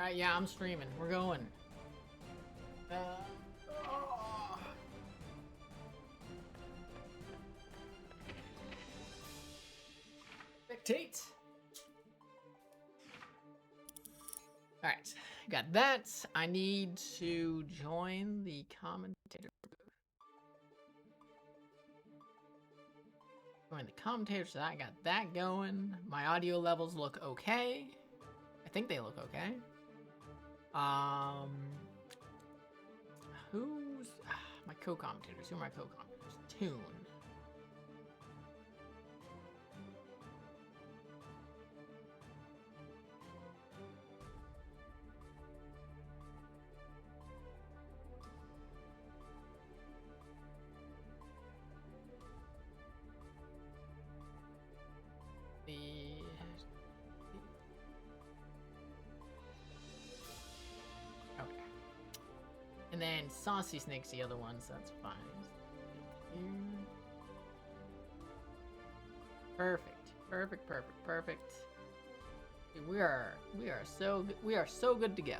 Alright, yeah, I'm streaming. We're going. Spectate. Alright, got that. I need to join the commentator. Join the commentator, so I got that going. My audio levels look okay. I think they look okay. Who's my co-commentators? Who are my co-commentators? Toon. Okay. And then Saucy Snake's the other one, so that's fine. Perfect. Perfect, perfect, perfect. We are so good to go.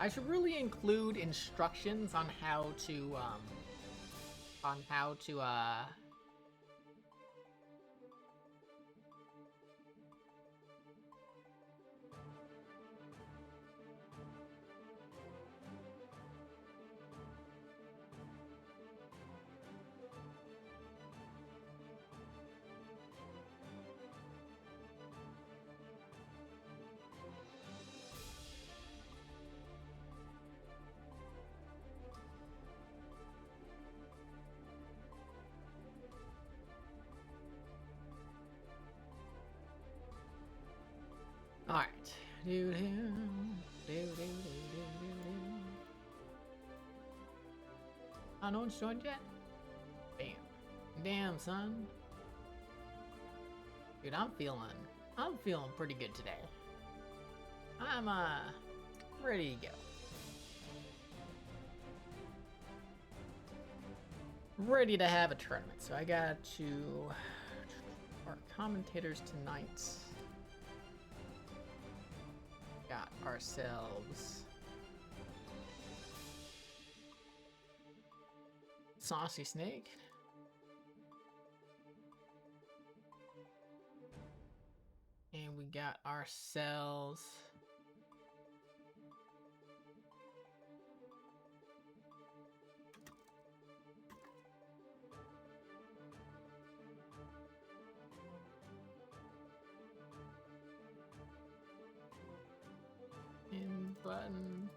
I should really include instructions on how to Alright. Oh, no one's joined yet? Bam. Damn, son. Dude, I'm feeling pretty good today. I'm ready to go. Ready to have a tournament. So I got to our commentators tonight. Got ourselves Saucy Snake. And we got ourselves in button.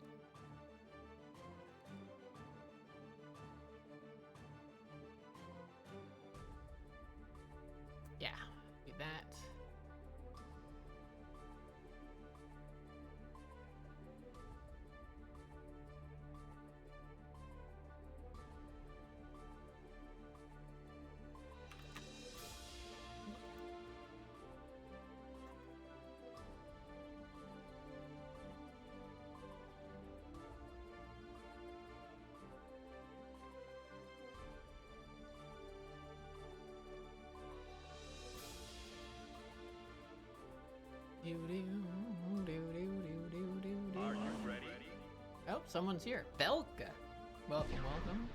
Yeah, do that. Are you ready? Oh, someone's here. Belka. Welcome, welcome.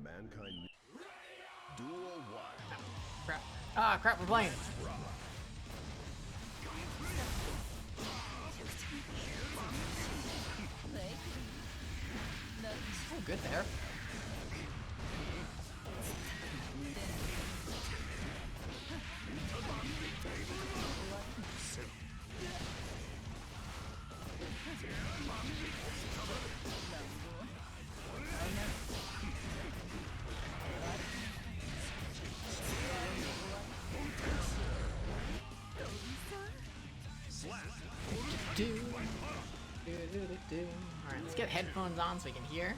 Mankind. Duel 1. Crap. Ah, crap, we're playing. Oh, good there. Alright, let's get headphones on so we can hear.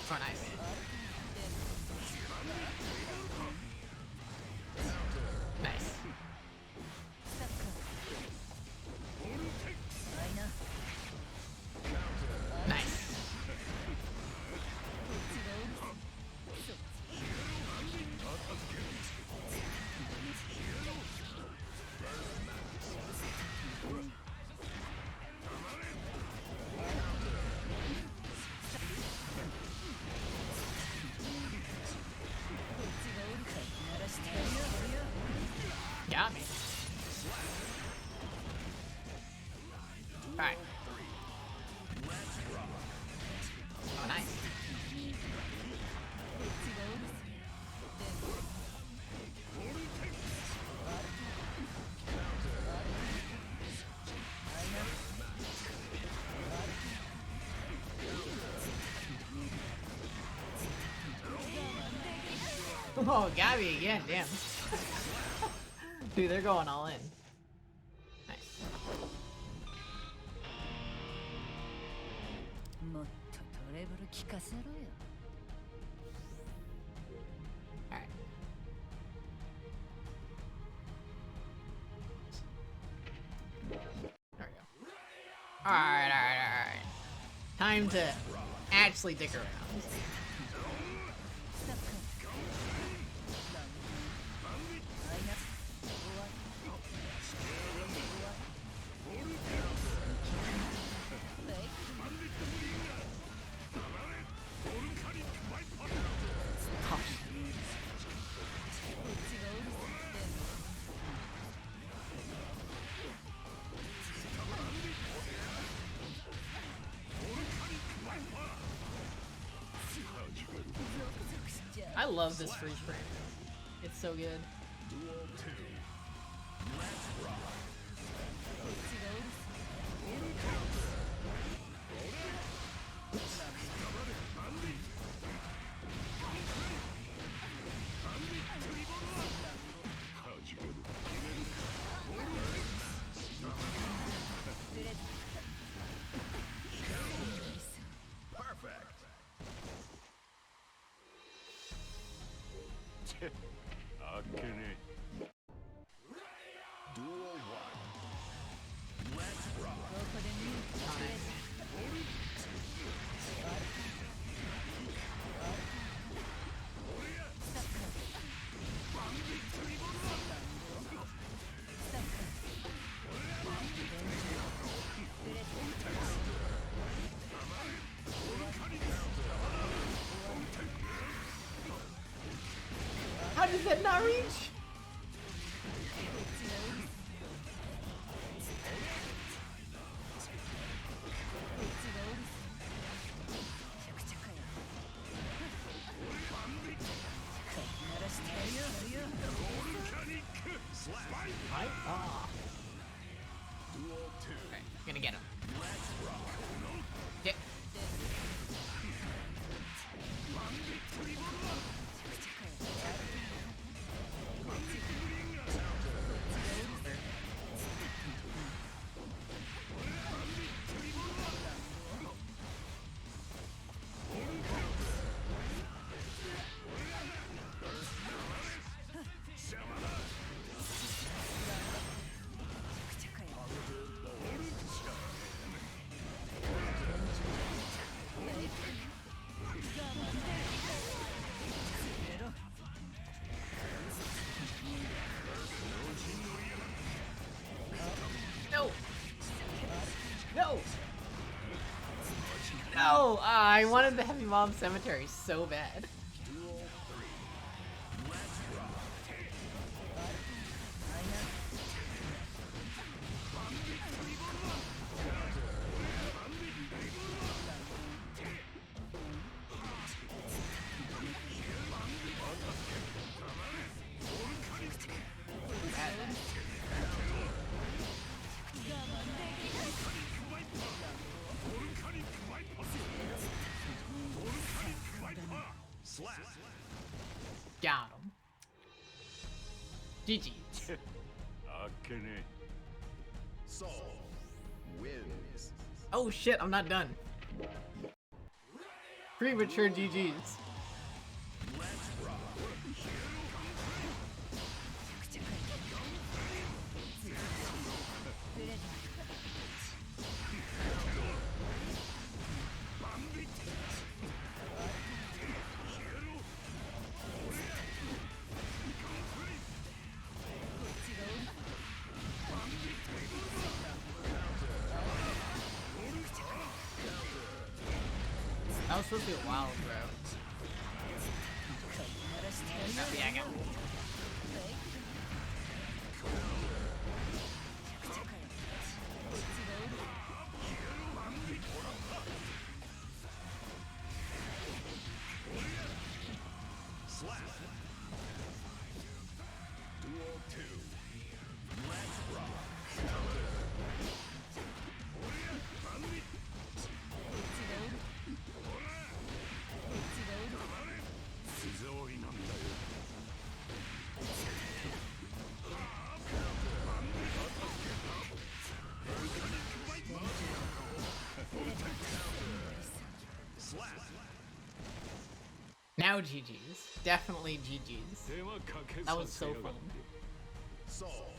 Oh, nice. Nice. Nice. Got me. Alright. Oh, nice. Oh, Gabby again, damn. Dude, they're going all in. Nice. Alright. There we go. Alright. Time to actually dick around. I love this freeze frame. It's so good. How does that not reach? Okay, gonna get him. Get. No! No! I wanted the Heavy Mob Cemetery so bad. Got him. GG's. Saul wins. Oh shit, I'm not done. Premature GG's. That was supposed to be a wild throw. Yeah, I got it. Slap. Duel 2. Let's rock. Now GG's. Definitely GG's. That was so fun. Saul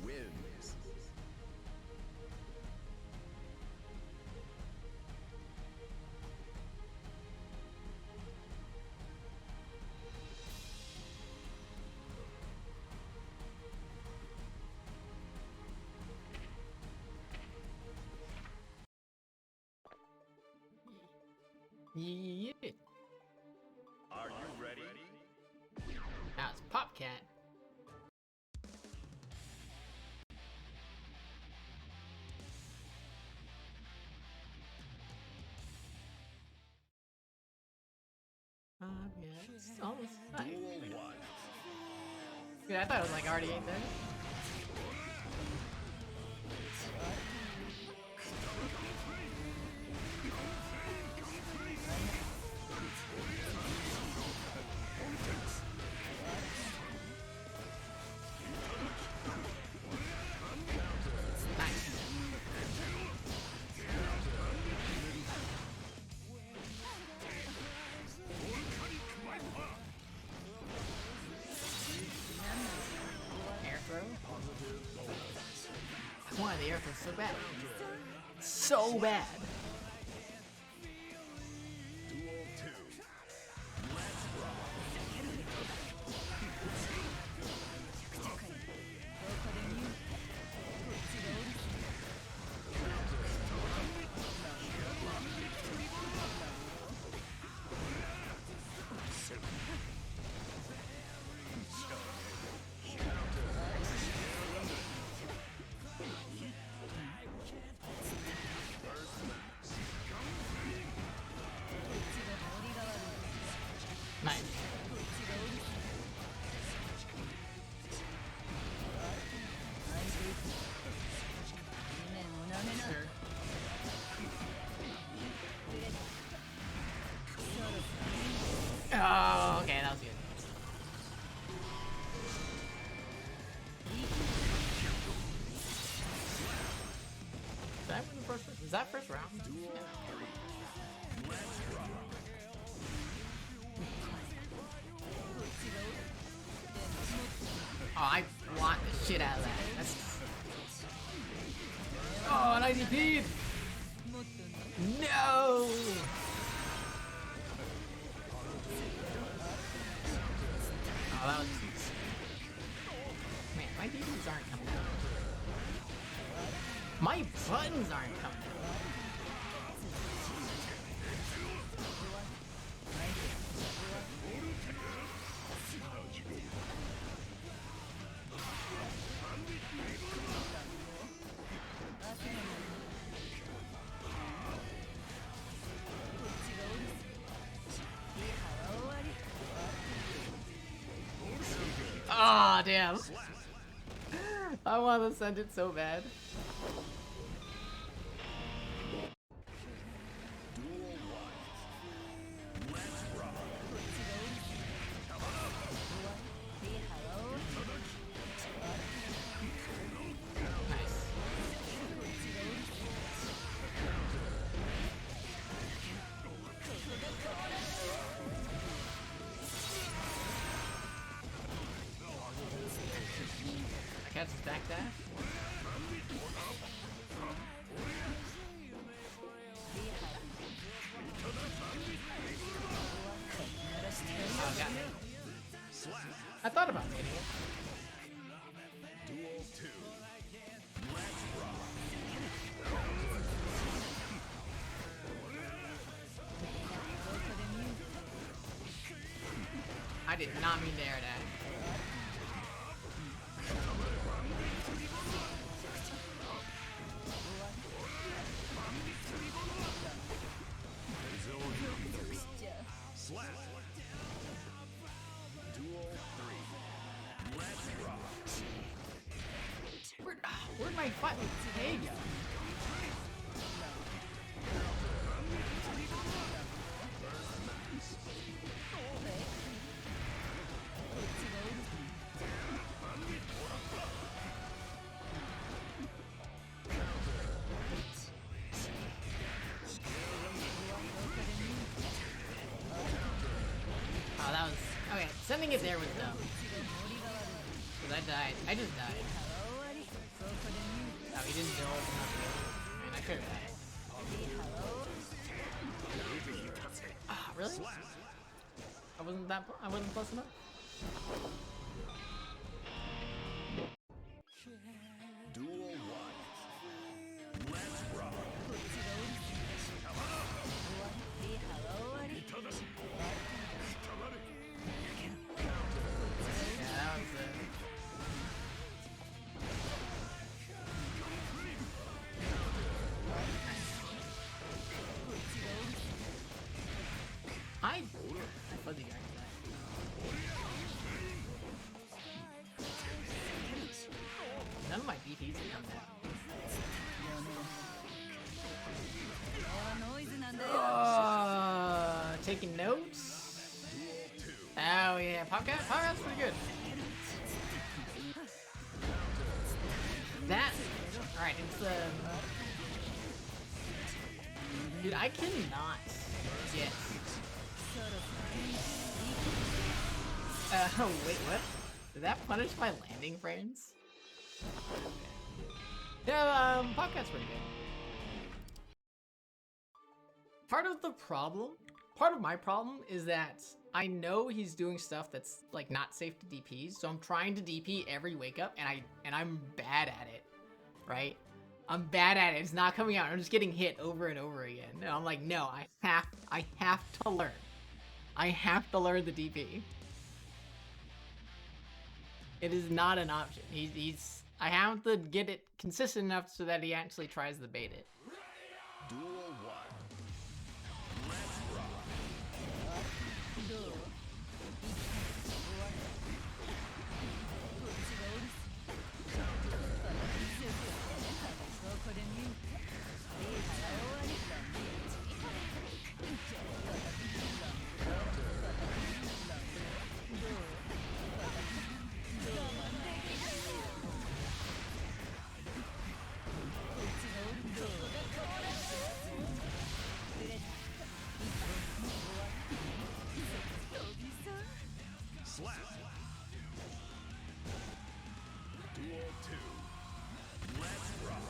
wins. Yeah. Are you ready? Now it's Popcat. Yes. Almost. Duel 1. Dude, I thought it was like already in there. Why the air was so bad? So bad. Duel 2. Let's rock. Nice. Sure. Oh, okay, that was good. Did I win the first round? Was that first round? Yeah. Oh, I blocked the shit out of that. That's... Oh, an IDP'd! No! Oh, that was... Man, my DPs aren't coming out. My buttons aren't coming out. Ah, damn. I want to send it so bad. Duel 1. Let's rock. catches backdash. Oh, got me. I thought about making it. Duel 2. Let's rock. I did not mean to air that. Slap. Duel 3. Let's rock. Where'd my fight? There you go. Oh, that was okay. Sending it there was dumb. Cause I died. I just died. Oh, he didn't build. Man, I could have died. Ah, really? I wasn't close enough. Duel 1. Let's rock. Yeah, that was it. I fuzzy guy. None of my DPs have done that. Taking notes. Oh yeah, Popcat's pretty good. That. All right, it's the. Dude, I cannot get. Oh wait, what? Did that punish my landing frames? Yeah, Popcat's pretty good. Part of my problem is that I know he's doing stuff that's like not safe to DP, so I'm trying to DP every wake up and I'm bad at it, right? I'm bad at it. It's not coming out. I'm just getting hit over and over again. And I'm like, no, I have to learn. I have to learn the DP. It is not an option. I have to get it consistent enough so that he actually tries to bait it. Duel 1. Let's rock. Slap. Duel 2. Let's rock.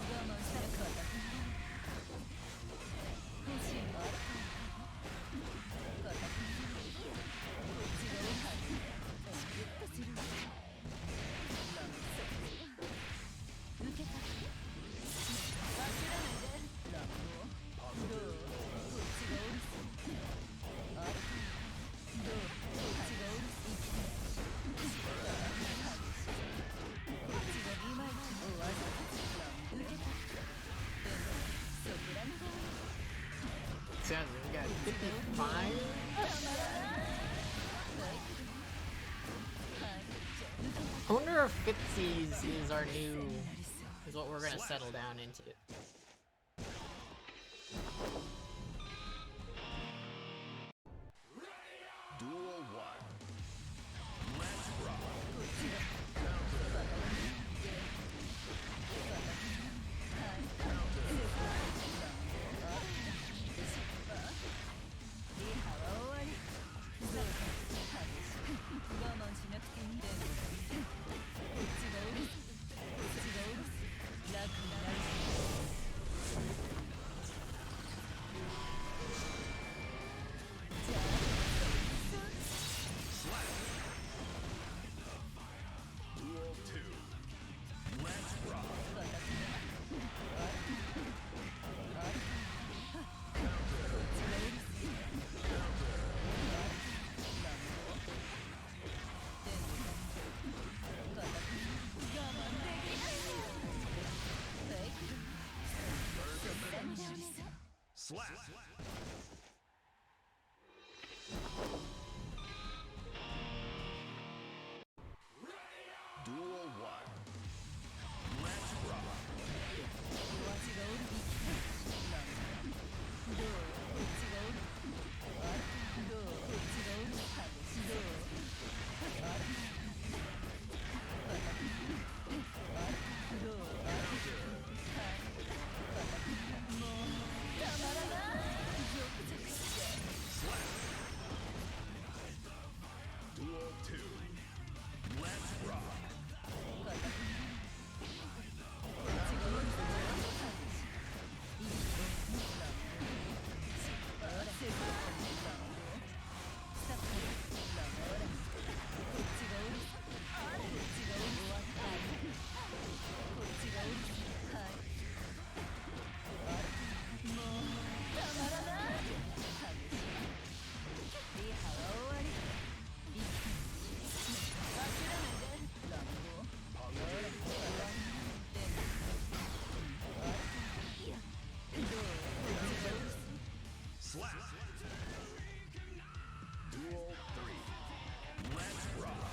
Sounds good. We got 55. I wonder if Fitzies is what we're gonna settle down into. Duel 1. Let's rock. Duel 1. Let's rock. Duel 2. Let's rock. Slap. Duel 3. Let's rock.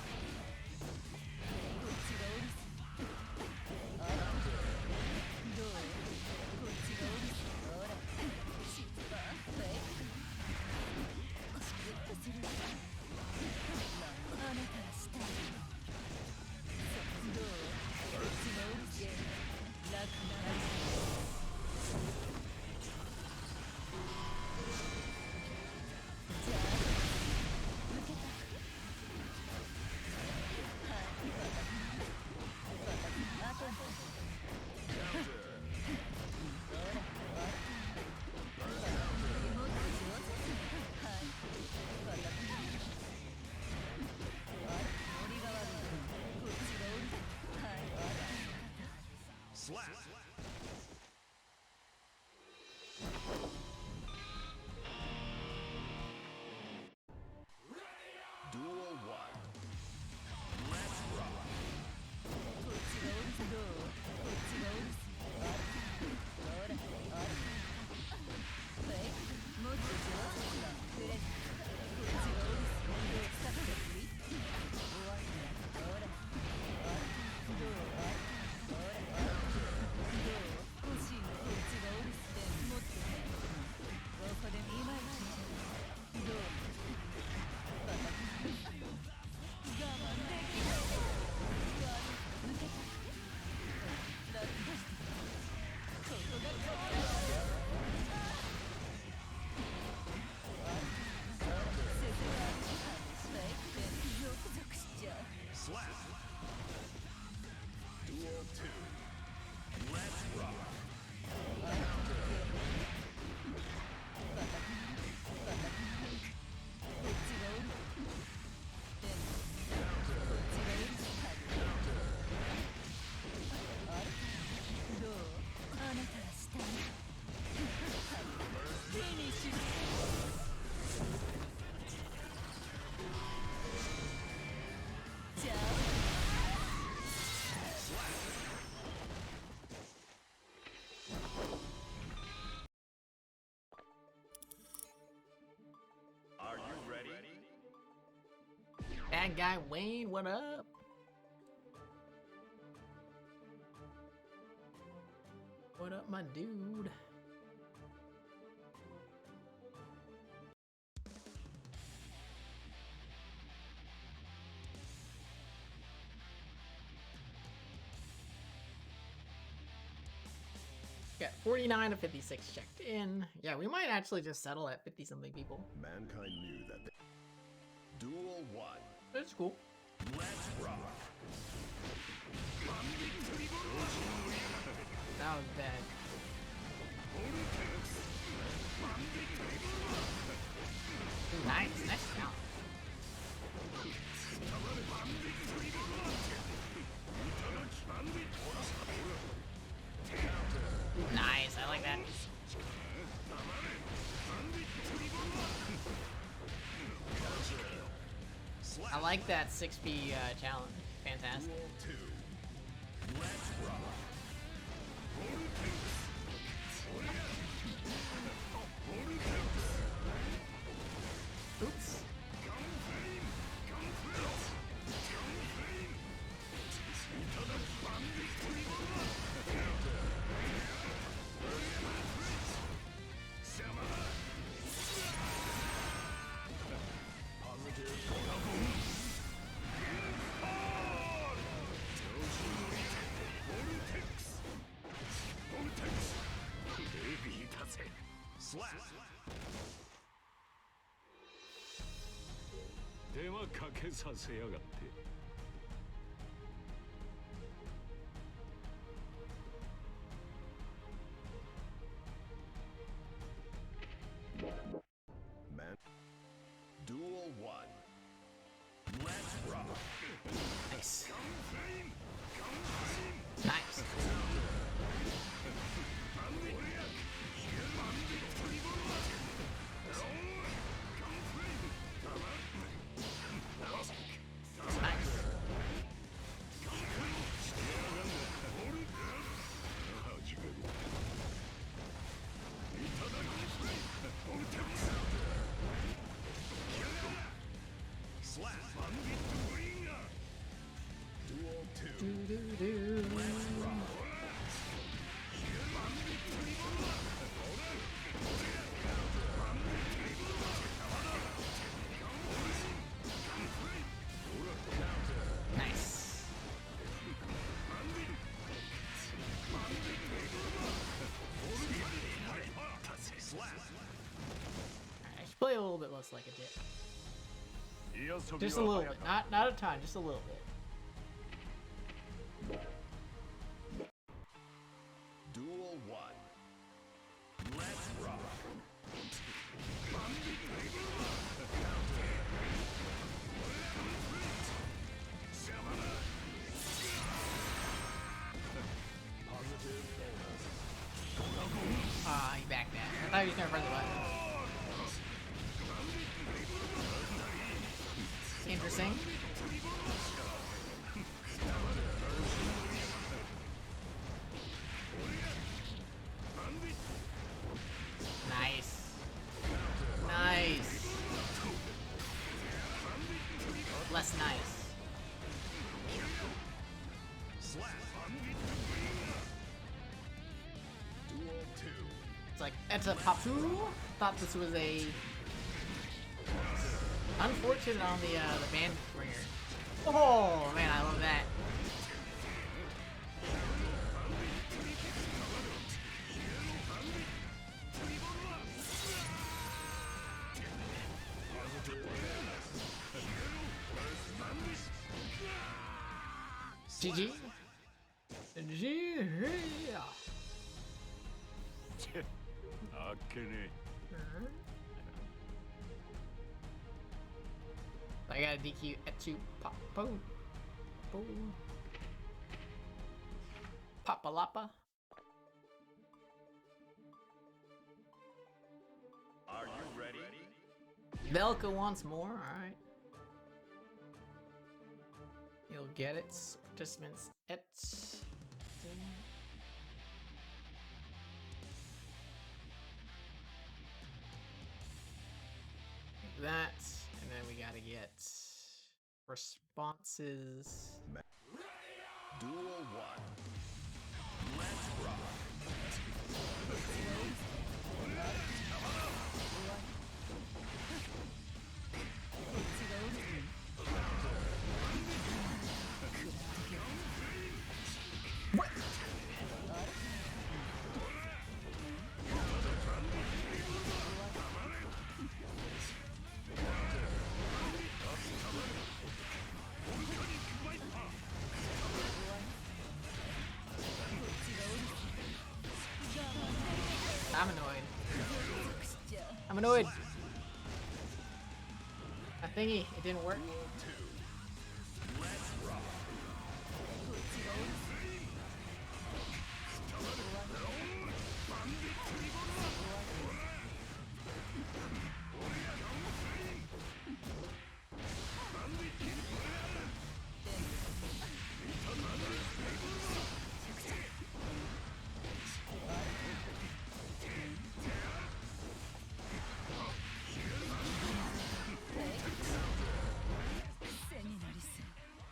Slap. Duel 1. Let's rock. Slap. Duel 2. Let's rock. Are you ready? Bad guy Wayne, what up? What up, my dude? Got 49 to 56 checked in. Yeah, we might actually just settle at 50 something people. Mankind knew that they... Duel 1. That's cool. Let's rock. That was bad. Ooh, nice, nice count. Nice, I like that. I like that 6P challenge. Fantastic. Duel 2. Let's rock. Oops. Slap. 手間かけさせやがって。 Man. Duel 1. Let's rock. Nice. Nice. Slap. Duel 2. Do-do-do. Let's rock. Nice. Slap. I should play a little bit less like a dick. Just a little bit, not a ton, just a little bit. Duel 1. Let's rock. Positive bonus. Ah, he backed that. I thought he was gonna press the button. Interesting. Nice. Nice. Less nice. Slap. Duel 2. It's like, it's a Papu. Thought this was a unfortunate on the bandit ringer. Oh man, I love that. GG. GG. I got a DQ at you. Pop, boom. Boom. Papalapa. Are you ready? Velka once more, alright. You'll get it. Participants at. That, and then we gotta get responses. Duel 1. Let's rock. I'm annoyed. I'm annoyed. A thingy, it didn't work. Duel 2. Let's rock.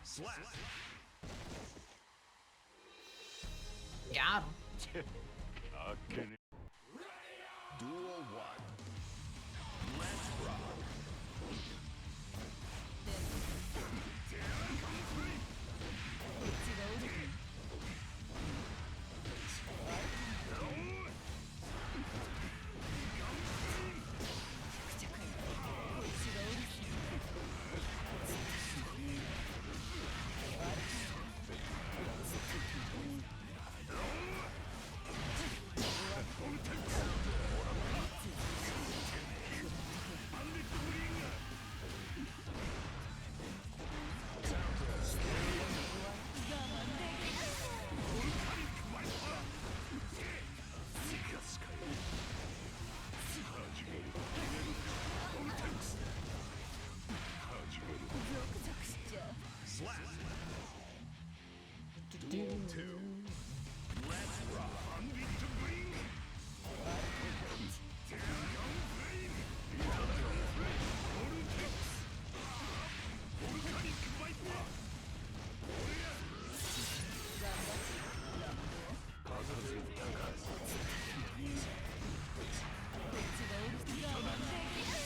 Slap. Got him. Duel 1. Let's rock. Oh,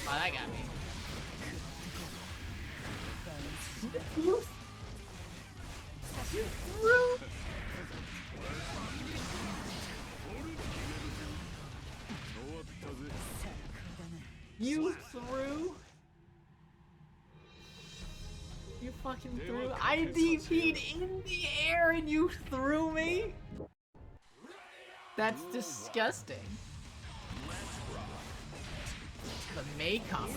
that got me. You threw? You fucking threw? I DP'd in the air and you threw me? That's disgusting. The May combo.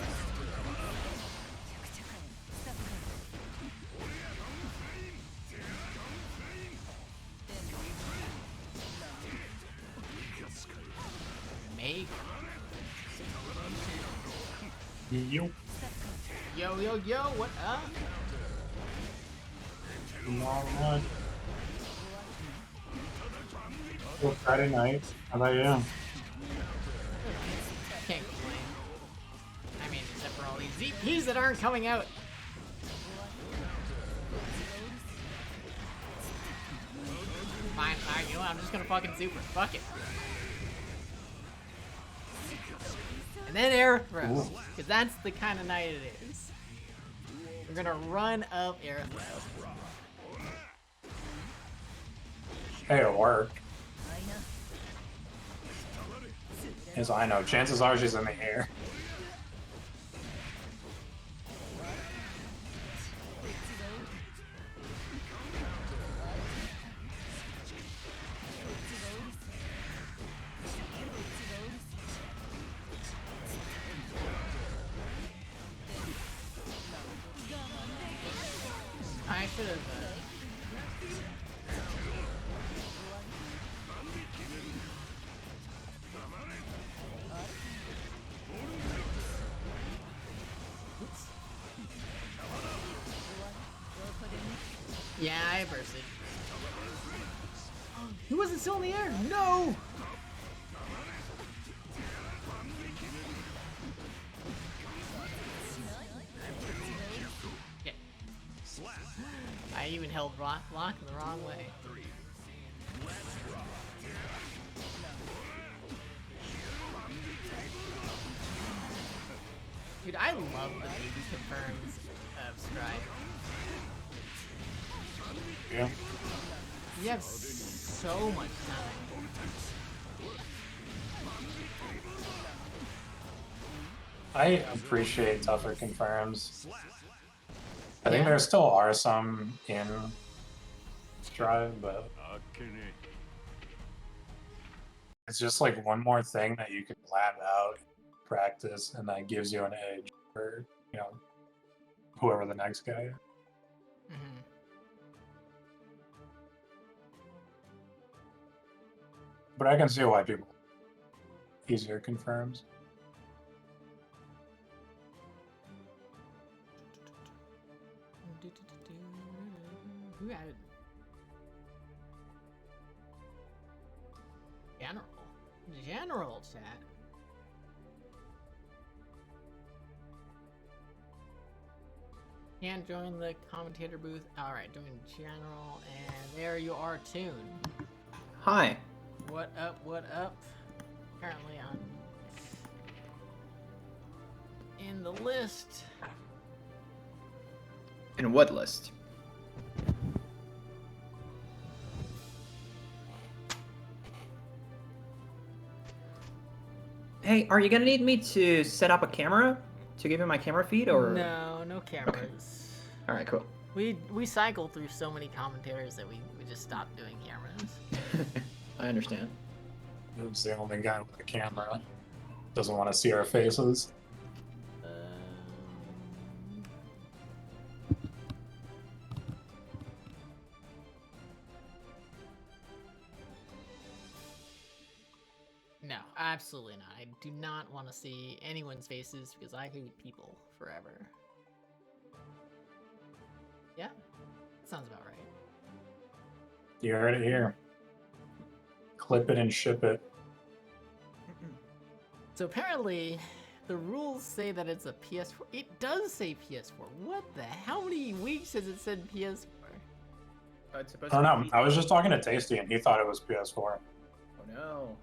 May. Yo. Yo, yo, yo, what up? Well, Friday night. How about you? Can't complain. I mean, except for all these ZPs that aren't coming out. Fine, you know what? I'm just gonna fucking super. Fuck it. And then air throw. Because that's the kind of night it is. We're gonna run up air throw. Hey, it'll work. Yes, I know. Chances are she's in the air. I should have. Yeah, I bursted. He wasn't still in the air. No. Yeah. I even held block the wrong way. Dude, I love the baby confirms of Stride. Yeah. You have so much time. I appreciate tougher confirms. I think Yeah. there still are some in Strive, but it's just like one more thing that you can lab out, practice, and that gives you an edge for, you know, whoever the next guy is. Mm-hmm. But I can see why people easier confirms. Who added? General chat. Can't join the commentator booth. Alright, doing general, and there you are, Tune. Hi. What up, what up? Apparently I'm in the list. In what list? Hey, are you gonna need me to set up a camera to give you my camera feed, or? No cameras. All right, cool. We cycle through so many commentators that we just stopped doing cameras. I understand. Who's the only guy with a camera? Doesn't want to see our faces. No, absolutely not. I do not want to see anyone's faces because I hate people forever. Yeah, sounds about right. You heard it here. Clip it and ship it. So apparently, the rules say that it's a PS4. It does say PS4. What the? How many weeks has it said PS4? It's supposed I to don't be know. I was just talking to Tasty and he thought it was PS4. Oh no.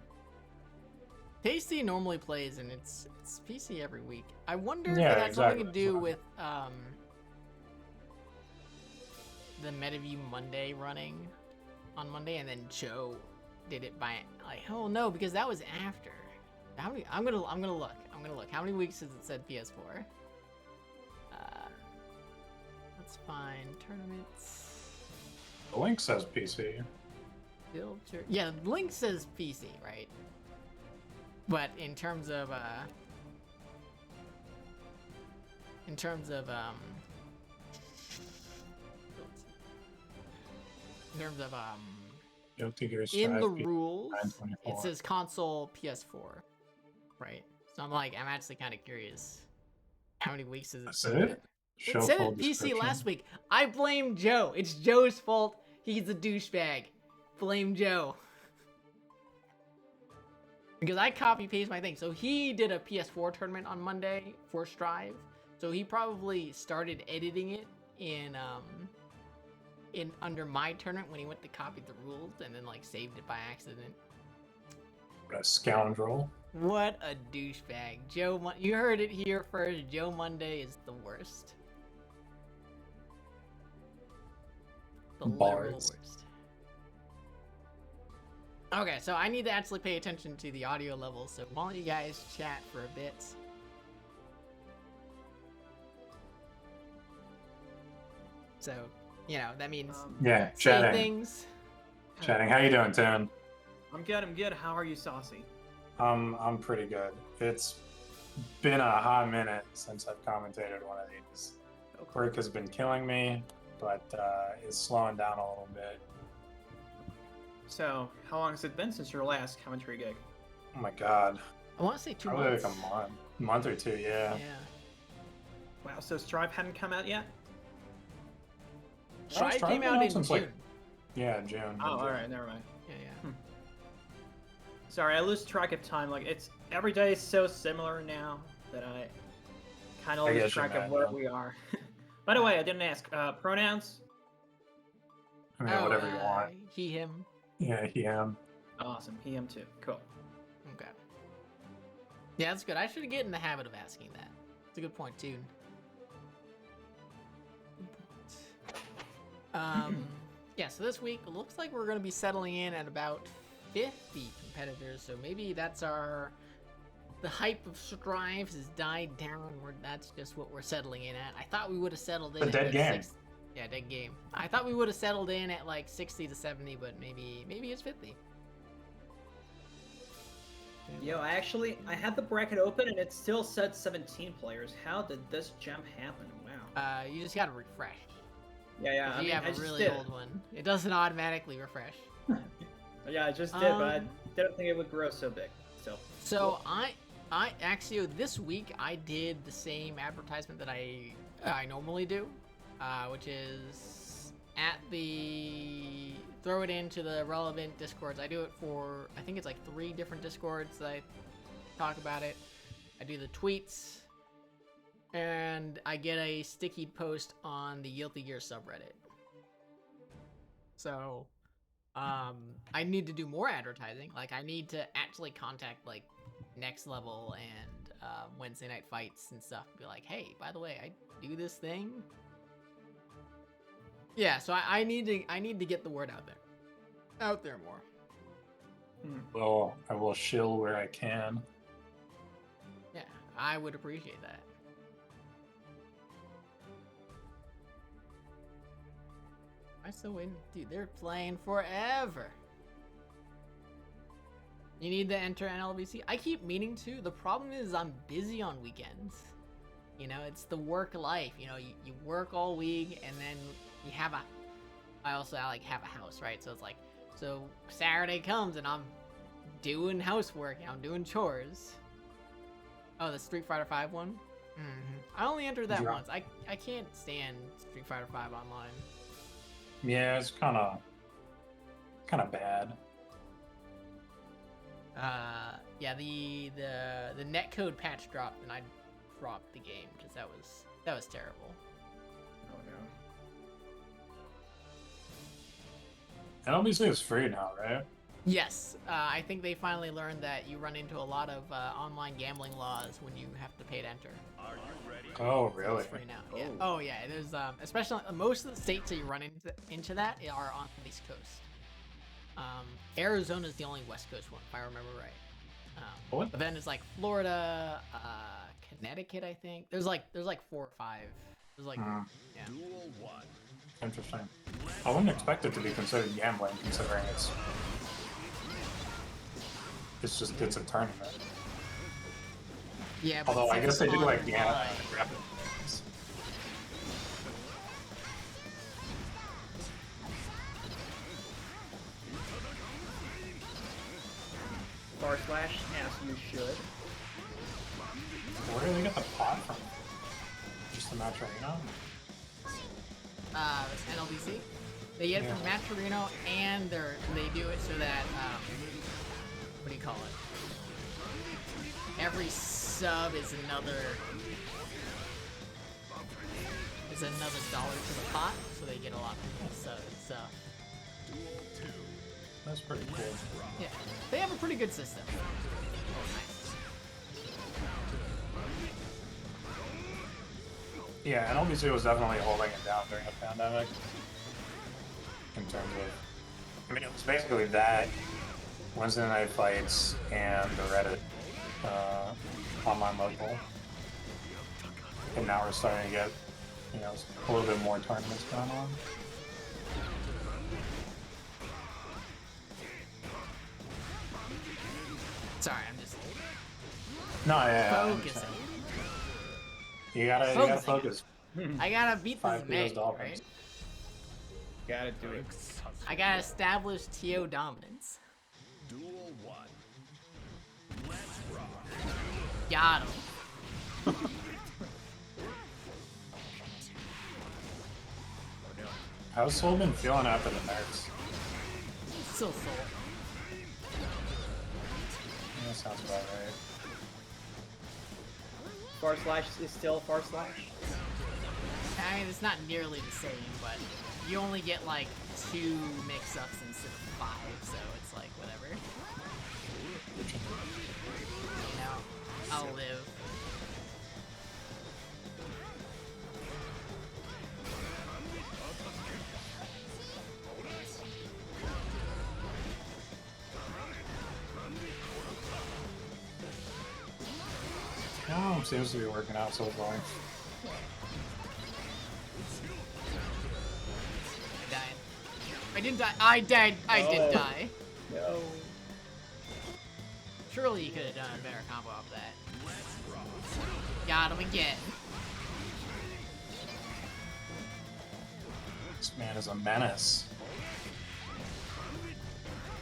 Tasty normally plays and it's PC every week. I wonder Yeah, if that's something to exactly. do with the MetaView Monday running on Monday, and then Joe did it by like, oh no, because that was after. How many? I'm gonna look. How many weeks has it said PS4? Let's find tournaments. The link says PC. Filter. Yeah, the link says PC, right? But in terms of Yatagarasuwu in the Strive rules, 924. it says console PS4, right? So I'm actually kind of curious. How many weeks is it? That's it? Show It said full it PC description. last week. I blame Joe. It's Joe's fault. He's a douchebag. Blame Joe. Because I copy paste my thing. So he did a PS4 tournament on Monday for Strive. So he probably started editing it in under my tournament when he went to copy the rules and then like saved it by accident. What a scoundrel. What a douchebag. You heard it here first. Joe Monday is the worst. The literal Bars. worst. Okay, so I need to actually pay attention to the audio level, so why don't you guys chat for a bit? So, you know, that means Yeah, say chatting. things. Chatting. How you doing, Toon? I'm good. How are you, Saucy? I'm pretty good. It's been a hot minute since I've commentated one of these. Work has been killing me, but it's slowing down a little bit. So, how long has it been since your last commentary gig? Oh my god. I want to say 2 Probably months. like a month or two, yeah. Yeah. Wow, so Strive hadn't come out yet? Strive Strive came been out out in since, June. like, Yeah, June. Oh, alright, never mind. Yeah. Sorry, I lose track of time. Like, it's every day is so similar now that I kind of I lose guess you're track of mad, where man. we are. By the way, I didn't ask. Pronouns? I mean, whatever you want. He, him. Yeah, him. Awesome. He, him too. Cool. Okay. Yeah, that's good. I should get in the habit of asking that. It's a good point, too. Yeah, so this week, it looks like we're going to be settling in at about 50 competitors, so maybe that's the hype of Strive has died down, that's just what we're settling in at. I thought we would have settled in A at dead like game. Yeah, dead game. I thought we would have settled in at like 60 to 70, but maybe it's 50. Yo, I had the bracket open and it still said 17 players. How did this jump happen? Wow. You just gotta refresh. Yeah, If you have I a just really did. old one, it doesn't automatically refresh. Yeah, I just did, but I Um, didn't think it would grow so big. So I actually this week I did the same advertisement that I normally do, which is throw it into the relevant discords. I do it for I think it's like 3 different discords that I talk about it. I do the tweets, and I get a sticky post on the Guilty Gear subreddit. So I need to do more advertising. Like I need to actually contact like Next Level and Wednesday Night Fights and stuff. Be like, hey, by the way, I do this thing. Yeah, so I need to get the word out there more. Well, I will shill where I can. Yeah, I would appreciate that. I so in, dude. They're playing forever. You need to enter NLBC. I keep meaning to. The problem is I'm busy on weekends. You know, it's the work life. You know, you work all week and then you have I like have a house, right? So it's like, so Saturday comes and I'm doing housework and I'm doing chores. Oh, the Street Fighter V one? I only entered that once. I can't stand Street Fighter V online. Yeah, it's kind of kind of bad. Yeah, the netcode patch dropped, and I dropped the game because that was terrible. Oh no. And obviously it's free now, right? Yes, I think they finally learned that you run into a lot of online gambling laws when you have to pay to enter. Oh, So really? it's free now. Yeah. Oh yeah, there's especially most of the states that you run into that are on the East Coast. Arizona's the only West Coast one, if I remember right. What? But then it's like Florida, Connecticut, I think. There's like 4 or 5. There's like yeah. Interesting. I wouldn't expect it to be considered gambling, considering it's a tournament. Yeah, but Although I since guess they it's do like online- gambling. Bar slash, as you should. Where do they get the pot from? Just the Maturino? NLDC. They get it from Maturino, and they do it so that what do you call it? Every sub is another dollar to the pot, so they get a lot more subs. So That's pretty cool. yeah, they have a pretty good system. Oh, nice. Yeah, and NLBC was definitely holding it down during the pandemic. In terms of, I mean, it was basically that, Wednesday night fights, and the Reddit online local. And now we're starting to get, a little bit more tournaments going on. Sorry, I'm just No, yeah, I focusing. understand. You gotta focus. I gotta beat this Five May, Beatles Dolphins. right? Gotta do it. I gotta establish TO dominance. Got him. How's Soul been feeling after the nerfs? Still soul. Yeah, that sounds about right. Far slash is still far slash. I mean, it's not nearly the same, but you only get like 2 mix-ups instead of 5, so it's like whatever. I'll live. Oh, seems to be working out so far. I died. I didn't die. I died. I did die. No. Surely you could have done a better combo off that. Got him again. This man is a menace.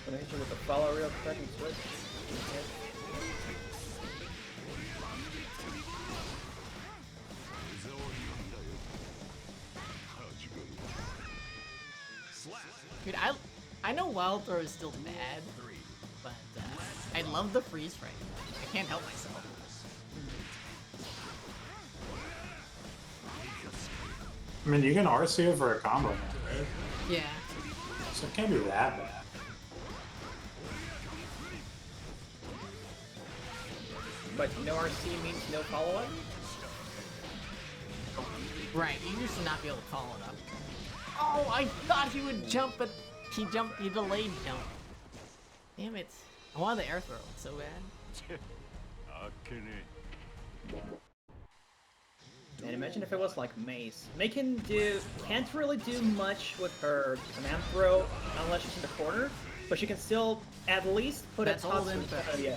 Gonna hit you with the follow real quick and switch. Dude, I know Wild Throw is still bad, but I love the freeze frame. I can't help myself. I mean, you can RC it for a combo now, right? Yeah. So it can't be that bad. But no RC means no follow-up? Right, you used to not be able to follow it up. Oh, I thought he would jump, but he delayed jump. Damn it. I wanted the air throw so bad. And imagine if it was like Mace. May can't really do much with her command throw unless she's in the corner, but she can still at least put That's a top old info. yeah.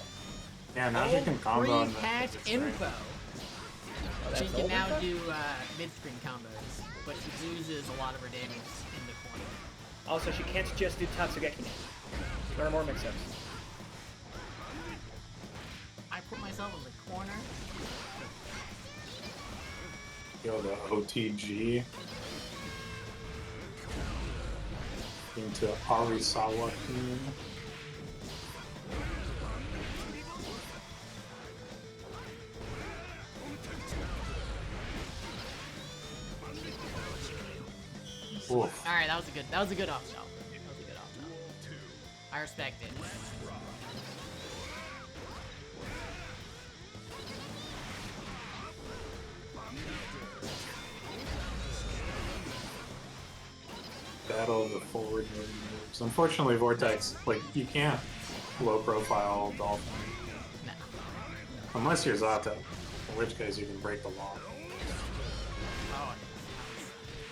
Yeah, now she can combo on Free the patch info. Oh, She that's can old now info? do mid-screen combos, but she loses a lot of her damage in the corner. Also, she can't just do Tatsugeki. There are more mix-ups. I put myself in the corner. Yo, the OTG. into Arisawa. Oof. Alright, that was a good off shot. That was a good off shot. I respect it. Battle of the forward moves. Unfortunately, Vortex, like, you can't low profile Dolphin. No. Unless you're Zato, in which case you can break the law. Oh,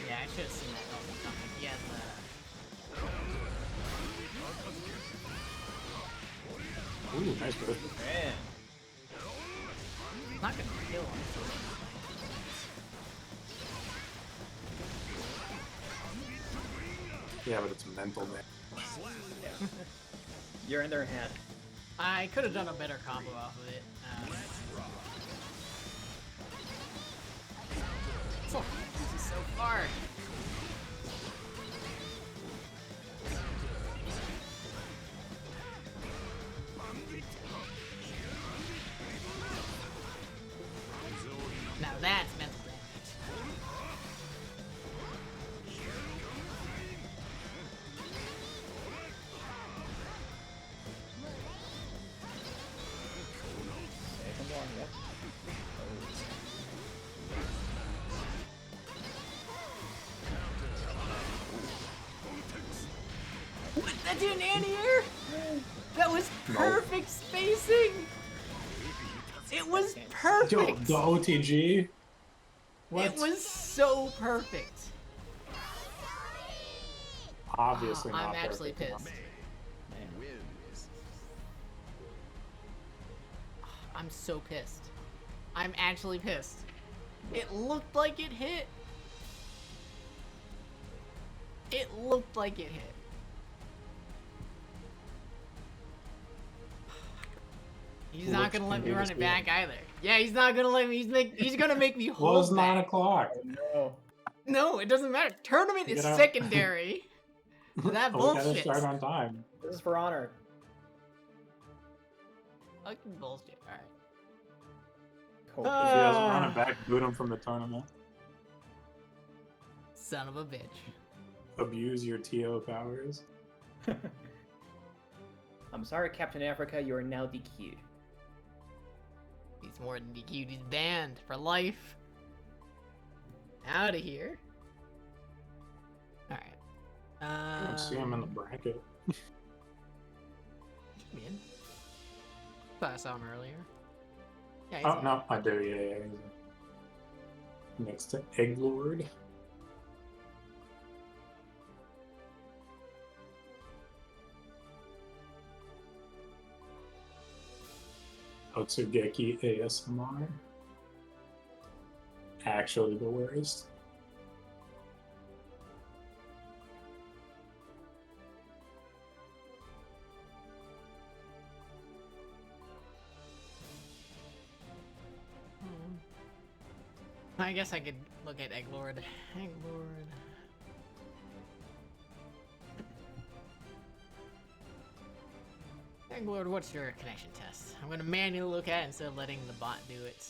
yeah, I should have seen that Dolphin coming. He has Ooh, nice move. Man. not gonna kill him. Yeah, but it's mental damage. You're in their head. I could have done a better combo off of it. So, this is so far. Now that's mental damage. Second one, yep. What? That did an anti-air? That was perfect spacing! It was perfect! Yo, the OTG? What? It was so perfect. Obviously not I'm actually perfect. pissed. I'm so pissed. I'm actually pissed. It looked like it hit. It looked like it hit. He's not gonna let me run it back either. Yeah, he's not gonna let me. He's gonna make me hold Well, it's back. 9 o'clock. No. No, it doesn't matter. Tournament is gotta- secondary. to that We gotta bullshit. start on time. This is for honor. Fucking bullshit. All right. Cool. If he doesn't run it back, boot him from the tournament. Son of a bitch. Abuse your TO powers. I'm sorry, Captain Africa, you are now DQ'd. He's more than DQ'd. He's banned for life. Out of here. All right. I don't see him in the bracket. Man. Thought I saw him earlier. Yeah, he's Oh, no, I do, yeah. Next to Egglord. Otsugeki ASMR. Actually the worst. I guess I could look at Egglord. Egglord. Egglord, what's your connection test? I'm gonna manually look at it instead of letting the bot do it.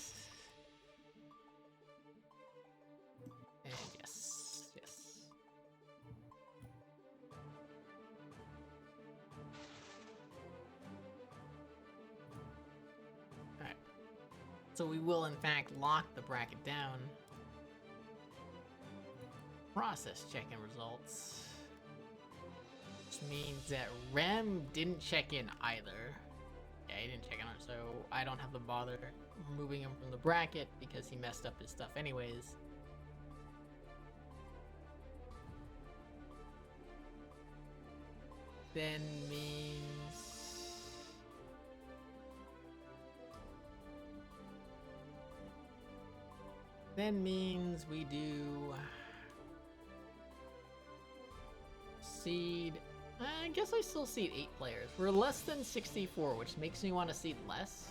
And yes, yes. Alright. So we will in fact lock the bracket down. Process checking results. Which means that Rem didn't check in either. Yeah, he didn't check in, so I don't have to bother removing him from the bracket because he messed up his stuff anyways. Then means... Then means we do... Seed... I guess I still seed 8 players. We're less than 64, which makes me want to seed less,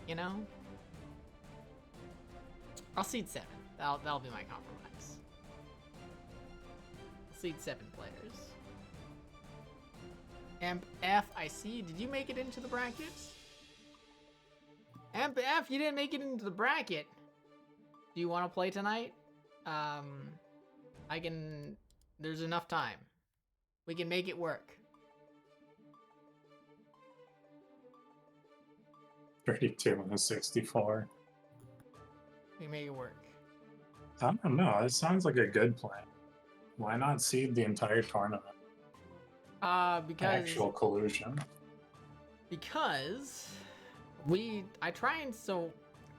you know? I'll seed 7. That'll be my compromise. I'll seed 7 players. MF, I see. Did you make it into the brackets? MF, you didn't make it into the bracket. Do you want to play tonight? I can... There's enough time. We can make it work. 32 and 64. We can make it work. I don't know. It sounds like a good plan. Why not seed the entire tournament? Because... Actual collusion. Because...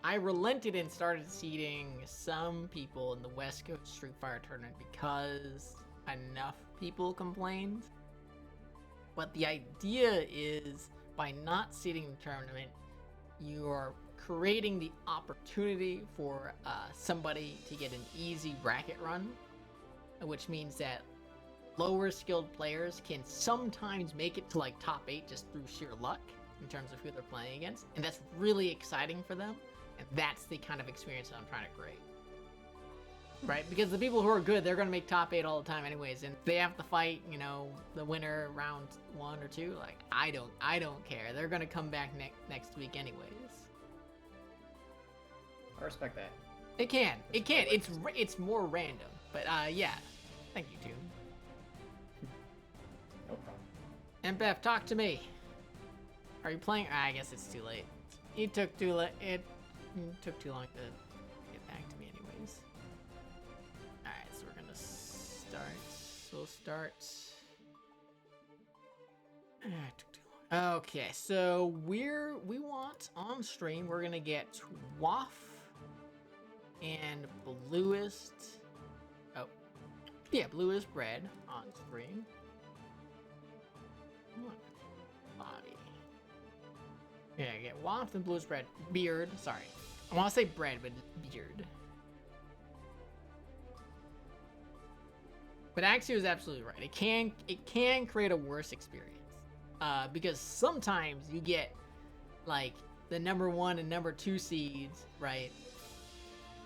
I relented and started seeding some people in the West Coast Street Fighter tournament because enough people complained. But the idea is, by not seeding the tournament, you're creating the opportunity for somebody to get an easy bracket run, which means that lower skilled players can sometimes make it to like top 8 just through sheer luck in terms of who they're playing against, and that's really exciting for them, and that's the kind of experience that I'm trying to create. Right? Because the people who are good, they're going to make top 8 all the time anyways, and if they have to fight, you know, the winner round 1 or 2, like, I don't care. They're going to come back next week anyways. I respect that. It can. It's more random. But, yeah. Thank you, Toon. No problem. MPF, talk to me. Are you playing? I guess it's too late. It took too long to get back to me anyways. Alright, so we're gonna start. We'll start. It took too long. Okay, so we want on stream, we're gonna get Waff and Bluest. Oh. Yeah, Bluest Bread on stream. Body. Yeah, I get Waff and BluestBeard. Beard, sorry. I want to say bread, but it's beard. But Axie was absolutely right. It can create a worse experience. Because sometimes you get like the number 1 and number 2 seeds, right?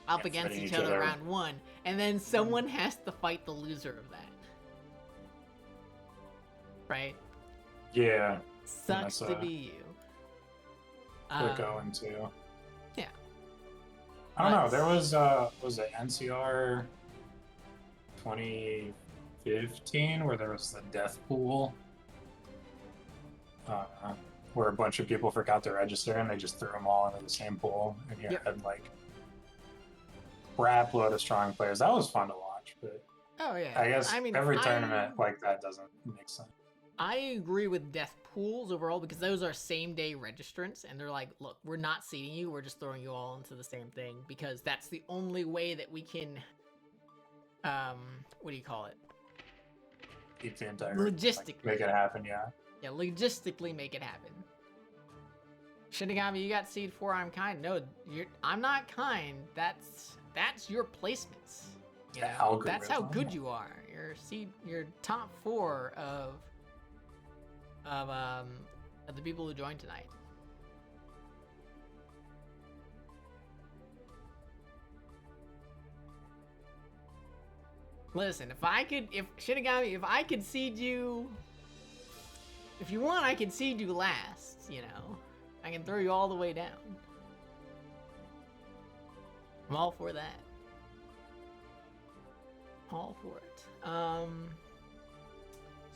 Up against each other round 1, and then someone has to fight the loser of that. Right? Yeah. Sucks to be you. We're going to. Yeah. I don't know. There was it NCR 2015 where there was the death pool, where a bunch of people forgot to register and they just threw them all into the same pool, and you had like crap load of strong players. That was fun to watch, but oh yeah, I guess every tournament like that doesn't make sense. I agree with death pools overall because those are same day registrants, and they're like, look, we're not seeding you, we're just throwing you all into the same thing because that's the only way that we can, what do you call it? Keep the entire logistically make it happen, yeah. Yeah, logistically make it happen. Shinigami, you got seed 4. I'm kind. No, I'm not kind. That's your placements. You know? That's how good you are. You're top 4 of the people who joined tonight. Listen, if Shinigami, if I could seed you, if you want, I can seed you last, you know. I can throw you all the way down. I'm all for that. All for it. So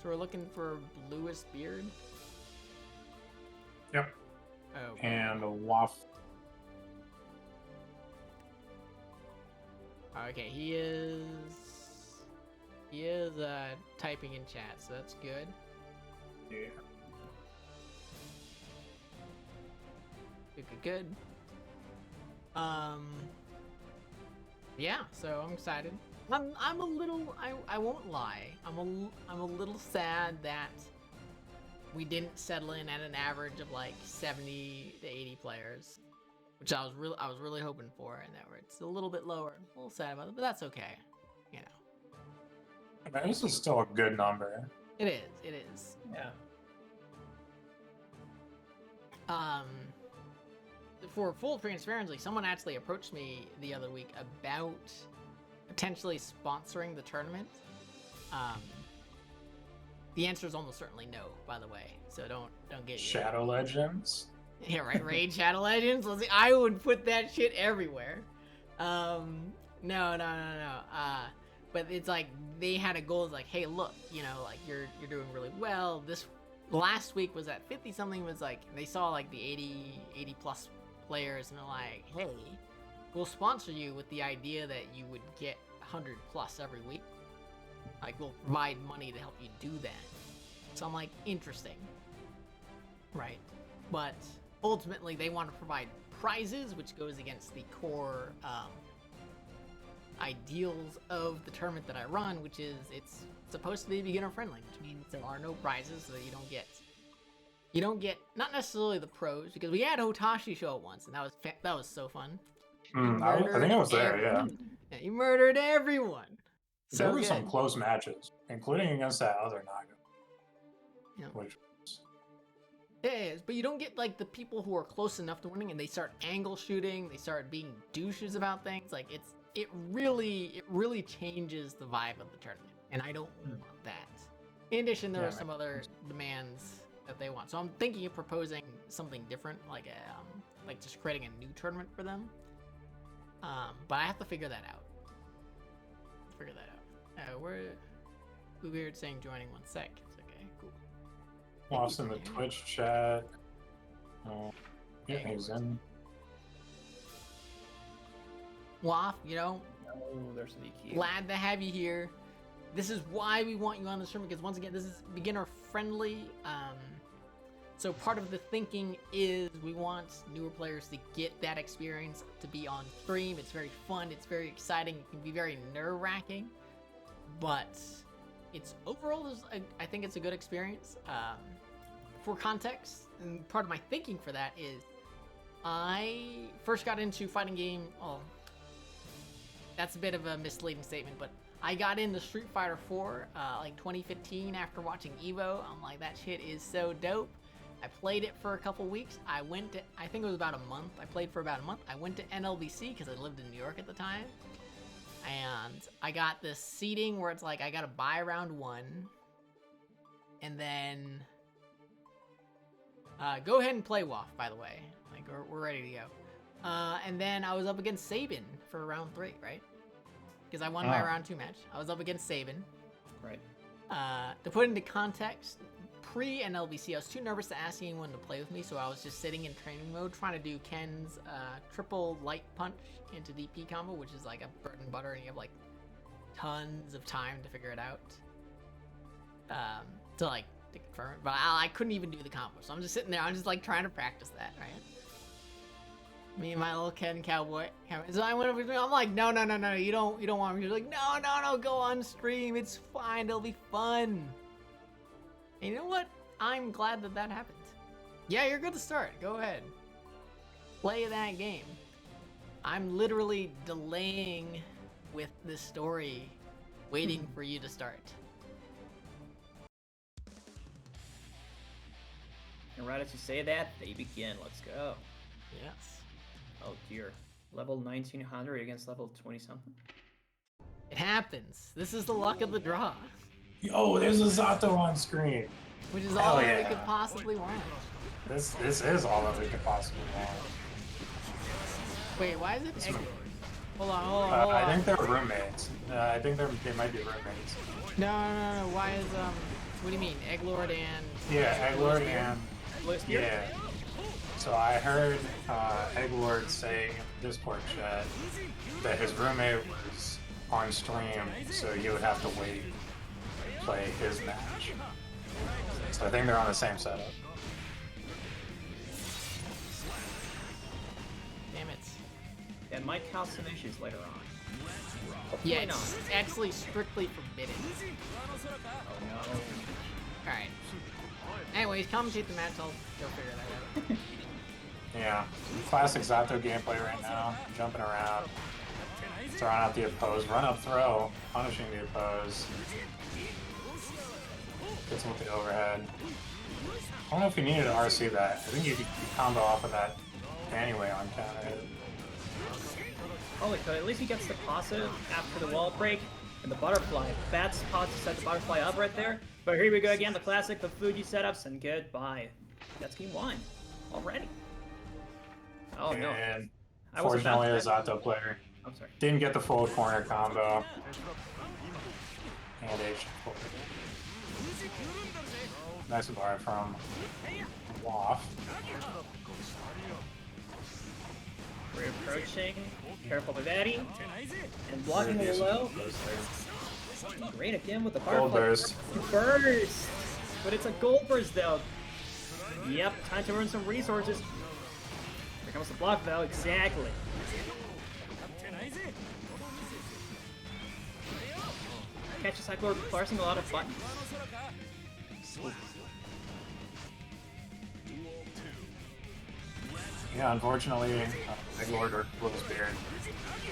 we're looking for BluestBeard. Yep. Okay. And a Waff. Okay, he is typing in chat, so that's good. Yeah. Good. Yeah, so I'm excited. I'm a little, I won't lie. I'm a little sad that we didn't settle in at an average of like 70 to 80 players, which I was really hoping for, and that it's a little bit lower. A little sad about it, but that's okay. You know. I mean, this is still a good number. It is. Yeah. For full transparency, someone actually approached me the other week about potentially sponsoring the tournament. The answer is almost certainly no, by the way. So don't get you. Shadow Legends. Yeah, right. Raid Shadow Legends. Let's see. I would put that shit everywhere. No. But it's like they had a goal. It's like, hey, look, you know, like you're doing really well. This last week was at 50 something. Was like they saw like the 80 plus players, and they're like, hey, we'll sponsor you with the idea that you would get 100 plus every week. Like we'll provide money to help you do that. So I'm like, interesting, right? But ultimately, they want to provide prizes, which goes against the core ideals of the tournament that I run, which is it's supposed to be beginner friendly, which means there are no prizes, so you don't get not necessarily the pros, because we had Hotashi show up once, and that was so fun. I think I was there, yeah. Yeah, you murdered everyone. There were good. some close matches, including against that other Nago. Yeah. Which It is, but you don't get like the people who are close enough to winning and they start angle shooting, they start being douches about things. Like it really changes the vibe of the tournament, and I don't want that. In addition, there are some other demands that they want. So I'm thinking of proposing something different, like just creating a new tournament for them. But I have to figure that out. We're BluestBeard saying joining 1 sec. It's okay, cool. lost in the Twitch chat. Yeah, he's in. Waff, you know, Oh, there's the key. glad to have you here. This is why we want you on the stream, because once again, this is beginner friendly. So part of the thinking is we want newer players to get that experience, to be on stream. It's very fun. It's very exciting. It can be very nerve-wracking, but it's overall, I think it's a good experience. For context, and part of my thinking for that is I first got into fighting game. Oh, that's a bit of a misleading statement, but I got into Street Fighter 4 like 2015 after watching Evo. I'm like, that shit is so dope. I played it for a couple weeks. I think it was about a month. I played for about a month. I went to NLBC because I lived in New York at the time. And I got this seating where it's like I gotta buy round 1. And then go ahead and play WAF, by the way. Like we're ready to go. And then I was up against Sabin for round 3, right? Because I won my round 2 match. I was up against Sabin. Right. To put into context, pre-NLBC, I was too nervous to ask anyone to play with me, so I was just sitting in training mode trying to do Ken's triple light punch into DP combo, which is like a bread and butter, and you have like tons of time to figure it out. To confirm it, but I couldn't even do the combo, so I'm just sitting there. I'm just like trying to practice that, right? Me and my little Ken cowboy. So I went over to him. I'm like, no, you don't want me. He's like, no, go on stream. It's fine. It'll be fun. And you know what? I'm glad that happened. Yeah, you're good to start. Go ahead. Play that game. I'm literally delaying with this story, waiting for you to start. And right as you say that, they begin. Let's go. Yes. Oh dear. Level 1900 against level 20 something. It happens. This is the luck of the draw. Yo, there's a Zato on screen. Which is Hell all that yeah. we could possibly want. This is all that we could possibly want. Wait, why is it Egg? Hold on. I think they're roommates. I think they might be roommates. No. Why is what do you mean? Egglord and Yeah, Egglord and BluestBeard? yeah. So I heard Egglord say in the Discord chat that his roommate was on stream, so he would have to wait to play his match. So I think they're on the same setup. Damn it. That might cause some issues later on. Yeah, Hopefully it's actually strictly forbidden. Oh no. Alright. Anyways, commentate the match, I'll go figure that out. Yeah, classic Zato gameplay right now. Jumping around, throwing out the oppose, run up throw, punishing the oppose. Gets him with the overhead. I don't know if you needed to RC that. I think you could combo off of that anyway on counter hit. Holy cow, at least he gets the passive after the wall break and the butterfly. Bad spot to set the butterfly up right there. But here we go again, the classic, the Fuji setups, and goodbye. That's game 1 already. Oh no. And I was about fortunately, a to- Zato player I'm sorry. didn't get the full corner combo. And H. Nice bar from Waff. We're approaching. Careful with Eddie. And blocking the low. Great again with the bar. Gold burst. Burst! But it's a gold burst though. Yep, time to earn some resources. Here comes the block though, exactly. Catch a cycler parsing a lot of buttons. Yeah, unfortunately, Big Lord or BluestBeard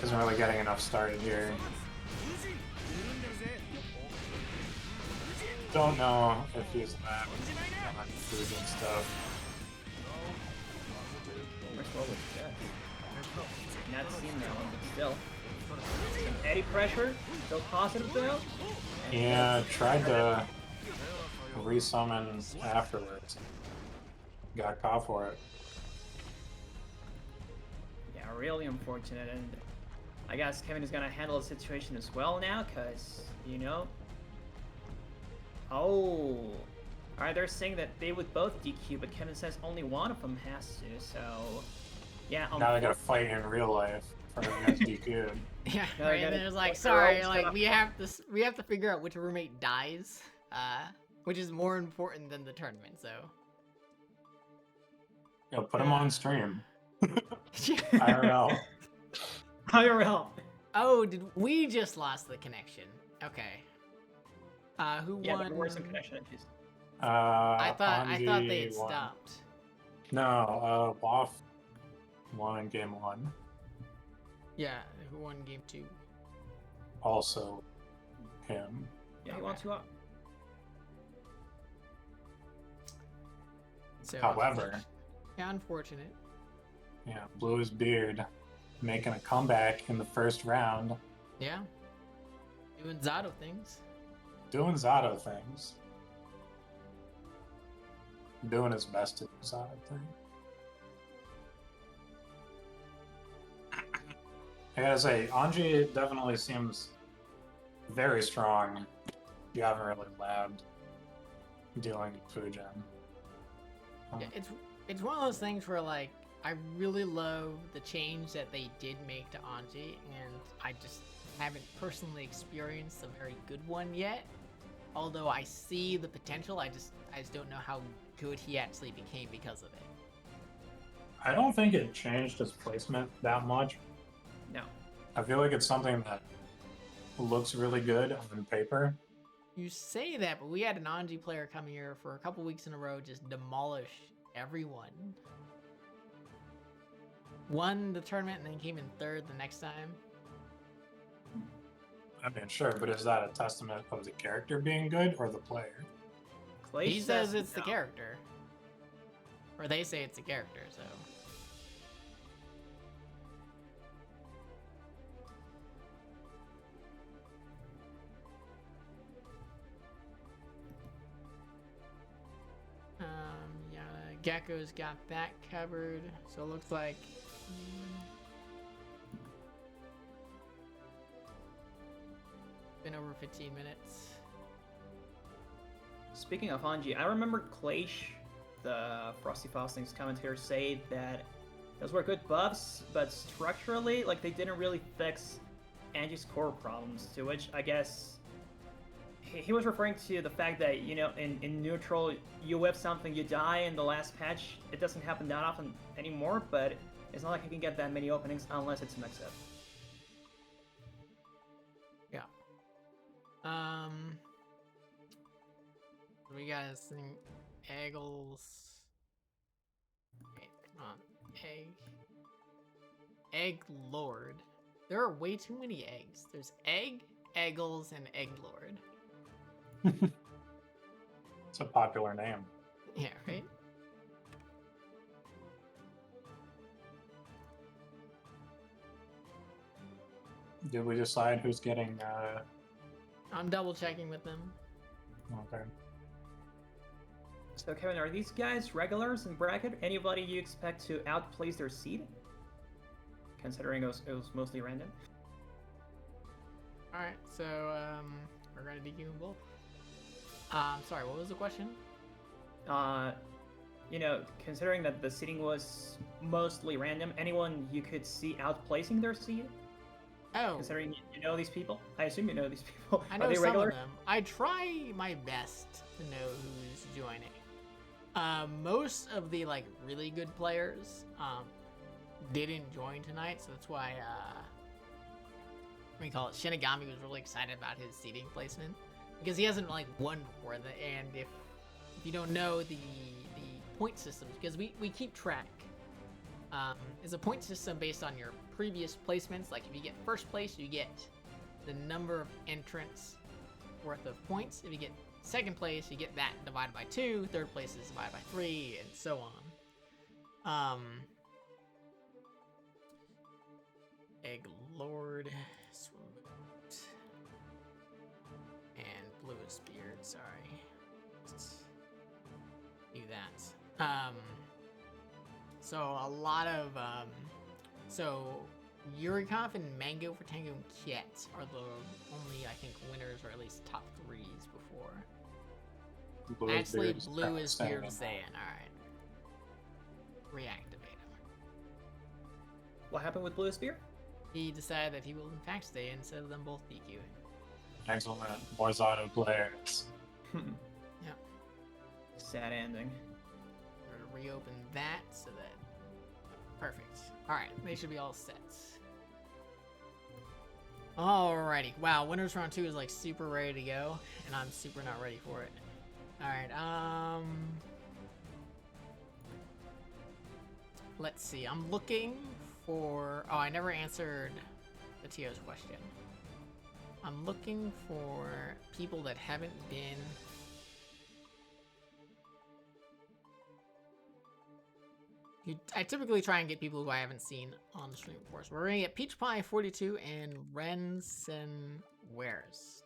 isn't really getting enough started here. Don't know if he's that on food and stuff. First roll was death. Not seen that one, but still. Some Eddie pressure, still positive though. Yeah, tried to resummon afterwards. Got caught for it. Yeah, really unfortunate, and I guess Kevin is gonna handle the situation as well now, cause you know. Oh, alright, they're saying that they would both DQ, but Kevin says only one of them has to. So, yeah. Now they gotta fight in real life for who gets DQ'd. Yeah, No, right. I And gotta- there's like, they're sorry, all like stuff. we have to figure out which roommate dies, which is more important than the tournament. So. Yo, put him on stream. IRL. IRL. Oh, did we just lost the connection? Okay. Who Yeah, won? there were some connection issues. I thought they Anji had won. stopped. No, Waff won in game 1. Yeah, who won game 2? Also, him. Yeah, he wants you up. So. However, Yeah, unfortunate. yeah, BluestBeard making a comeback in the first round, Yeah. Doing Zato things. doing Zato things. Doing his best to do Zato things. I gotta say, Anji definitely seems very strong. You haven't really labbed dealing with Fujin. Yeah, it's one of those things where like I really love the change that they did make to Anji, and I just haven't personally experienced a very good one yet. Although I see the potential, I just don't know how good he actually became because of it. I don't think it changed his placement that much. No. I feel like it's something that looks really good on paper. You say that, but we had an Anji player come here for a couple weeks in a row, just demolish everyone. Won the tournament and then came in third the next time. I mean, sure, but is that a testament of the character being good or the player? Clay He says it's the no. character. Or they say it's the character, so. Yeah, Gecko's got that covered, so it looks like. Been over 15 minutes. Speaking of Anji, I remember Clash, the Frosty Faustings commentator, say that those were good buffs, but structurally, like, they didn't really fix Anji's core problems, to which I guess he was referring to the fact that, you know, in neutral, you whip something, you die in the last patch. It doesn't happen that often anymore, but it's not like you can get that many openings unless it's mix-up. Yeah. We gotta sing Eggles. Wait, come on. Egg Lord. There are way too many eggs. There's Egg, Eggles, and Egg Lord. It's a popular name. Yeah, right? Did we decide who's getting, I'm double checking with them. okay. So Kevin, are these guys regulars in bracket? Anybody you expect to outplace their seed? Considering it was mostly random. Alright, so we're gonna DQ them both. Sorry, what was the question? You know, considering that the seeding was mostly random, anyone you could see outplacing their seed? Oh, Considering you know these people? I assume you know these people. I know Are they some regular? of them. I try my best to know who's joining. Most of the like really good players didn't join tonight, so that's why Shinigami was really excited about his seeding placement because he hasn't like won before. And if you don't know the point systems, because we keep track. It's a point system based on your previous placements. Like if you get first place, you get the number of entrants worth of points. If you get second place, you get that divided by 2. Third place is divided by 3, and so on. Egg Lord, Swimboot, and BluestBeard. Sorry, let's do that. So a lot of so Yurikov and Mango for Tango and Kiet are the only, I think, winners, or at least top 3s before. Actually, BluestBeard is staying. Alright. Reactivate him. What happened with BluestBeard? He decided that he will in fact stay instead of them both DQing. Excellent. More Zato players. Yep. Sad ending. We're gonna reopen that so that... Perfect. Alright, they should be all set. Alrighty. Wow, winners round 2 is like super ready to go, and I'm super not ready for it. Alright, let's see. I'm looking for... Oh, I never answered the TO's question. I'm looking for people that haven't been... I typically try and get people who I haven't seen on the stream before. So we're gonna get Peach Pie 42 and rensenwarest.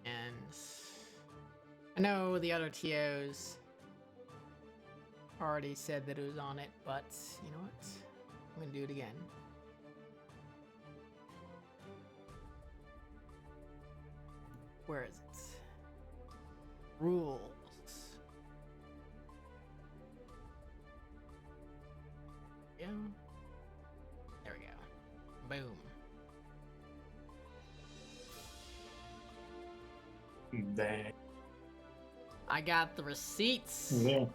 And I know the other TOs already said that it was on it, but you know what? I'm gonna do it again. Where is it? Rules. Yeah. There we go. Boom. Dang. I got the receipts. Yeah.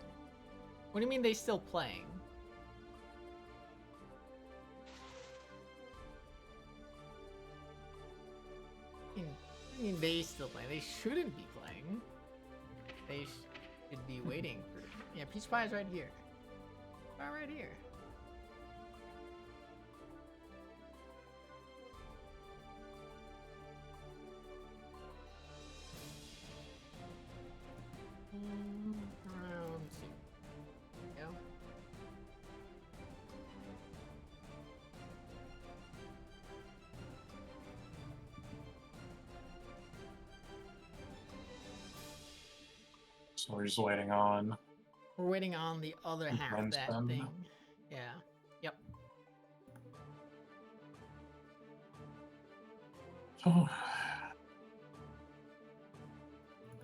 What do you mean they still playing? I mean, they still play. They shouldn't be playing. They should be waiting for... Yeah, Peach Pie is right here. Right here. Round 2. There we go. So we're just waiting on... We're waiting on the other half of that Rensen. thing. Yeah. Yep.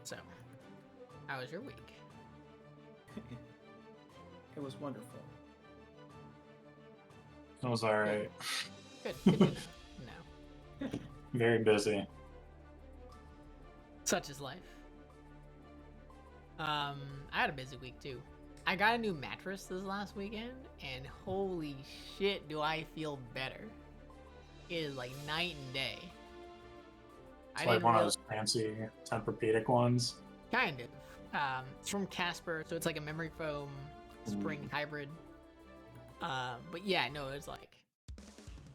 So, how was your week? It was wonderful. It was alright. Good. Good to know. No. Very busy. Such is life. I had a busy week too. I got a new mattress this last weekend, and holy shit, do I feel better. It is like night and day. It's like one of those fancy Tempur-Pedic ones. Kind of. It's from Casper, so it's like a memory foam spring hybrid. But yeah, no, it's like...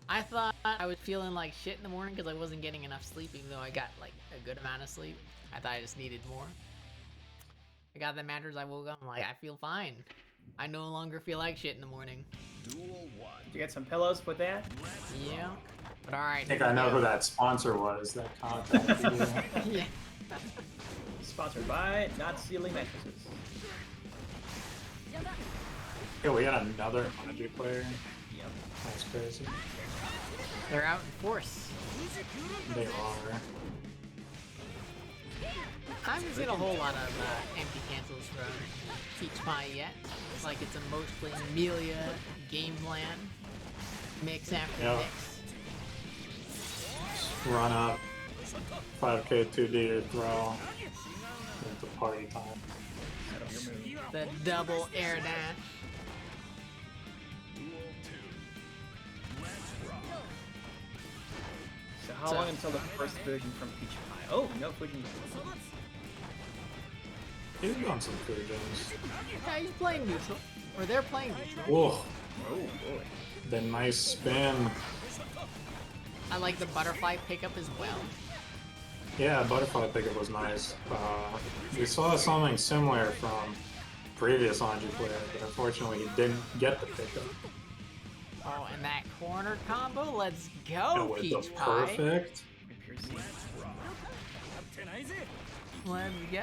I thought I was feeling like shit in the morning because I wasn't getting enough sleep, even though I got like a good amount of sleep. I thought I just needed more. I got the mattress, I woke up, I'm like, I feel fine. I no longer feel like shit in the morning. Duel 1. Did you get some pillows with that? Yeah. But alright. I think I know who that sponsor was that contacted you. Yeah. Sponsored by Not Stealing Mattresses. Yeah, we got another Anji player. Yep. That's crazy. They're out in force. They are. I haven't seen a whole lot of empty cancels from Peach Pie yet. It's like it's a mostly Millia game plan. Mix after Yeah. mix. Run up. 5k 2D throw. It's a party time. Set up your move. The double air dash. So how long until the first Fusion from Peach Pie? Oh, no Fusion. He's doing some good games. Yeah, he's playing neutral. Or they're playing neutral. Whoa. Oh boy. The nice spin. I like the butterfly pickup as well. Yeah, butterfly pickup was nice. We saw something similar from previous Anji player, but unfortunately he didn't get the pickup. Oh, and that corner combo, let's And go, with the Peach Pie. perfect. Let's go.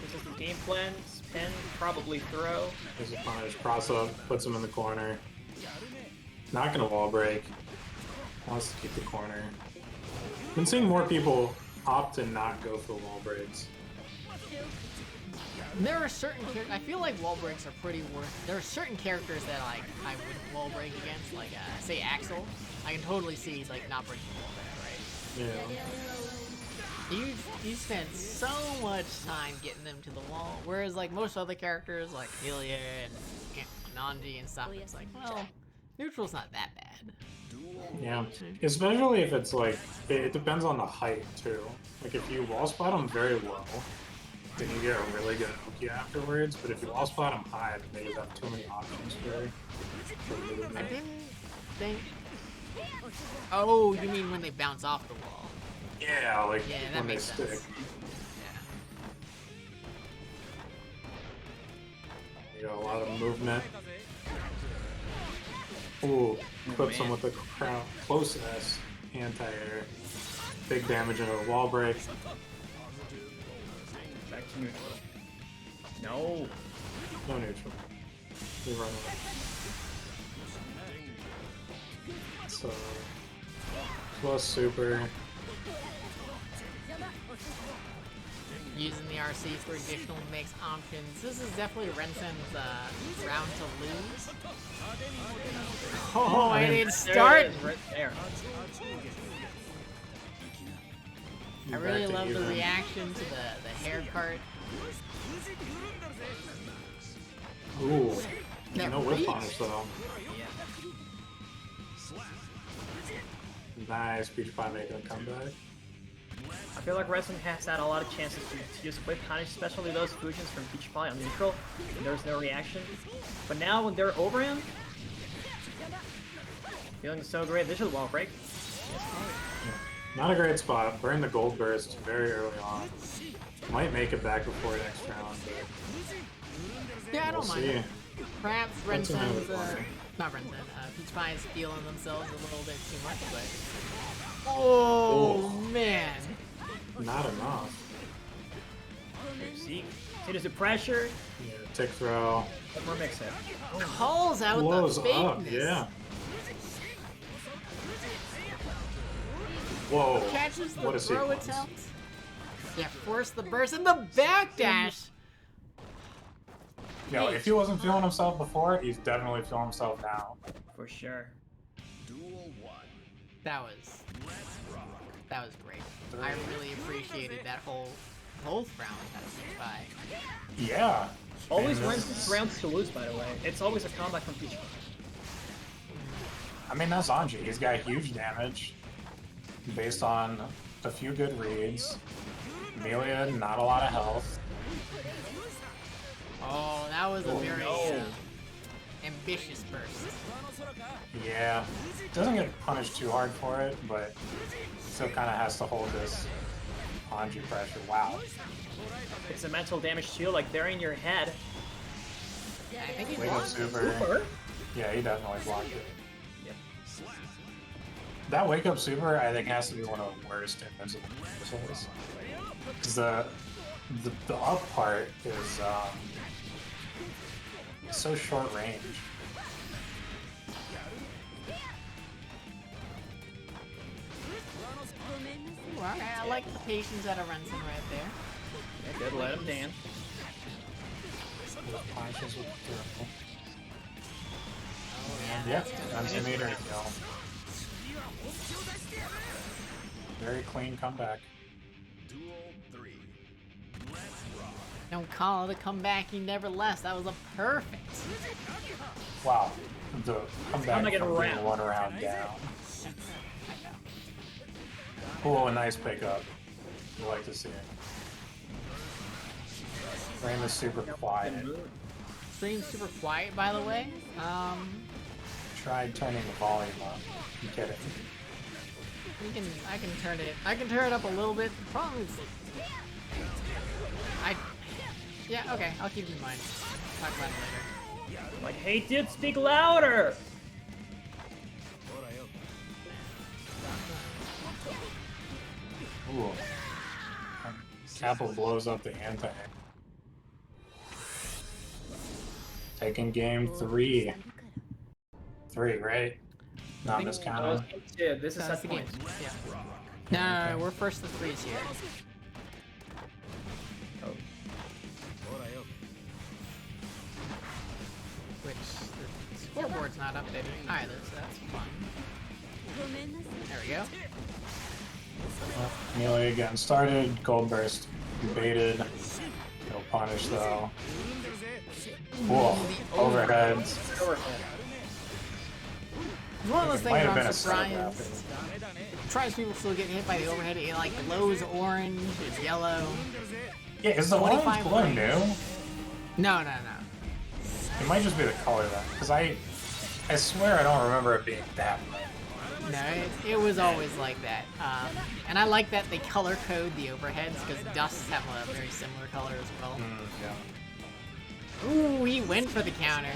This is the game plan. Spin, probably throw. There's a punish. Cross up, puts him in the corner. Not gonna wall break. Wants to keep the corner. Been seeing more people opt to not go for wall breaks. There are certain I feel like wall breaks are pretty worth. There are certain characters that I wouldn't wall break against, like say Axel. I can totally see he's like not breaking the wall there, right? Yeah. You spent so much time getting them to the wall, whereas like most other characters like Millia and Anji and stuff, it's like, well, neutral's not that bad. Yeah. Especially if it's like, it depends on the height too. Like if you wall spot them very low, then you get a really good Uki afterwards, but if you wall spot them high, then they just have too many options for I movement. didn't think. Oh, you mean when they bounce off the wall? Yeah, like Yeah, that when they makes stick. sense. You got a lot of movement. Ooh, clips him with the close-ass anti-air. Big damage into a wall break. Back to neutral. No. No neutral. We run away. So, plus super. Using the RC for additional mix options. This is definitely Rensen's round to lose. Oh, I didn't start. There it is, right there. I really Back to love the even. reaction to the hair cart. Ooh, That no whip reach. punish though. Nice, Peach Pie making a comeback. I feel like Wrestling has had a lot of chances to just whip punish, especially those fusions from Peach Pie on neutral. And there's no reaction. But now when they're over him, feeling so great. This is a wall break. Not a great spot. Burn the gold burst very early on. Might make it back before next round, but Yeah, I we'll don't mind see. it. Perhaps That's another Rensen's, corner. not Rensen, Peach Pie is feeling themselves a little bit too much, but... Oh, man. Not enough. See? See, there's a pressure. Yeah, tick throw. One more mix it. Calls out Blows the up, fakeness. yeah. Whoa. Catches the What a throw sequence. attempt. Yeah, force the burst and the backdash. Yo, if he wasn't feeling himself before, he's definitely feeling himself now. For sure. Duel 1. That was great. I really appreciated that whole both rounds out of Peach Pie. Yeah. Always And wins this- rounds to lose, by the way. It's always a comeback from Peach Pie. I mean, that's Anji. He's got huge damage based on a few good reads. Millia, not a lot of health. Oh, that was a Oh, very no. ambitious burst. Yeah. Doesn't get punished too hard for it, but still kind of has to hold this. Anji pressure. Wow. It's a mental damage shield, like they're in your head. Yeah, I think he Wake up blocked. super. Yeah, he definitely blocked it. Yep. That wake up super, I think, has to be one of the worst invincible missiles. Because the up part is so short range. Ooh, alright, I like the patience out of Rensen right there. Yeah, good, let him dance. Those punches with the Yeah, Yep, that's that's good. a meter to kill. Very clean comeback. Duel 3. Let's rock. Don't call it a comeback, he never left. That was a perfect. Wow. The comeback comeback in a from being round. one round down. Cool, a nice pickup. You like to see it. Frame is super quiet. Stream's super quiet, by the way. Tried turning the volume up. You kidding? I can turn it. I can turn it up a little bit. The problem is, yeah, okay. I'll keep it in mind. Talk about it later. Like, hey dude, speak louder! Ooh. Apple blows up the anti. Taking game 3. 3, right? Not think- miscounted. Dude, this is That's set the game. point. Yeah. No, we're first to 3s here. Oh. Which the scoreboard's not updated either, so that's fun. There we go. Millia getting started. Gold burst baited. No punish though. Whoa. Overheads. Overhead. It's one of those It things might have where been I'm a surprised. setup. Surprised people still get hit by the overhead. It like glows orange, it's yellow. Yeah, is the orange 25 glow range. new? No. It might just be the color then. Because I swear I don't remember it being that bright. No, it was always like that. And I like that they color code the overheads because dusts have a very similar color as well. Yeah. Ooh, he went for the counter.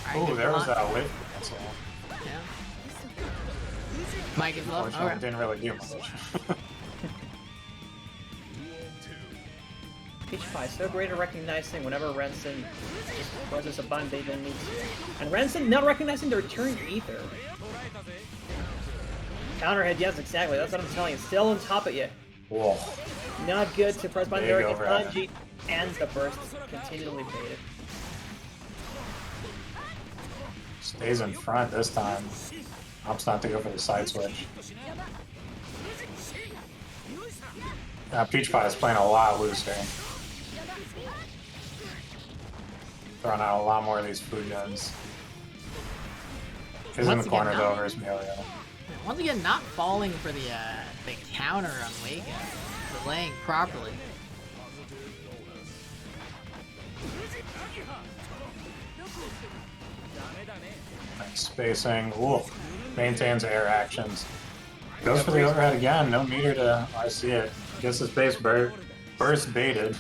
Alright, Ooh, good there was block. that whip cancel. Yeah. Mike is up. Unfortunately, it Alright. didn't really do much. Peach Pie, so great at recognizing whenever Rensen just presses a button they don't need to. And Rensen not recognizing the return either. Counterhead, yes, exactly. That's what I'm telling you. Still on top of you. Whoa. Not good to press button Big there against overhead. Anji and the burst continually baited. Stays in front this time. Opts not to go for the side switch. Peach Pie is playing a lot looser. Throwing out a lot more of these food guns. Is in Once the again, corner no. though, versus Millia. Once again, not falling for the counter on Wake delaying properly. Nice spacing. Ooh. Maintains air actions. Goes for the overhead again. No meter to. I see it. Gets his base burst baited.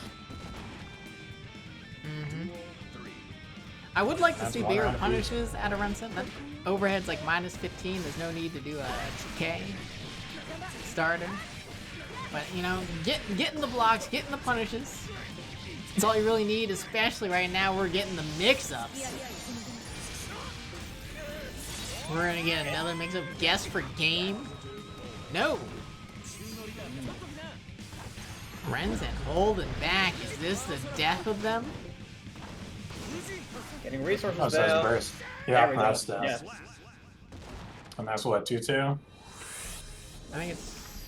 I would like to That's see one bigger round apiece. punishes out of Rensen. That overhead's like minus 15. There's no need to do a TK starter. But you know, getting the blocks, getting the punishes. That's all you really need, especially right now we're getting the mix-ups. We're gonna get another mix-up. Guess for game? No. Rensen holding back. Is this the death of them? Getting resources Oh, so that's though. burst. There Yeah, we that's go. the. Yeah. And that's what, 2-2? I think it's.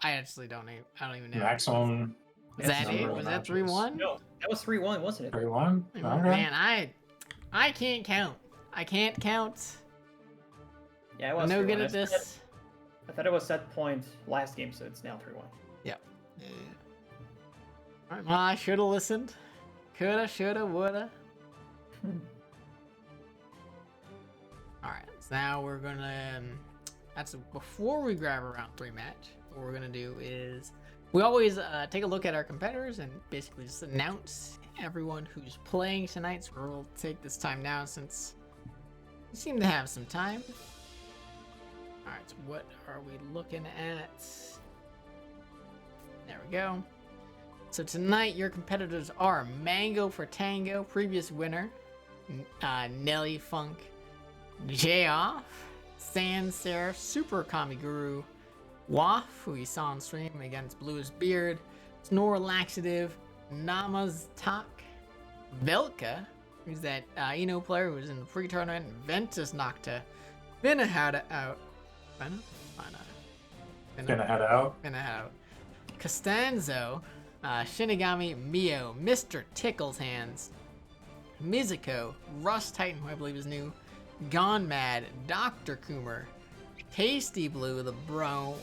I actually don't even. I don't even know. Maximum Is that number it? of Was that matches. 3-1? No, that was 3-1, wasn't it? 3-1? Okay. Man, I can't count. I can't count. Yeah, it I'm was no 3-1. good at this. I thought it was set point last game, so it's now 3-1. Yep. Alright, well, I should have listened. Coulda, shoulda, woulda. Alright, so now we're gonna. That's before we grab a round 3 match. What we're gonna do is We always take a look at our competitors and basically just announce everyone who's playing tonight. So we'll take this time now since we seem to have some time. All right, so what are we looking at? There we go. So tonight your competitors are Mango for Tango, previous winner, Nelly Funk, J-Off, Sans Serif, Super Kami Guru, Waff, who we saw on stream against BluestBeard, Snore Laxative, Namaztak, Velka, who's that player who was in the pre-tournament, Ventus Nocta, finnaheadout, Costanzo, Shinigami Mio, Mr. Tickles Hands, Myzisco, Rust Titan, who I believe is new, GoneMad, Dr. Coomer, TastyBlue, the Bro,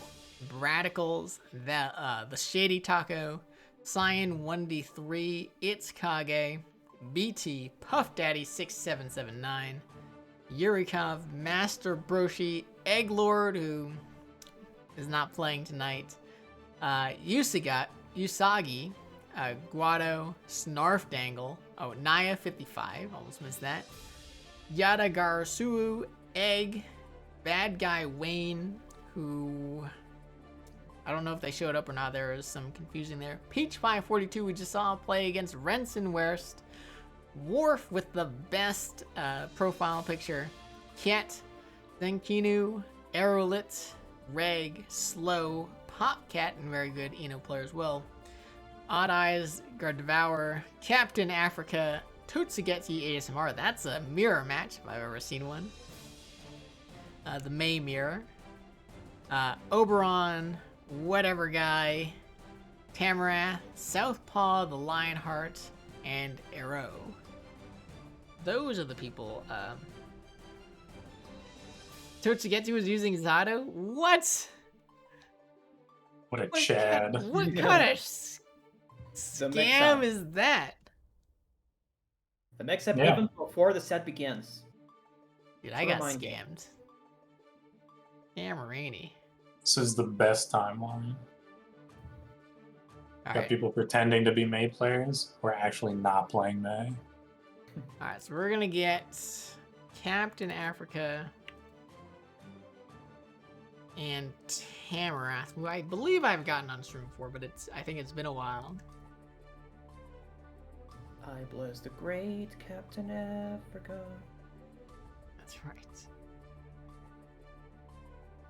Radicals, the Shady Taco, Cyan 1D3, It's Kage, BT, Puff Daddy 6779, Yurikov, Master Broshi, Egglord, who is not playing tonight, Yousagi, Guado, Snarfdangle, Naya 55, almost missed that, Yatagarasuwu, Egg, Bad Guy Wayne, who I don't know if they showed up or not. There is some confusion there. Peach 542 we just saw play against rensenwarest, Worf with the best profile picture, Ket, Zenkinu, Aerolit, Reg, Slow, Popcat, and very good player as well. Odd Eyes, Gardevour, CaptainAfrica, Totsugeti ASMR. That's a mirror match if I've ever seen one. The May Mirror. Oberon, Whatever Guy, Tammerath, Southpaw, the Lionheart, and Arrow. Those are the people. Totsugeti was using Zato? What? What a Chad. What kind of scam is that? The mix-up even before the set begins. Dude, I got scammed. Camerini. This is the best timeline. Got people pretending to be May players who are actually not playing May. Alright, so we're gonna get CaptainAfrica and Tammerath, who I believe I've gotten on stream before, but I think it's been a while. I bless the great CaptainAfrica. That's right.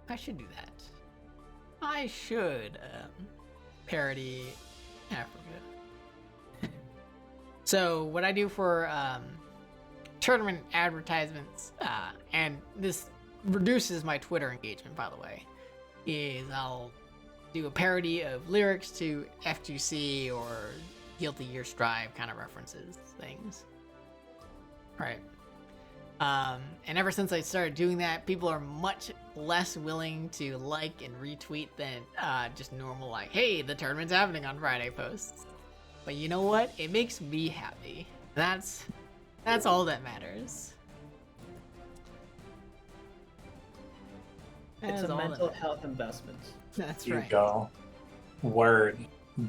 I should do that. I should parody Africa. So what I do for tournament advertisements, and this reduces my Twitter engagement, by the way, is I'll do a parody of lyrics to FGC or Guilty Gear Strive kind of references, things. Right. And ever since I started doing that, people are much less willing to like and retweet than just normal, like, hey, the tournament's happening on Friday posts. But you know what? It makes me happy. That's all that matters. It's a mental health investment. That's right. You go. Word.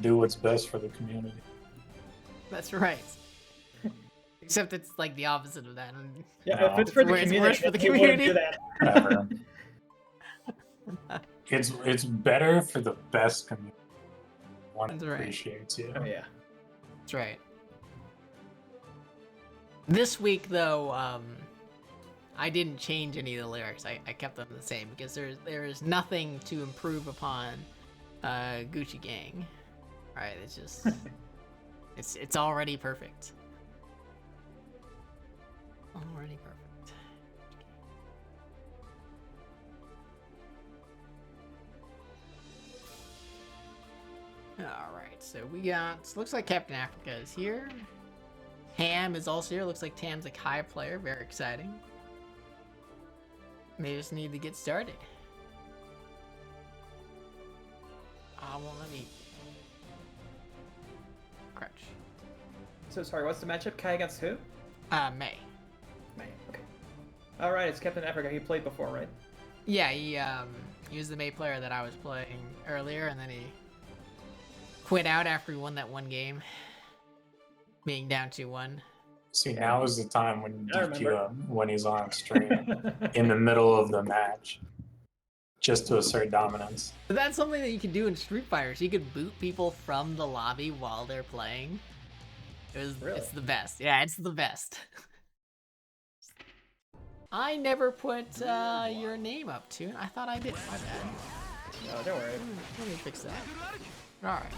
Do what's best for the community. That's right. Except it's like the opposite of that. Yeah, if it's for the community, it's worse for the community. Whatever. It's better for the best community. One appreciates you. Oh yeah. That's right. This week though, I didn't change any of the lyrics. I kept them the same because there is nothing to improve upon Gucci Gang. Right? It's just it's already perfect. Already perfect. Alright, so we got, looks like CaptainAfrica is here. Tam is also here. Looks like Tam's a Kai player. Very exciting. They just need to get started. Well, let me crouch. So sorry, what's the matchup? Kai against who? May. Okay. All right, it's CaptainAfrica. He played before, right? Yeah, he was the May player that I was playing earlier, and then he quit out after he won that one game, being down 2-1. See, now is the time when you I DQ remember. him when he's on stream in the middle of the match, just to assert dominance. But that's something that you can do in Street Fighter. So you could boot people from the lobby while they're playing. Really? It's the best. Yeah, it's the best. I never put your name up, Toon. I thought I did. My bad. No, don't worry. Let me fix that. Alright.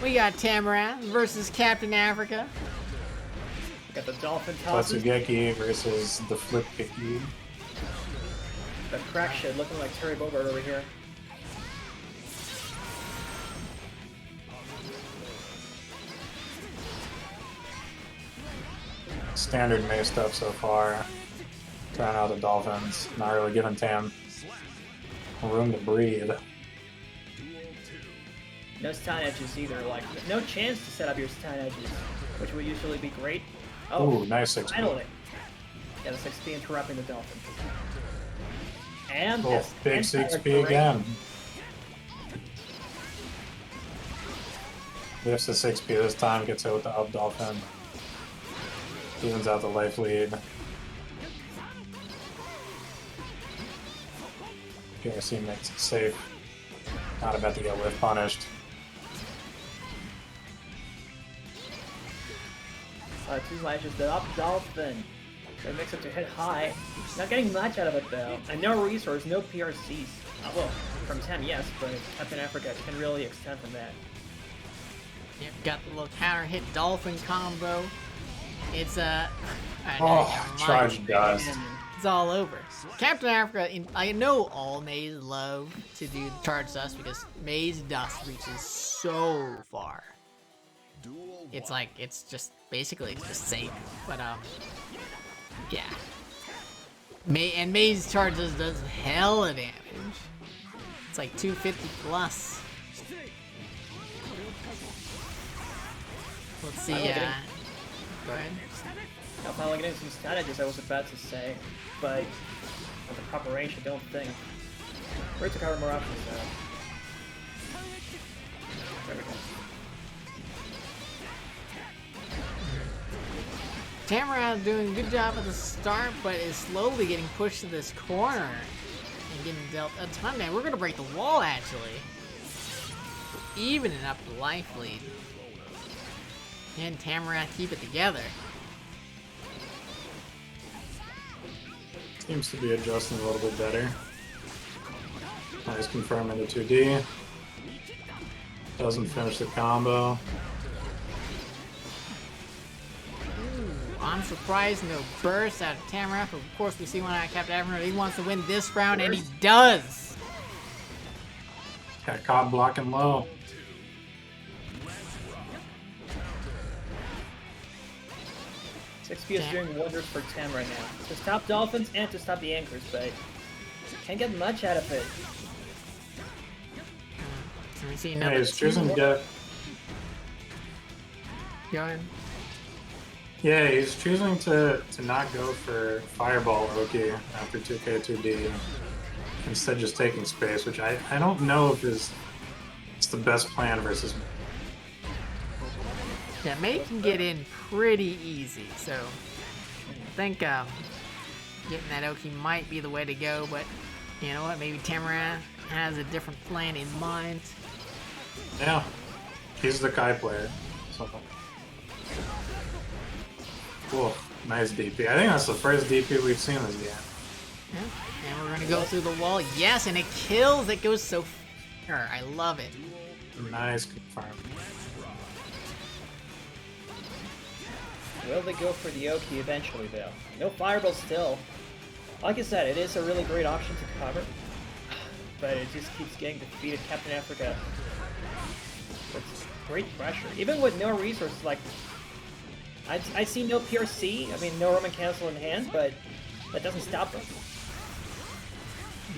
We got Tammerath versus CaptainAfrica. Got the dolphin tosses. Tatsugeki versus the Flip Picky. The crack shit looking like Terry Bogard over here. Standard May stuff so far. Trying out the Dolphins. Not really giving Tam room to breathe. No stun edges either. Like, no chance to set up your stun edges, which would usually be great. Oh, Ooh, nice 6-0. finally. Yeah, the 6P interrupting the Dolphin. And Oh, this big anti-air 6P great. again. Lifts the 6P this time, gets hit with the up Dolphin. Evens out the life lead. PRC makes it safe. Not about to get whiff punished. Two slashes, the up Dolphin. It makes it to hit high. Not getting much out of it though. And no resource, no PRCs. Well, from 10, yes, but CaptainAfrica can really extend from that. Yep, got the little counter hit dolphin combo. It's Charge dust. It's all over. CaptainAfrica, I know all Maze love to do the charge dust because Maze dust reaches so far. It's like, it's just, basically it's just safe. But, yeah. And Maze charges does hella damage. It's like 250 plus. Let's see, go ahead. Now finally getting some stun edges, I was about to say, but with the proper range, I don't think. Where to cover more options though? There we go. Tammerath doing a good job at the start, but is slowly getting pushed to this corner and getting dealt a ton. Man, we're gonna break the wall actually, evening up the life lead. Can Tammerath keep it together? Seems to be adjusting a little bit better. Nice confirm into 2D. Doesn't finish the combo. I'm surprised no burst out of Tammerath, but of course we see one out of CaptainAfrica. He wants to win this round, and he does! Got caught blocking low. XP is doing wonders for 10 right now. To stop Dolphins and to stop the anchors, but can't get much out of it. Let me see Yeah, another he's choosing to get. Go ahead. Yeah, he's choosing to not go for Fireball Oki after 2K 2D. Instead, just taking space, which I don't know if it's the best plan versus. Yeah, May can get in pretty easy, so I think getting that Oki might be the way to go, but you know what, maybe Tammerath has a different plan in mind. Yeah, he's the Kai player. So. Cool, nice DP. I think that's the first DP we've seen this game. Yeah. And we're gonna go through the wall. Yes, and it kills. It goes so far. I love it. Nice confirm. Will they go for the Oki eventually, though? No Fireball still. Like I said, it is a really great option to cover, but it just keeps getting defeated. CaptainAfrica with great pressure, even with no resources. Like I see no PRC. I mean, no Roman Cancel in hand, but that doesn't stop them.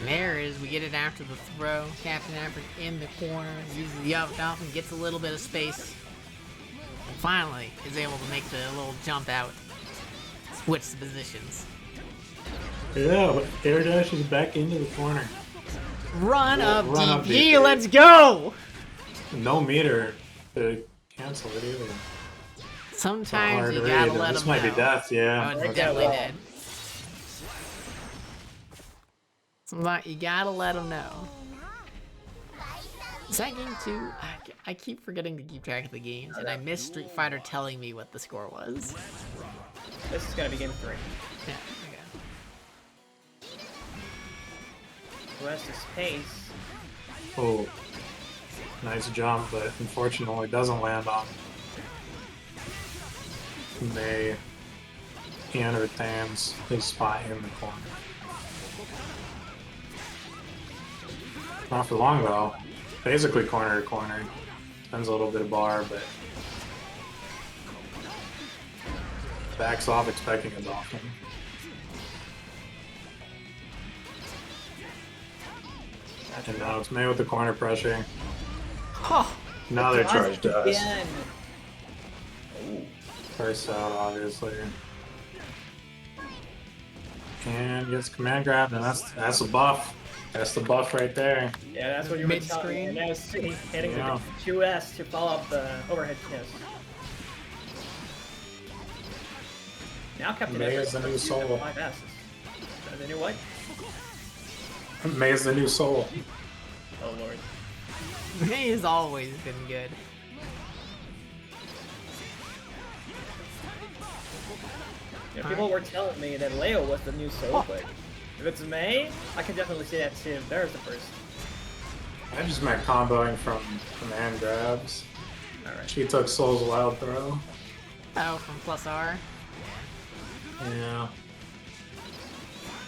There is, we get it after the throw. CaptainAfrica in the corner, uses the up Dolphin, gets a little bit of space. And finally is able to make the little jump out. Switch the positions. Yeah, but air dash is back into the corner. Run up Run up DP, DP. let's go! no meter to cancel it either. Sometimes Hard you to gotta read. let This them might know. be death, yeah. Oh, Right it's there, definitely well. dead. Sometimes you gotta let them know. Is that game 2? I keep forgetting to keep track of the games, and I miss Street Fighter telling me what the score was. This is gonna be game 3. Yeah, okay. West is pace. Oh, nice jump, but unfortunately doesn't land on May and retains his spot in the corner. Not for long though. Basically corner to corner. Depends a little bit of bar, but backs off expecting a dolphin. And now it's May with the corner pressure. Oh, Now they're charged us. Again. First out, obviously. And gets command grab, and that's a buff. That's the buff right there. Yeah, that's what you were telling me. Mid-screen? And now it's hitting Yeah. the 2S to follow up the overhead kiss. Now Captain May is Africa the new soul. 5 S's. The new what? May is the new soul. Oh lord. May has always been good. You know, people were telling me that Leo was the new soul, but if it's May, I can definitely see that too. There's the first. I just meant comboing from command grabs. Alright. She took Soul's Wild Throw. Oh, from plus R. Yeah.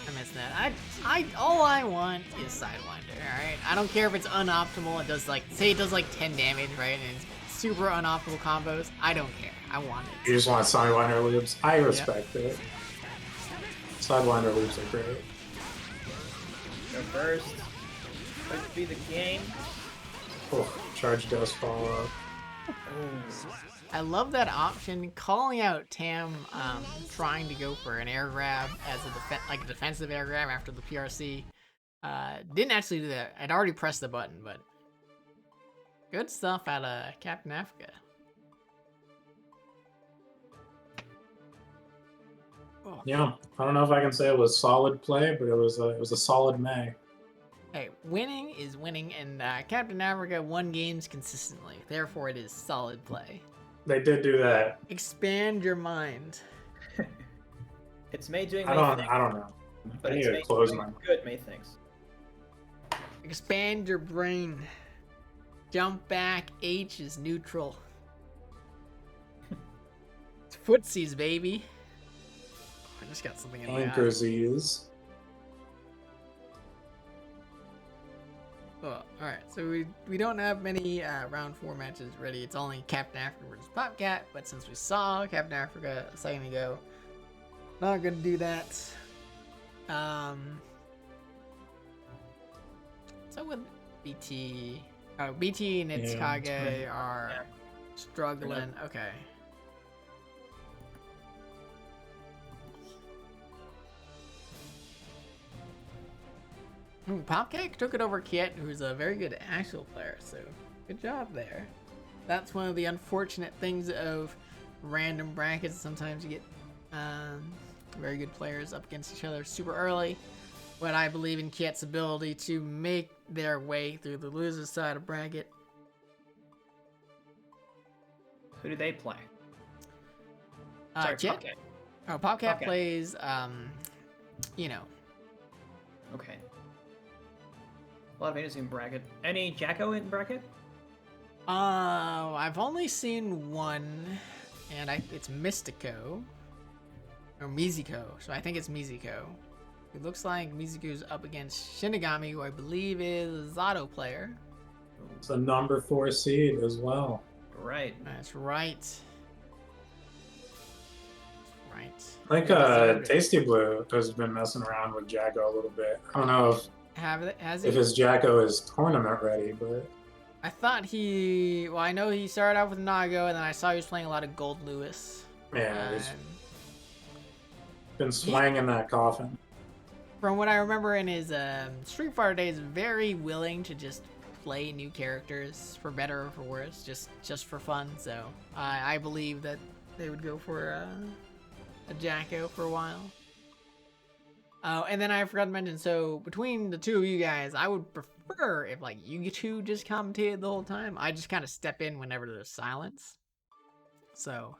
I missed that. All I want is Sidewinder, alright? I don't care if it's unoptimal, it does like, say it does like 10 damage, right? And it's super unoptimal combos. I don't care. I want it. You just want Sidewinder loops. I respect it. Sidewinder loops are great. Go first. Could be the game. Oh, charge does follow up. I love that option. Calling out Tam trying to go for an air grab as a defensive air grab after the PRC. Didn't actually do that. I'd already pressed the button, but good stuff out of CaptainAfrica. Yeah, I don't know if I can say it was solid play, but it was a solid May. Hey, winning is winning, and CaptainAfrica won games consistently. Therefore, it is solid play. They did do that. Expand your mind. It's May doing I May don't things, know. but I need it's to May close doing my. good May things. Expand your brain. Jump back. H is neutral. It's footsies, baby. I just got something in my eye. Anchorsies. Oh, alright, so we don't have many round 4 matches ready. It's only CaptainAfrica versus PopCat, but since we saw CaptainAfrica a second ago, not gonna do that. So with BT, BT and Yousagi are struggling. Okay. Popcake took it over Kiet, who's a very good actual player, so good job there. That's one of the unfortunate things of random brackets. Sometimes you get very good players up against each other super early, but I believe in Kiet's ability to make their way through the loser's side of bracket. Who do they play? Kiet? Popcat. Oh, Popcat Popcat. plays, you know. Okay. A lot of Venus in bracket. Any Jacko in bracket? I've only seen one, and it's Mystico. Or Myzisco, so I think it's Myzisco. It looks like Myzisco's up against Shinigami, who I believe is a Zato player. It's a number 4 seed as well. Right. That's right. Right. I think TastyBlue has been messing around with Jacko a little bit. I don't know Has if he? his Jacko is tournament ready, but I thought he... Well, I know he started out with Nago, and then I saw he was playing a lot of Goldlewis. yeah, he's And been swinging that coffin. from what I remember in his Street Fighter days, very willing to just play new characters for better or for worse, just for fun. So I believe that they would go for a Jacko for a while. Oh, and then I forgot to mention, so between the two of you guys, I would prefer if like you two just commentated the whole time. I just kind of step in whenever there's silence. So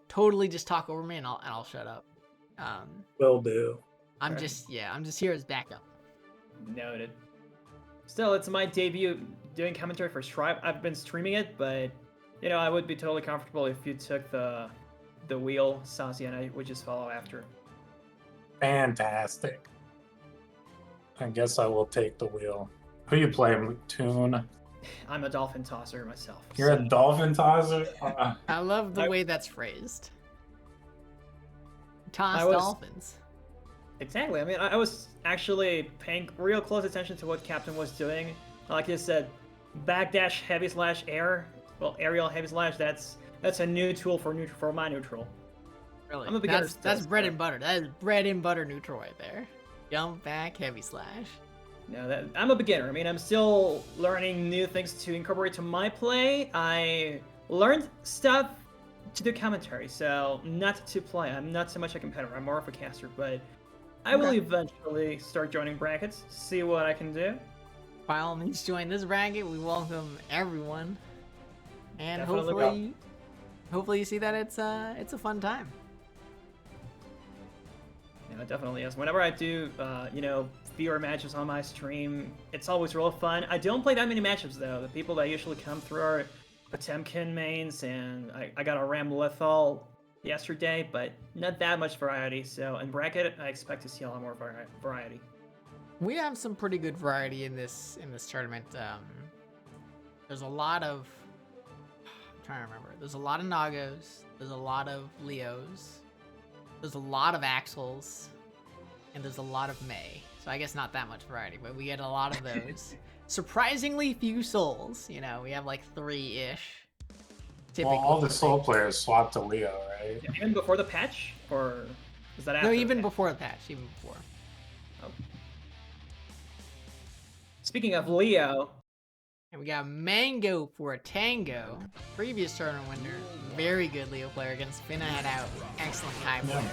totally just talk over me and I'll shut up. Will do. I'm just here as backup. Noted. Still, it's my debut doing commentary for Stripe. I've been streaming it, but you know, I would be totally comfortable if you took the wheel, Saucy, and I would just follow after. Fantastic. I guess I will take the wheel. Who you play, Toon? I'm a dolphin tosser myself. You're a dolphin tosser? I love the way that's phrased. Dolphins. Exactly. I mean, I was actually paying real close attention to what Captain was doing. Like you said, backdash heavy slash air. Well, aerial heavy slash. That's a new tool for my neutral. Really? I'm a beginner. That's bread and butter. That is bread and butter neutral right there. Jump back heavy slash. No, I'm a beginner. I mean, I'm still learning new things to incorporate to my play. I learned stuff to do commentary, so not to play. I'm not so much a competitor. I'm more of a caster, but I will eventually start joining brackets, see what I can do. By all means, join this bracket. We welcome everyone, and Definitely hopefully you see that it's a fun time. Yeah, it definitely is. Whenever I do, fewer matches on my stream, it's always real fun. I don't play that many matchups though. The people that usually come through are Potemkin mains, and I got a Ram Lethal yesterday, but not that much variety. So in bracket, I expect to see a lot more variety. We have some pretty good variety in this tournament. There's a lot of I'm trying to remember. There's a lot of Nagos. There's a lot of Leos. There's a lot of Axels, and there's a lot of May. So I guess not that much variety, but we get a lot of those. Surprisingly few souls. You know, we have like 3-ish. Well, all the soul players swapped to Leo, right? Even before the patch, or is that after? No, even before the patch. Even before. Oh. Speaking of Leo. And we got Mango for a Tango. Previous tournament winner. Very good Leo player against finnaheadout. Excellent Kai player.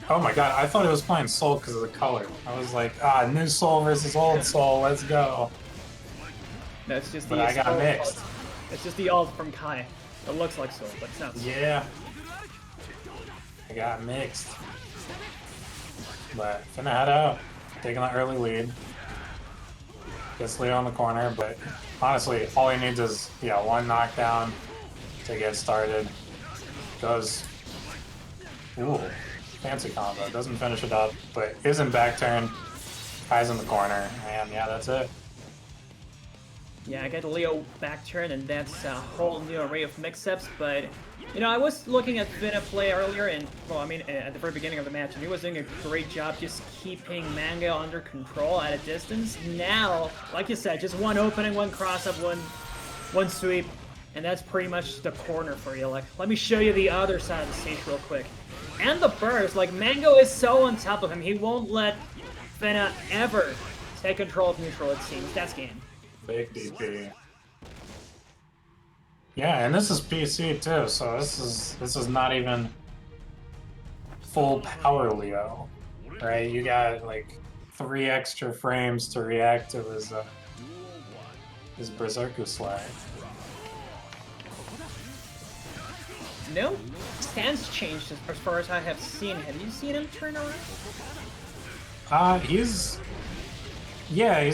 Oh my god, I thought it was playing Soul because of the color. I was like, new Soul versus old Soul, let's go. No, it's just but I got mixed. It's just the alt from Kai. It looks like Soul, but it's not Soul. Yeah. I got mixed. But finnaheadout, taking the early lead. Gets Leo in the corner, but honestly, all he needs is one knockdown to get started. Goes, ooh, fancy combo. Doesn't finish it up, but isn't back turn. Kai's in the corner, and yeah, that's it. Yeah, I get Leo back turn, and that's a whole new array of mix-ups, but I was looking at Finna play earlier, and at the very beginning of the match, and he was doing a great job just keeping Mango under control at a distance. Now, like you said, just one opening, one cross-up, one sweep, and that's pretty much the corner for you. Like, let me show you the other side of the stage real quick. And the burst, like, Mango is so on top of him, he won't let Finna ever take control of neutral, it seems. That's game. Big DP. Yeah, and this is PC too, so this is not even full power Leo, right? You got like 3 extra frames to react to his Berserker Slag. No stance changed as far as I have seen. Have you seen him turn around? He's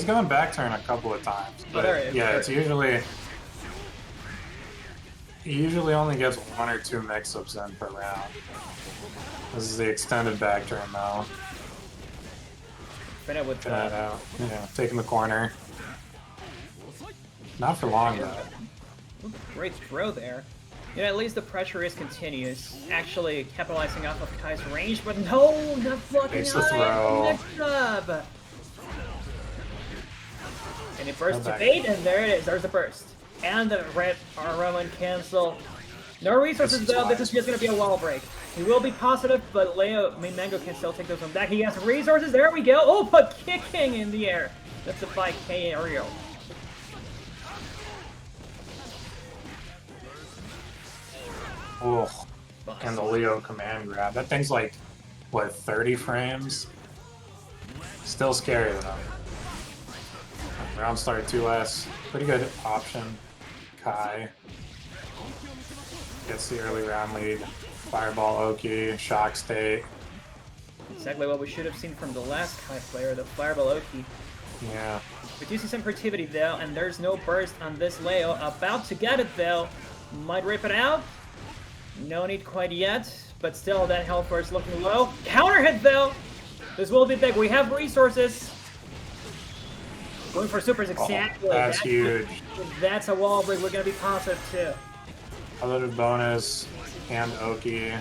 going back turn a couple of times, but it's usually. He usually only gets 1 or 2 mix-ups in per round. This is the extended back turn now. Finna with out. Yeah, taking the corner. Not for long though. Great throw there. At least the pressure is continuous. Actually capitalizing off of Kai's range, but no, not fucking Takes the throw. Mix-up. And it bursts to bait, and there it is. There's the burst. And the red Roman cancel. No resources though, this is just gonna be a wall break. He will be positive, but Mango can still take those one back. He has resources, there we go! Oh, but kicking in the air! That's a 5K aerial. Oh, and the Leo command grab. That thing's like, what, 30 frames? Still scary though. Round start 2S. Pretty good option. Kai gets the early round lead. Fireball Oki, shock state. Exactly what we should have seen from the last Kai player, the Fireball Oki. Yeah. Reducing sensitivity though, and there's no burst on this Leo. About to get it though. Might rip it out. No need quite yet, but still that health bar is looking low. Counter hit though! This will be big. We have resources. Going for supers exactly. Oh, that's huge. That's a wall break. We're gonna be positive too. A little bonus. And Oki.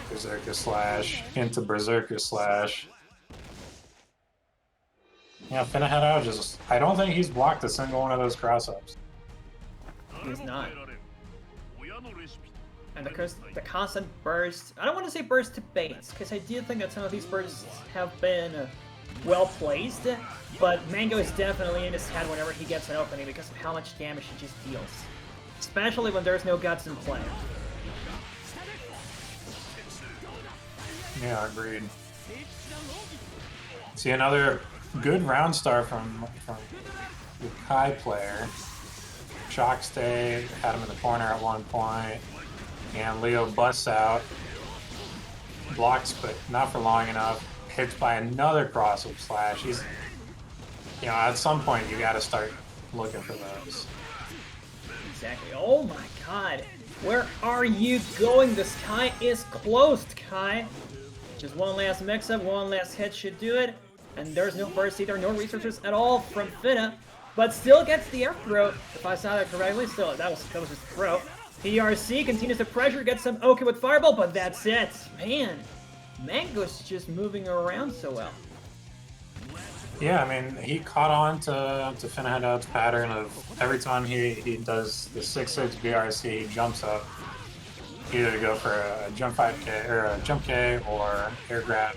Berserker slash. Into Berserker slash. Yeah, finnaheadout just. I don't think he's blocked a single one of those cross-ups. He's not. And the constant burst, I don't want to say burst to baits, because I do think that some of these bursts have been well placed, but Mango is definitely in his head whenever he gets an opening because of how much damage he just deals. Especially when there's no guts in play. Yeah, agreed. See, another good round start from the Kai player. Shock stay, had him in the corner at one point, and Leo busts out, blocks, but not for long enough, hits by another cross-up slash. He's, you know, at some point you got to start looking for those. Exactly. Oh my god. Where are you going? The sky is closed, Kai. Just one last mix-up, one last hit should do it. And there's no burst either, no researchers at all from Finna. But still gets the air throw, if I saw that correctly. Still, that was just a throw. PRC continues to pressure, gets some Oki with Fireball, but that's it. Man, Mango's just moving around so well. Yeah, I mean, he caught on to finnaheadout's pattern of every time he does the 6-6 BRC, he jumps up, either to go for a jump 5K or a jump K or air grab.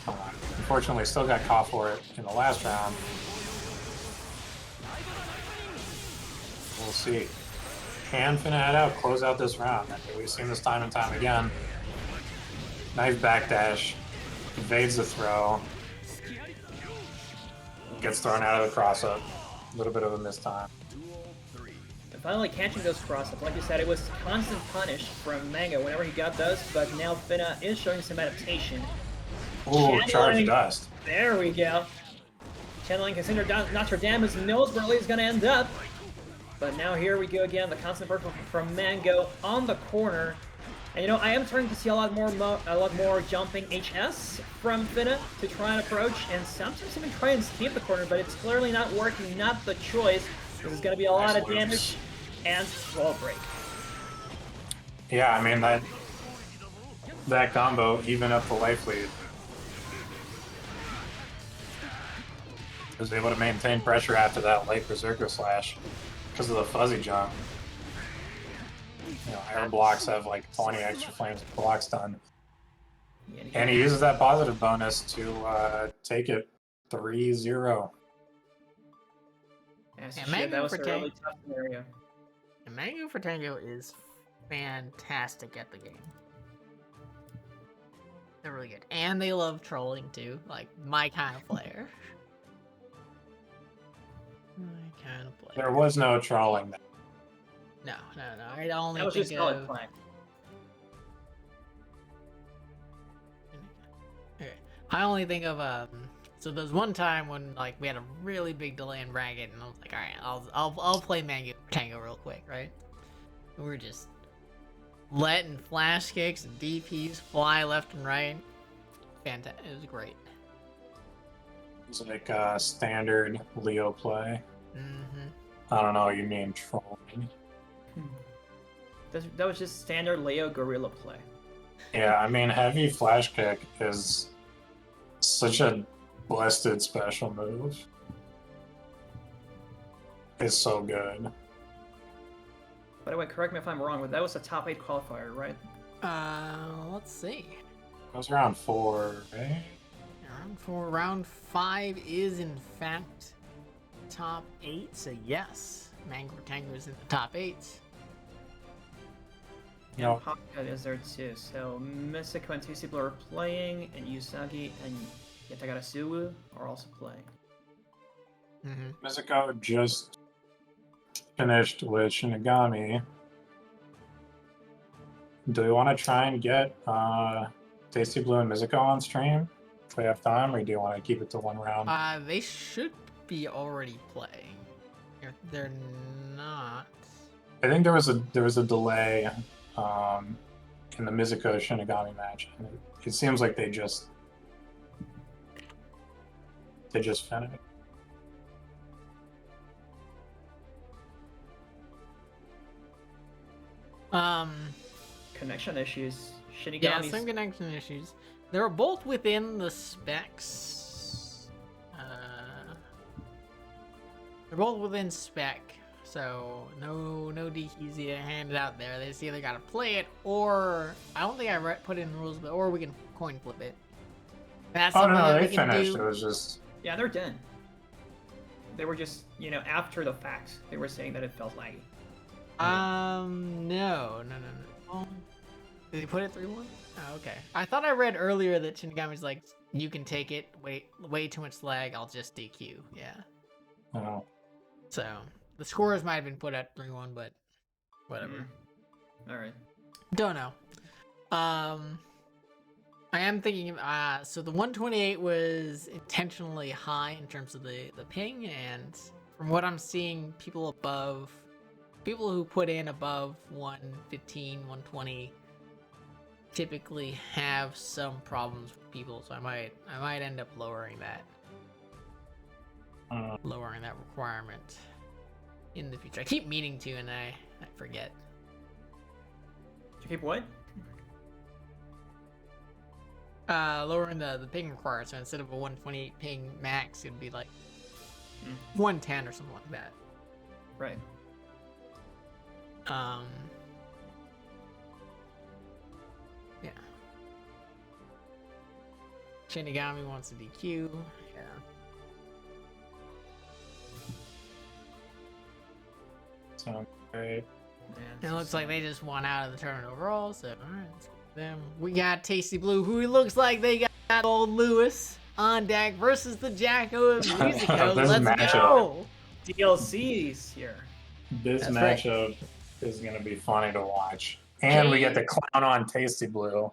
Unfortunately, still got caught for it in the last round. We'll see. Can finnaheadout close out this round? I mean, we've seen this time and time again. Knife backdash, evades the throw, gets thrown out of the cross-up. A little bit of a missed time. And finally catching those cross-ups. Like you said, it was constant punish from Mango whenever he got those, but now Finna is showing some adaptation. Ooh, charge dust. There we go. Channeling Cassandra Nostradamus knows where Lee's gonna end up. But now here we go again, the constant burst from Mango on the corner. And you know, I am starting to see a lot more jumping HS from Finna to try and approach, and sometimes even try and escape the corner, but it's clearly not working, not the choice. This is going to be a lot of damage and wall break. Yeah, I mean, that combo, even up the life lead. Was able to maintain pressure after that late Berserker slash because of the fuzzy jump. You know, air blocks have like 20 extra flames of blocks done. And he uses that positive bonus to take it 3-0. That was a really tough scenario. And Mango for Tango is fantastic at the game. They're really good. And they love trolling too, like my kind of player. My kind of player. There was no trolling. No. I only that was think just solid playing. Okay. I only think of so there's one time when like we had a really big delay in Ragged, and I was like, all right, I'll play Mango Tango real quick, right? And we were just letting flash kicks and DPs fly left and right. Fantastic. It was great. It's like a standard Leo play. Mm-hmm. I don't know what you mean trolling. That was just standard Leo gorilla play. Yeah, I mean, heavy flash kick is such a busted special move. It's so good. By the way, correct me if I'm wrong, but that was a top 8 qualifier, right? Let's see. It was around 4, right? Round 4. Round 5 is in fact top 8. So yes, Mango Tango is in the top 8. And Pocket is there too. So Myzisco and TastyBlue are playing, and Yousagi and Yatagarasuwu are also playing. Myzisco just finished with Shinigami. Do we want to try and get TastyBlue and Myzisco on stream if we have time, or do you want to keep it to one round? They should be already playing. If they're not, I think there was a delay in the Myzisco Shinigami match, and it seems like they just finished. Connection issues. Shinigami's... Yeah, some connection issues. They're both within the specs. They're both within spec, so no DQs either handed out there. They just either gotta play it, or I don't think I put in the rules, but or we can coin flip it. That's Oh something no, that they we can finished. do. It was just Yeah, they're done. They were just, after the fact, they were saying that it felt laggy. No. Well, did they put it 3-1? Oh, okay. I thought I read earlier that Shinigami's like, you can take it, way too much lag, I'll just DQ. Yeah. oh. So, the scores might have been put at 3-1, but whatever. Alright. Don't know. I am thinking, so the 128 was intentionally high in terms of the ping, and from what I'm seeing, people who put in above 115, 120 typically have some problems with people, so I might end up lowering that. Lowering that requirement in the future. I keep meaning to, and I forget. To keep what? Lowering the ping requirement, so instead of a 128 ping max, it'd be like 110 or something like that. Right. Yeah. Shinigami wants a DQ. Yeah. So great. Yeah, It looks like they just won out of the tournament overall, so alright, let's go with them. We got TastyBlue, who looks like they got Goldlewis on deck versus the Jacko of Myzisco. This Let's matchup. go! DLC's here. This That's right. matchup is going to be funny to watch. And we get the clown on TastyBlue.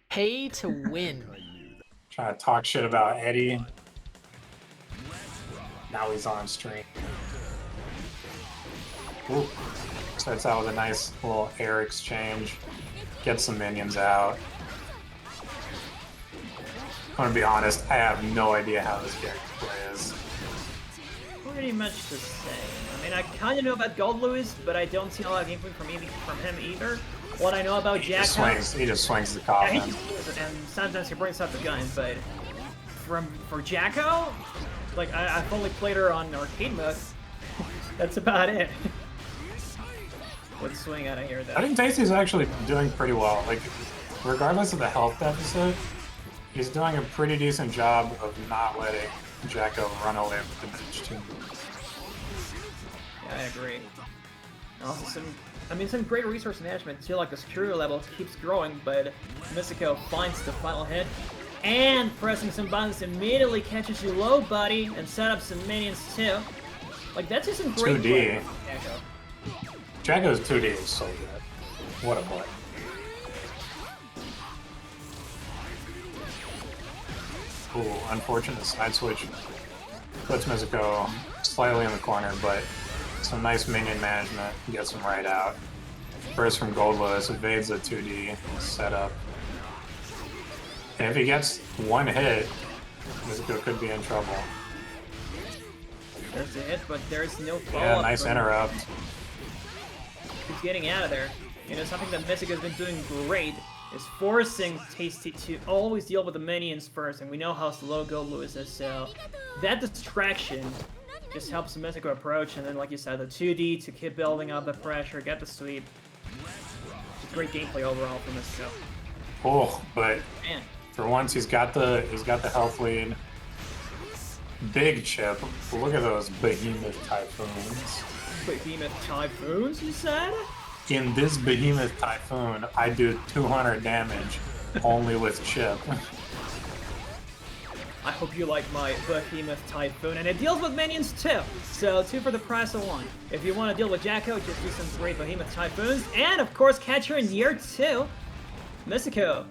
Pay to win. Trying to talk shit about Eddie. Now he's on stream. Ooh. Starts out with a nice little air exchange. Gets some minions out. I'm gonna be honest, I have no idea how this character plays. Pretty much the same. I mean, I kind of know about Goldlewis, but I don't see a lot of gameplay from him either. What I know about He Jacko... just swings the Yeah, coffin. he just uses it, and sometimes he brings out the gun, but for Jacko, like, I've only played her on arcade mode. That's about it. Let's swing out of here, though. I think Tasty's actually doing pretty well. Like, regardless of the health deficit, he's doing a pretty decent job of not letting Jacko run away with the match too. Yeah, I agree. Also, some great resource management too. Like the security level keeps growing, but Myzisco finds the final hit, and pressing some buttons immediately catches you low, buddy, and set up some minions too. Like that's just some great 2D. play from Jacko. Jacko's 2D is so good. What a play. Ooh, unfortunate side switch. Puts Myzisco slightly in the corner, but some nice minion management gets him right out. Burst from Goldlewis, evades the 2D setup. And if he gets one hit, Myzisco could be in trouble. There's a hit, but there's no follow-up. Yeah, nice from- interrupt. He's getting out of there. Something that Myzisco's been doing great is forcing Tasty to always deal with the minions first, and we know how slow Goldlewis is, so that distraction just helps Myzisco approach, and then, like you said, the 2D to keep building up the pressure, get the sweep. It's great gameplay overall from Myzisco. Oh, but Man, For once, he's got the health lead. Big chip. Look at those behemoth typhoons. Behemoth typhoons, you said? In this behemoth typhoon, I do 200 damage only with chip. I hope you like my behemoth typhoon, and it deals with minions too. So 2 for the price of 1. If you want to deal with Jacko, just do some great behemoth typhoons, and of course catch her in year 2. Myzisco,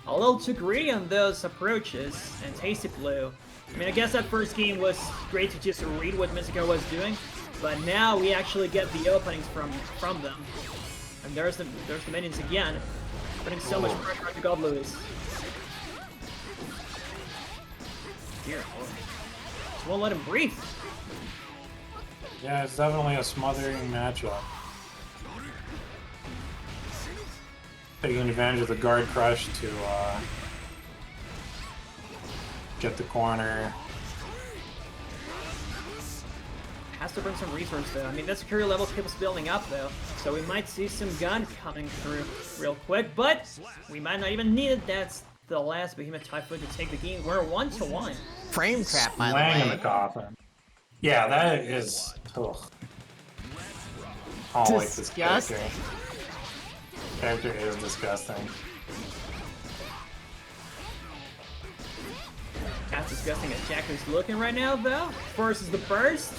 a little too greedy on those approaches, and TastyBlue. I mean, I guess that first game was great to just read what Myzisco was doing, but now we actually get the openings from them. And there's the minions again, putting so much pressure onto Goldlewis. Dear Lord. Just won't let him breathe. Yeah, it's definitely a smothering matchup. Taking advantage of the guard crush to get the corner. Has to bring some resource though. I mean, that security level keeps building up though, so we might see some gun coming through real quick, but we might not even need it. That's the last behemoth typhoon to take the game. We're 1-1. Frame trap, by the Slang in the way. coffin. Yeah, that is. Ugh. I don't like this character. Disgusting. Character is disgusting. As disgusting as Jack is looking right now though. Forces the burst,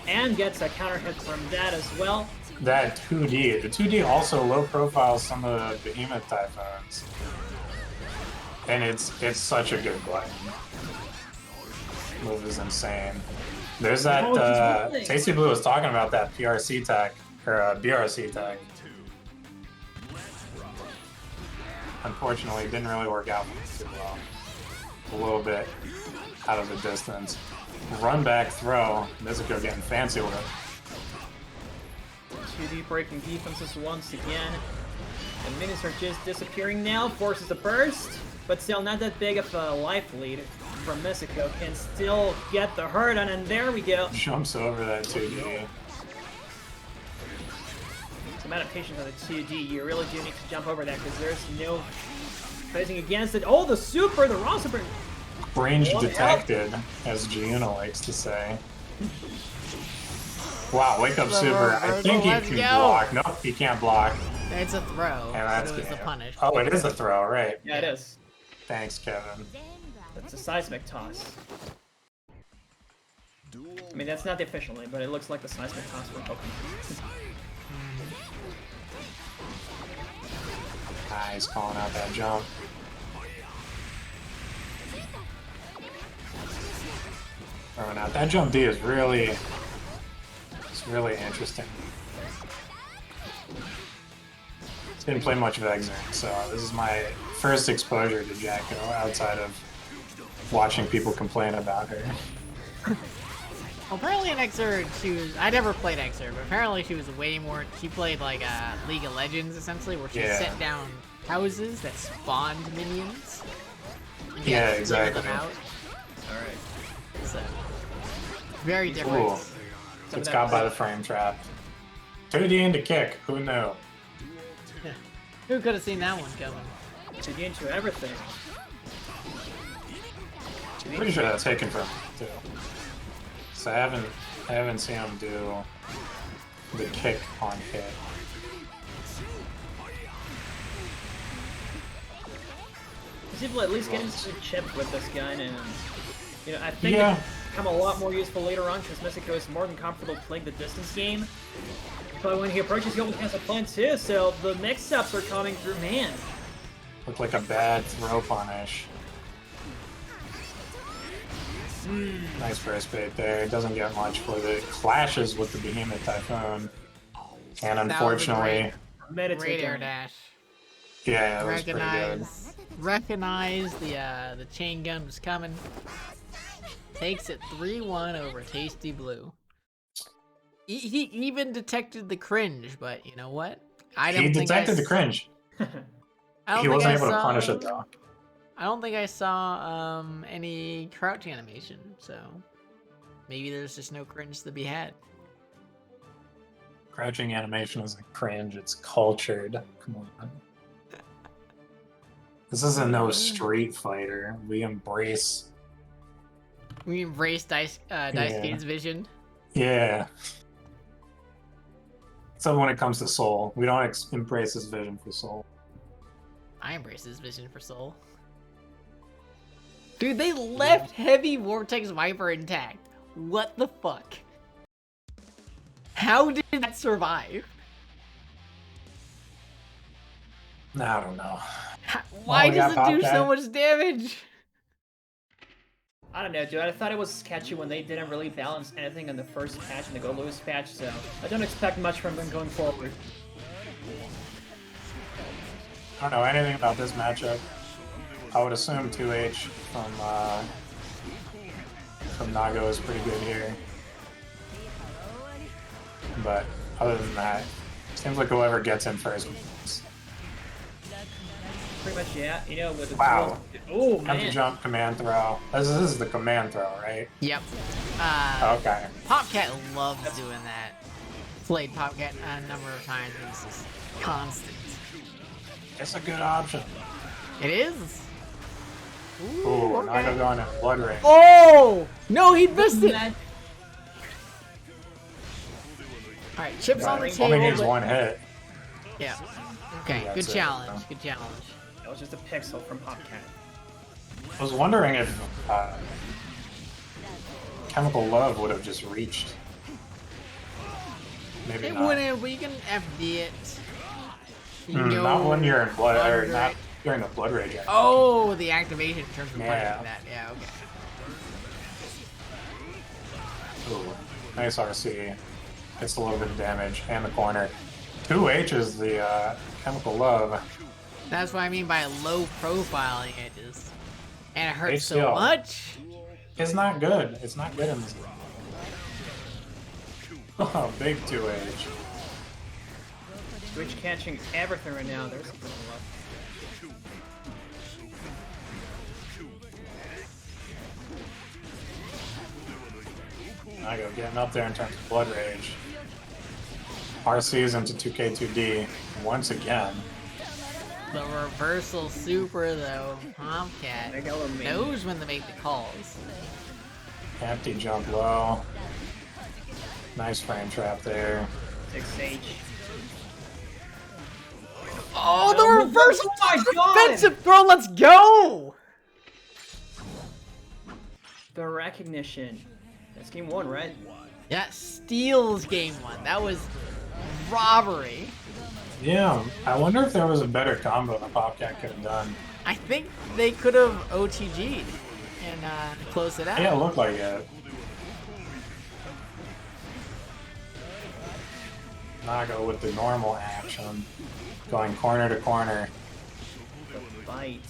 and gets a counter hit from that as well. That 2D. The 2D also low profiles some of the behemoth typhoons. And it's such a good button. Move is insane. There's that TastyBlue was talking about that PRC tech or BRC tech. Unfortunately, it didn't really work out too well. A little bit out of the distance. Run back throw. Myzisco getting fancy with it. 2D breaking defenses once again. The minions are just disappearing now. Forces a burst, but still not that big of a life lead from Myzisco. Can still get the hurt on, and there we go. Jumps over that 2D. It's a matter of patience on the 2D. You really do need to jump over that because there's no facing against it. Oh, the super, the raw super. Range detected, as Giuna likes to say. Wow, wake up super. I think he can block. Nope, he can't block. It's a throw. And that's so it was the game. punish. Oh, it is a throw, right? Yeah, it is. Thanks, Kevin. That's a seismic toss. I mean, that's not the official name, but it looks like the seismic toss for Pokemon. Ah, he's calling out that jump. Throwing out that jump D is really, it's really interesting. Didn't play much of Exert, so this is my first exposure to Jacko outside of watching people complain about her. Well, apparently in Exert, she was... I never played Exert, but apparently she was way more... She played like League of Legends, essentially, where she set down houses that spawned minions. And you had to clear them out. Alright. So, very different. Cool. Gets caught by the frame trap. 2D into kick, who knew? Who could have seen that one coming? 2D into everything. Pretty sure that's taken from him, too. So I haven't seen him do the kick on hit. He's able to at least get into the chip with this guy, and you know, I think it will become a lot more useful later on because Myzisco is more than comfortable playing the distance game. But when he approaches, he almost has a plan too, so the mix-ups are coming through, man. Looked like a bad throw punish. Nice burst bait there. It doesn't get much for the clashes with the Behemoth Typhoon. And unfortunately... Great air dash. Yeah, that was pretty good. Recognize the chain gun was coming. Takes it 3-1 over TastyBlue. He even detected the cringe, but you know what? He detected the cringe. He wasn't able to punish it though. I don't think I saw any crouch animation, so maybe there's just no cringe to be had. Crouching animation isn't cringe, it's cultured. Come on. This isn't no Street Fighter. We embrace. We embrace Daisuke's vision. Yeah. So when it comes to Soul, we don't embrace his vision for Soul. I embrace his vision for Soul. Dude, they left Heavy Vortex Viper intact. What the fuck? How did that survive? I don't know. Why we does got it do Popcat. so much damage? I don't know, dude. I thought it was sketchy when they didn't really balance anything in the first patch and the Goldlewis patch, so I don't expect much from them going forward. I don't know anything about this matchup. I would assume 2H from Nago is pretty good here. But other than that, seems like whoever gets in first wins. Pretty much, yeah. You know, with the Wow. Oh Have to man. jump, command throw. This is the command throw, right? Yep. Okay. Popcat loves doing that. Played Popcat a number of times and it's just constant. It's a good option. It is. Ooh, okay. Nago going in Blood Ring. Oh! No, he missed it! Alright, chips on the table. Only needs but- one hit. Yeah. Okay, That's good it, challenge. so. Good challenge. That was just a pixel from Popcat. I was wondering if Chemical Love would have just reached. Maybe It not. wouldn't, but you can FD it. You Not when you're in blood, or Blood not Rage. during the Blood Rage. Oh, the activation in terms of Yeah. punishing that. Yeah, okay. Ooh, nice RC. Gets a little bit of damage, and the corner. 2H is the Chemical Love. That's what I mean by low profiling it is. And it hurts so HCL. much. It's not good. It's not good in this game. Oh, big 2H. Switch catching everything right now. There's something left. Nago getting up there in terms of Blood Rage. RC's into 2K2D once again. The reversal super though, Popcat knows when to make the calls. Empty jump low. Nice frame trap there. 6H. Oh, the reversal Oh my god! defensive throw, let's go! The recognition. That's game 1, right? Yeah, steals game 1. That was robbery. Yeah, I wonder if there was a better combo that Popcat could have done. I think they could have OTG'd and closed it out. Yeah, it looked like it. Nago with the normal action. Going corner to corner. The fight.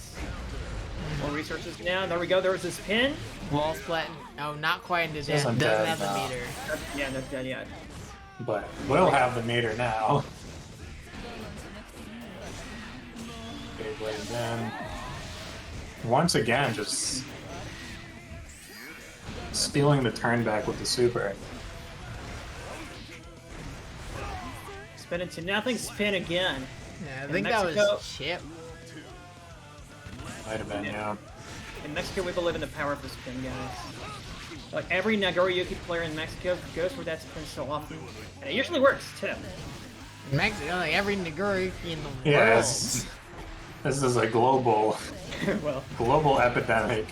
More resources now. There we go. There was this pin. Wall splat. No, not quite into death. Isn't Doesn't dead, have the no. meter. Yeah, that's dead yet. But we'll have the meter now. Big waves in. Once again, just stealing the turn back with the super. Spin into nothing. Spin again. Yeah, I In think Mexico- that was Chip. Might have been, yeah. In Mexico, we believe in the power of the spin, guys. Like every Nagoriyuki player in Mexico goes for that spin so often, and it usually works too. In Mexico, like every Naguri in the world. Yes. This is a global Well, epidemic.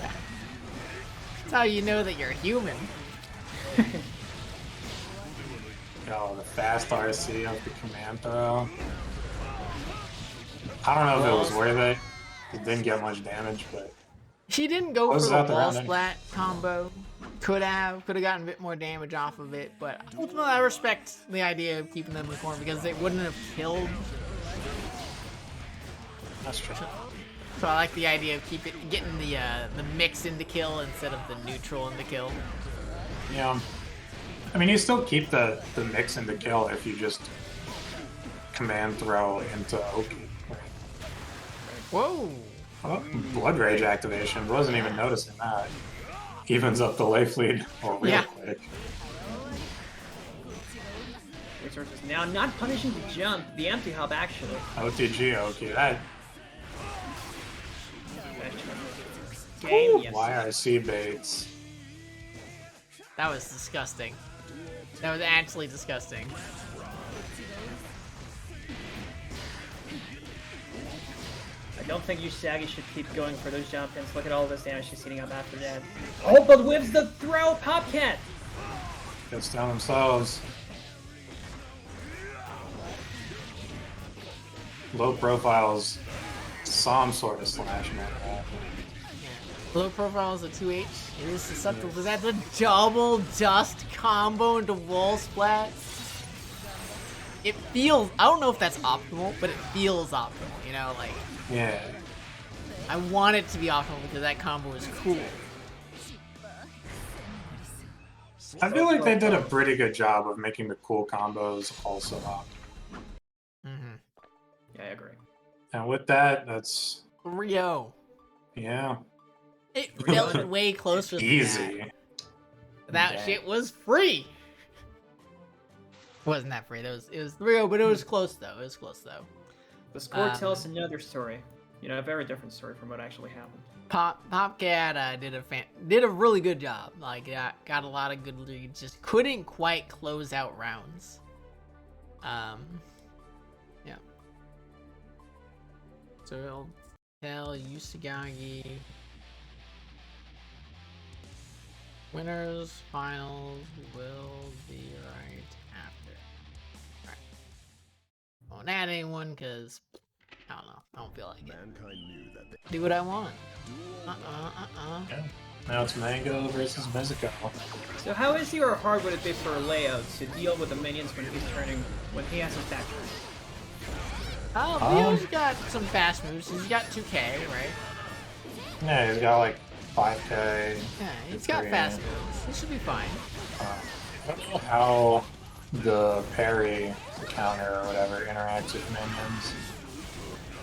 That's how you know that you're human. Oh, the fast RC of the command throw. I don't know if it was worth it. It didn't get much damage, but He didn't go for Closes the out the wall round, then. splat combo. Could have gotten a bit more damage off of it, but ultimately I respect the idea of keeping them in the corner because they wouldn't have killed. that's true. So I like the idea of getting the mix into kill instead of the neutral into kill. Yeah. I mean, you still keep the mix into kill if you just command throw into Oki. Whoa! Oh, Blood Rage activation. Wasn't even noticing that. Evens up the life lead real Yeah. quick. resources now, not punishing the jump, the empty hub actually. OTG Oki. That game. Yes. YIC baits. That was disgusting. That was actually disgusting. I don't think Yousagi should keep going for those jump ins. Look at all this damage she's hitting up after that. Oh, but whips the throw! Popcat! Gets down themselves. Low profiles. Some sort of slash man. Low profile is a 2H. It is susceptible to that. The double dust combo into wall splat. It feels, I don't know if that's optimal, but it feels optimal, you know, like. Yeah. I want it to be optimal because that combo is cool. I feel like they did a pretty good job of making the cool combos also optimal. Yeah, I agree. And with that, that's Rio. yeah. It felt way closer than Easy. That Dang. shit was free. Wasn't that free? It was Rio, but it was close though. It was close though. The score tells another story. You know, a very different story from what actually happened. Popcat did a really good job. Like got a lot of good leads. Just couldn't quite close out rounds. Yeah. So I'll tell Yousagi winners finals will be right after. Alright. Won't add anyone because I don't know. I don't feel like it. Mankind knew that they Do what I want. Yeah. Now it's Mango versus Myzisco. So how easy or hard would it be for Leo to deal with the minions when when he has his back turn? Oh, Leo's got some fast moves. He's got 2K, right? Yeah, he's got like 5K. Yeah, he's got fast moves. He should be fine. I don't know how the parry, the counter or whatever, interacts with minions.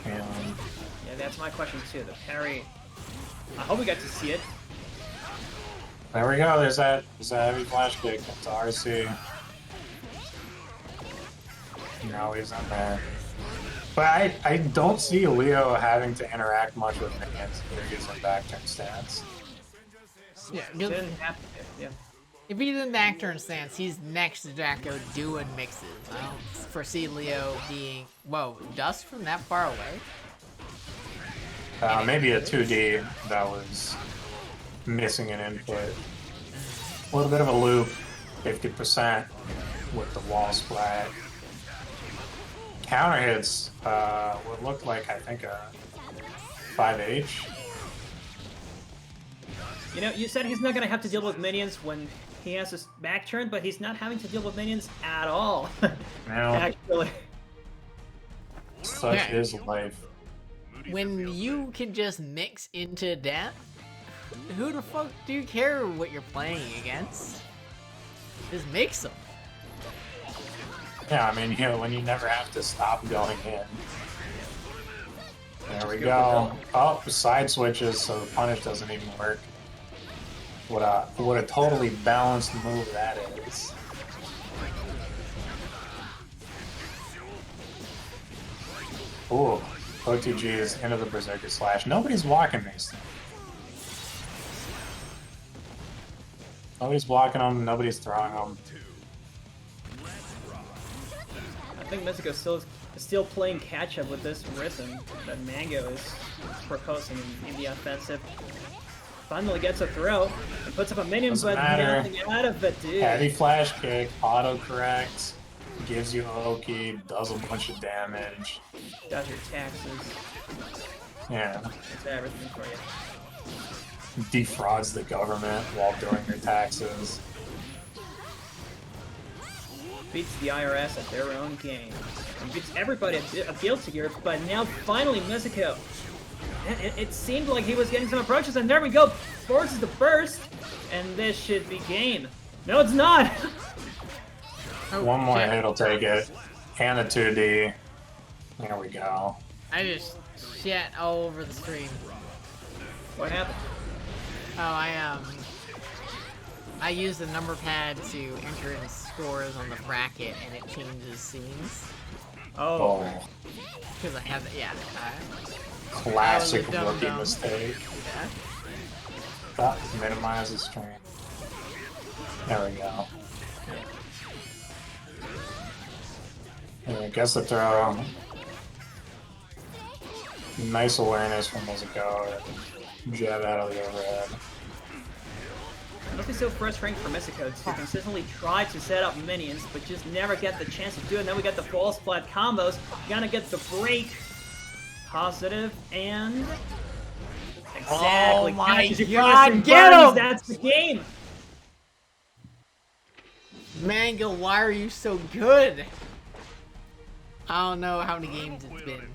And Yeah, that's my question too. The parry. I hope we get to see it. there we go. There's that heavy flash kick into RC. Now he's in there. But I don't see Leo having to interact much with minions if they're using back turn stance. Yeah, Didn't have to. Yeah. if he's in back turn stance, he's next to Draco doing mixes. I don't foresee Leo being... Whoa, dust from that far away? Maybe a 2D that was missing an input. A little bit of a loop, 50% with the wall splat. Counter hits what looked like, I think, a 5H. You know, you said he's not gonna have to deal with minions when he has his back turn, but he's not having to deal with minions at all. Now, Actually. such is life. When you can just mix into that, who the fuck do you care what you're playing against? Just mix them. Yeah, I mean, when you never have to stop going in. There we go. Oh, side switches, so the punish doesn't even work. What a totally balanced move that is. Ooh, OTG is into the Berserker Slash. Nobody's blocking these. Nobody's blocking them, nobody's throwing them. I think Myzisco is still playing catch up with this rhythm that Mango is proposing in the offensive. Finally gets a throw and puts up a minion, Doesn't but matter. nothing out of it, dude. Heavy flash kick, auto corrects, gives you Oki, does a bunch of damage. Does your taxes. Yeah, It's everything for you. defrauds the government while doing your taxes. Beats the IRS at their own game. And beats everybody at Guilty Gear, but now finally Myzisco. It seemed like he was getting some approaches, and there we go! Forces the burst, and this should be game. No, it's not! Oh, One more shit. hit will take it. And a 2D. There we go. I just shit all over the stream. What happened? Oh, I used the number pad to enter in scores on the bracket, and it changes scenes. Oh. Because I have, yeah. Classic I was a rookie dum-dum. mistake. Yeah. Minimize the strength. There we go. I guess the throw. Nice awareness from Myzisco. Jab out of the overhead. It must be so frustrating for Myzisco to consistently try to set up minions, but just never get the chance to do it. And then we get the false flat combos. Gonna get the break. Positive and exactly. Oh my Catches you God, and get burns. him! That's the game. Mango, why are you so good? I don't know how many games it's been.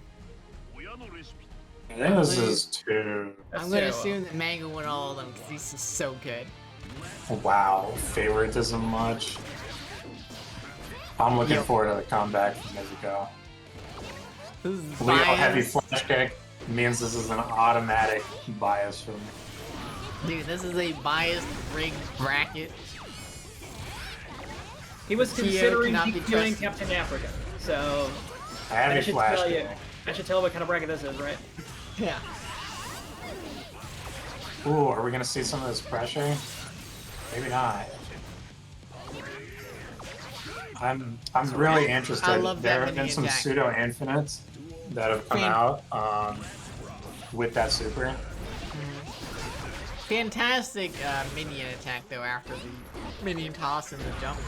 I think this is 2. I'm gonna assume that Mango won all of them because he's just so good. Wow, favoritism much. I'm looking forward to the comeback from Myzisco. This is Leo heavy bias. flash kick means this is an automatic bias for me. Dude, this is a biased rigged bracket. He was Tio considering cannot be doing trusted. CaptainAfrica, so Heavy flash tell you. kick. I should tell what kind of bracket this is, right? Yeah. Ooh, are we gonna see some of this pressure? Maybe not. I'm really interested. I love There that have been mini some attack. pseudo infinites that have come out with that super. Fantastic minion attack though after the minion toss and the jump.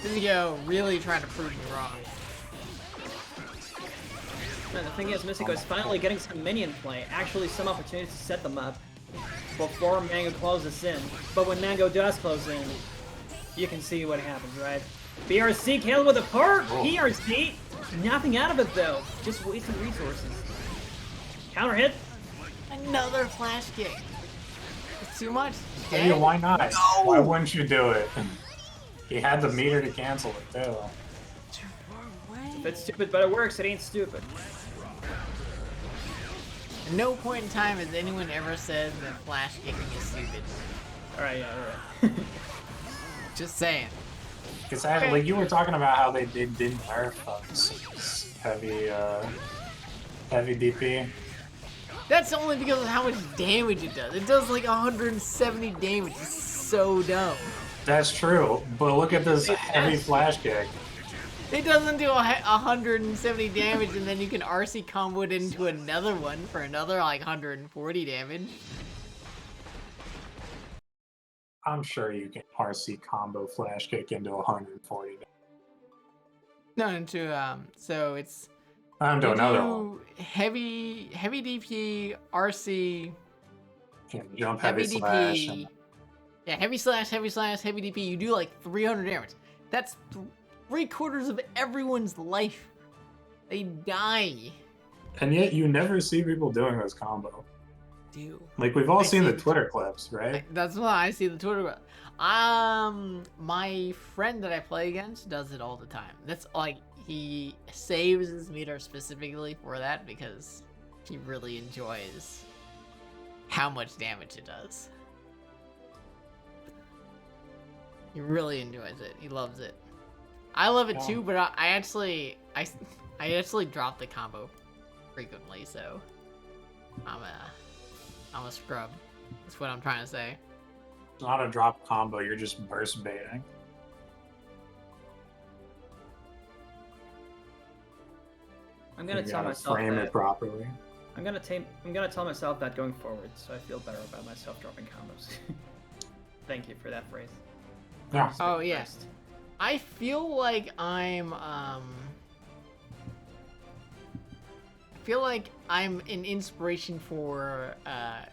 Myzisco really trying to prove me wrong. And the thing is, Myzisco is finally getting some minion play, actually some opportunities to set them up before Mango closes in. But when Mango does close in, you can see what happens, right? BRC killed with a part! BRC! Nothing out of it though, just wasting resources. Counter hit! Another flash kick. It's too much. Hey, why not? Why wouldn't you do it? He had the meter to cancel it too. If it's stupid but it works, it ain't stupid. At no point in time has anyone ever said that flash kicking is stupid. Alright, yeah, alright. Just saying. Because like you were talking about how they didn't nerf heavy DP. That's only because of how much damage it does. It does like 170 damage. It's so dumb. That's true, but look at this heavy flash kick. It doesn't do 170 damage and then you can RC combo it into another one for another like 140 damage. I'm sure you can RC combo flash kick into 140. No, into so it's I'm doing you another do one. heavy DP, RC, Can jump heavy heavy slash. DP. Yeah, heavy slash, heavy DP. You do like 300 damage. That's 3/4 of everyone's life. They die. And yet you never see people doing this combo. Dude. Like we've all I seen see the Twitter clips, right? That's why I see the Twitter. My friend that I play against does it all the time. That's like he saves his meter specifically for that because he really enjoys how much damage it does. He really enjoys it. He loves it. I love it too, but I actually drop the combo frequently, so I'm a scrub. That's what I'm trying to say. It's not a drop combo, you're just burst baiting. I'm gonna You tell gotta myself frame that. it properly. I'm gonna tell myself that going forward, so I feel better about myself dropping combos. Thank you for that phrase. Yeah. Oh yeah. I feel like I'm an inspiration for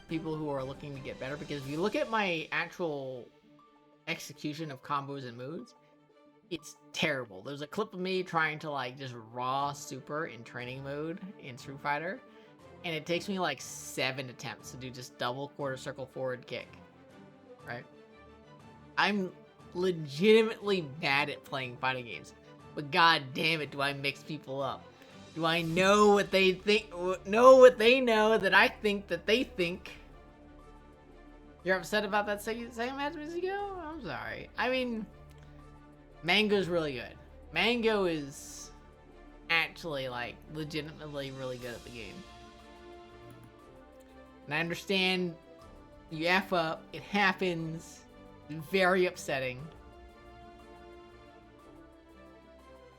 people who are looking to get better, because if you look at my actual execution of combos and moves, it's terrible. There's a clip of me trying to like just raw super in training mode in Street Fighter, and it takes me like 7 attempts to do just double quarter circle forward kick, right? I'm legitimately bad at playing fighting games, but god damn it, do I mix people up. Do I know what they think, know what they know that I think that they think? You're upset about that second match, Myzisco? I'm sorry. I mean, Mango's really good. Mango is actually like legitimately really good at the game. And I understand you F up, it happens. Very upsetting.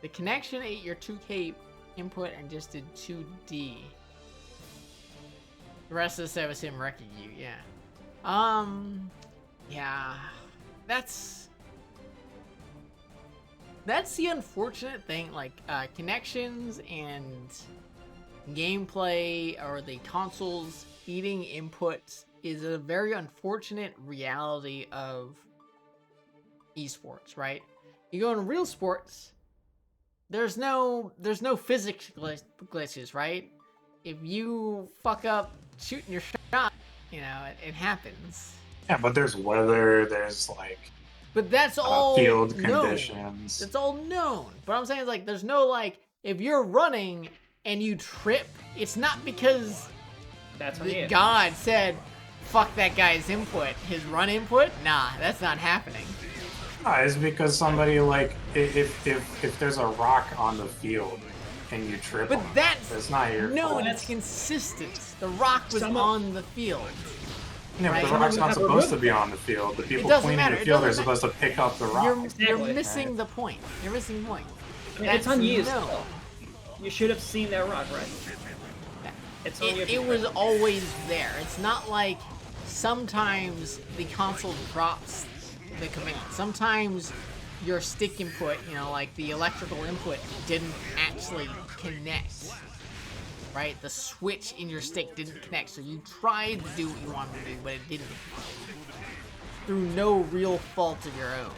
The connection ate your 2K input and just did 2D. The rest of the service him wrecking you, yeah. Yeah. That's the unfortunate thing, like, connections and gameplay or the consoles eating inputs is a very unfortunate reality of esports, right? You go in real sports, there's no physics glitches, right? If you fuck up shooting your shot, you know, it happens. Yeah, but there's weather, there's like But that's all field known. conditions. That's all known. But I'm saying is like there's no like if you're running and you trip, it's not because That's on you. God said fuck that guy's input, his run input. Nah, that's not happening. It's because somebody like if there's a rock on the field and you trip But on it, that's not your fault. that's consistent. The rock was on the field. Yeah, right? but the rock's not supposed to be on the field. The people doesn't cleaning matter. the It field are doesn't supposed to pick up the rock. You're missing the point. You're missing the point. I mean, it's on you. No. Still. You should have seen that rock, right? It's on you. It was always there. It's not like sometimes the console drops the command. Sometimes your stick input, you know, like the electrical input didn't actually connect. Right? The switch in your stick didn't connect, so you tried to do what you wanted to do, but it didn't. Through no real fault of your own.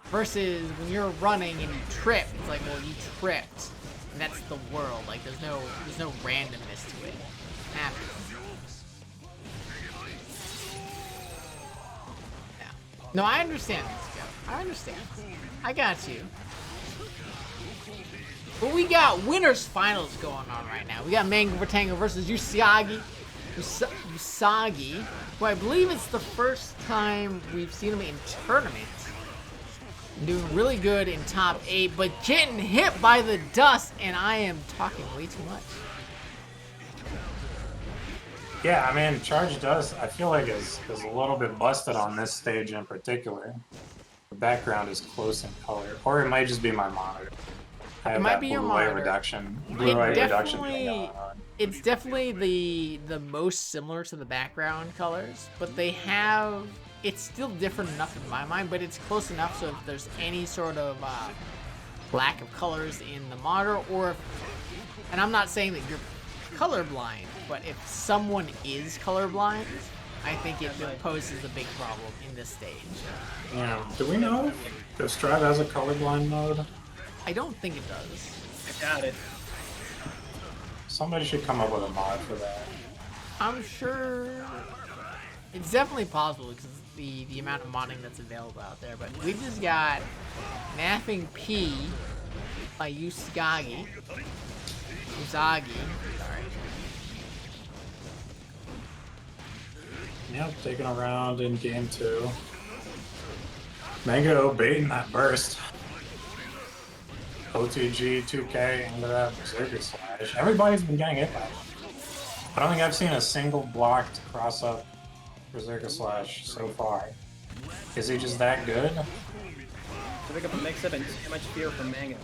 Versus when you're running and you trip, it's like, well, you tripped. And that's the world. Like there's no randomness to it. It happens. Yeah. No, I understand this, Joe. I understand. I got you. But we got winners finals going on right now. We got Mango Vertango versus Yousagi. Yousagi, who I believe it's the first time we've seen him in tournament. Doing really good in top 8, but getting hit by the dust, and I am talking way too much. Yeah, I mean, Charge Dust, I feel like is a little bit busted on this stage in particular. The background is close in color, or it might just be my monitor. I have It might that be your blue-white monitor. reduction. Blue-white reduction thing going on. It's definitely the most similar to the background colors, but they have. It's still different enough in my mind, but it's close enough so if there's any sort of lack of colors in the monitor, or if, and I'm not saying that you're colorblind, but if someone is colorblind, I think it poses a big problem in this stage. Yeah, do we know if Strive has a colorblind mode? I don't think it does. I doubt it. Somebody should come up with a mod for that. I'm sure it's definitely possible because the amount of modding that's available out there. But we just got Napping P by Yousagi. Sorry. Yep, taking a round in game 2. Mango baiting that burst. OTG, 2K, into that Berserker Slash. Everybody's been getting hit by it. I don't think I've seen a single blocked cross-up Berserker Slash so far. Is he just that good? I pick up a mix-up and too much fear from Mango.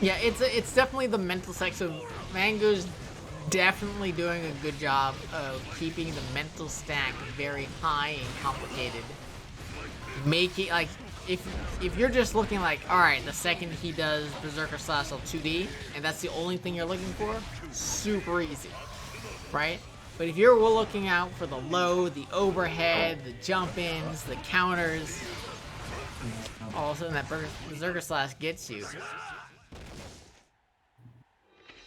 Yeah, it's definitely the mental section. Mango's definitely doing a good job of keeping the mental stack very high and complicated. Making like if you're just looking like, all right, the second he does Berserker Slash 2D, and that's the only thing you're looking for, super easy, right? But if you're looking out for the load, the overhead, the jump-ins, the counters, all of a sudden that Berserker Slash gets you.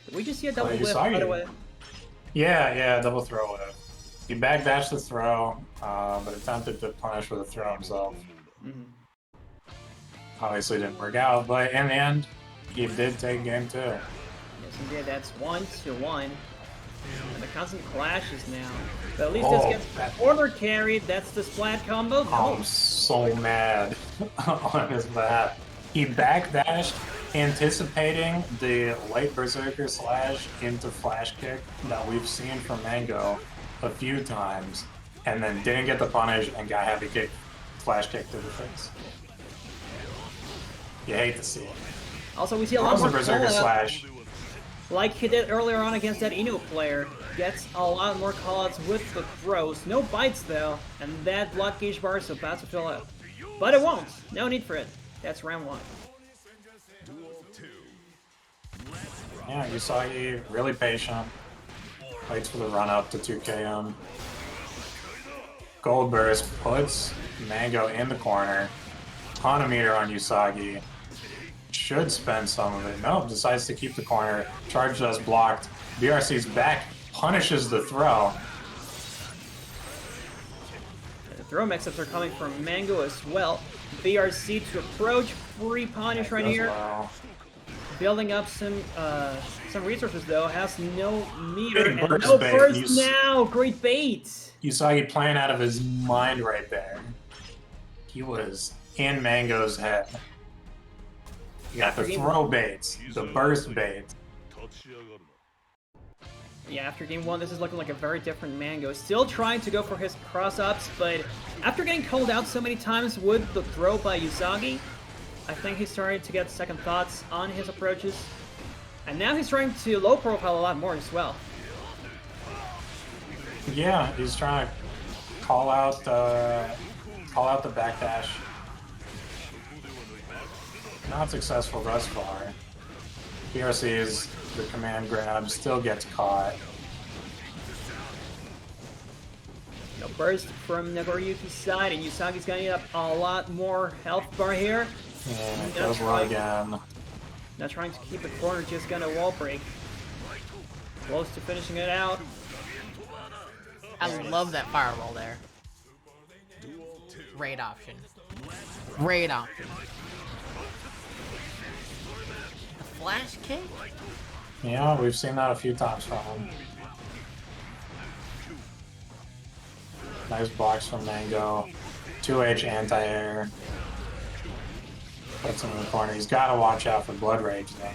Did we just see a double you whip, saw by the you. way? Yeah, double throw whip. He backdashed the throw, but attempted to punish with a throw himself. Obviously didn't work out, but in the end, he did take game 2. Yes, he did. That's 1-1. And the constant clashes now. But at least this gets corner carried. That's the splat combo. I'm so mad on his behalf. He backdashed anticipating the late Berserker slash into flash kick that we've seen from Mango a few times, and then didn't get the punish and got heavy kick, flash kick to the face. You hate to see it. Also, we see a lot more Berserker call-out, slash. like he did earlier on against that Inu player. Gets a lot more callouts with the throws. No bites though, and that blood gauge bar is about to fill up. But it won't. No need for it. That's round 1. Yeah, Yousagi really patient. Waits for the run up to 2KM. Gold Burst puts Mango in the corner. Ton of meter on Yousagi. Should spend some of it. Nope, decides to keep the corner. Charge does blocked. BRC's back. Punishes the throw. The throw mix-ups are coming from Mango as well. BRC to approach. Free punish right here. Well. Building up some resources though. Has no meter Big and burst no bait. burst now. Great bait. Yousagi playing out of his mind right there. He was in Mango's head. You got the throw baits, the burst bait. Yeah, after game 1, this is looking like a very different Mango. Still trying to go for his cross-ups, but after getting called out so many times with the throw by Yousagi, I think he's starting to get second thoughts on his approaches. And now he's trying to low profile a lot more as well. Yeah, he's trying to call out the backdash. Not successful thus far. BRC is the command grab, still gets caught. No burst from Nagoriyuki's side, and Yusagi's gonna need up a lot more health bar here. And it goes low again. Not trying to keep the corner, just gonna wall break. Close to finishing it out. I love that fireball there. Great option. Great option. The flash kick? Yeah, we've seen that a few times from him. Nice blocks from Mango. 2H anti-air. Puts him in the corner. He's got to watch out for Blood Rage, though.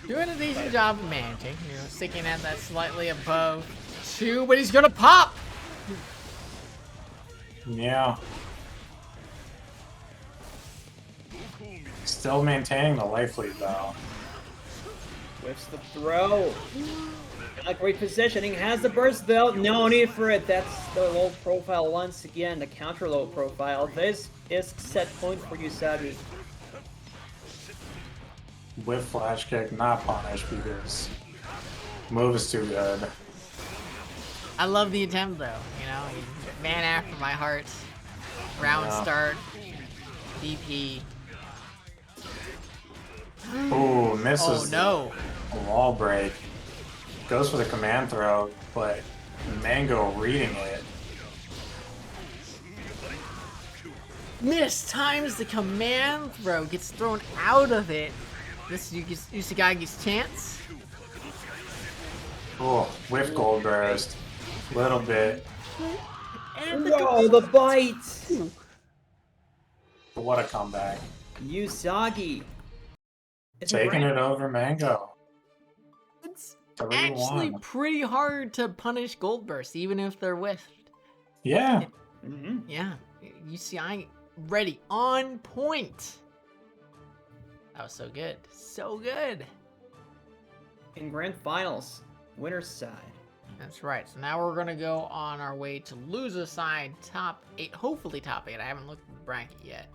Doing a decent job of managing. You know, sticking at that slightly above 2, but he's gonna pop! Yeah. Still maintaining the life lead, though. Whips the throw. Not great positioning. Has the burst though. No need for it. That's the low profile once again. The counter low profile. This is set point for Yousagi. With flash kick, not punish because move is too good. I love the attempt though, you know, man after my heart. Round start, DP. Ooh, misses. Oh the wall break. Goes for the command throw, but Mango reading it. no! Mistimes the command throw, gets thrown out of it. This is Yusagi's chance. Oh, with gold burst. Little bit. And Whoa, the bite! But what a comeback. Yousagi. Is Taking it over Mango. It's 3-1. actually pretty hard to punish Gold Burst, even if they're whiffed. Yeah. Yeah, UCI ready, on point. That was so good. So good. In grand finals, winner's side. That's right. So now we're going to go on our way to loser side, top 8. Hopefully top 8. I haven't looked at the bracket yet.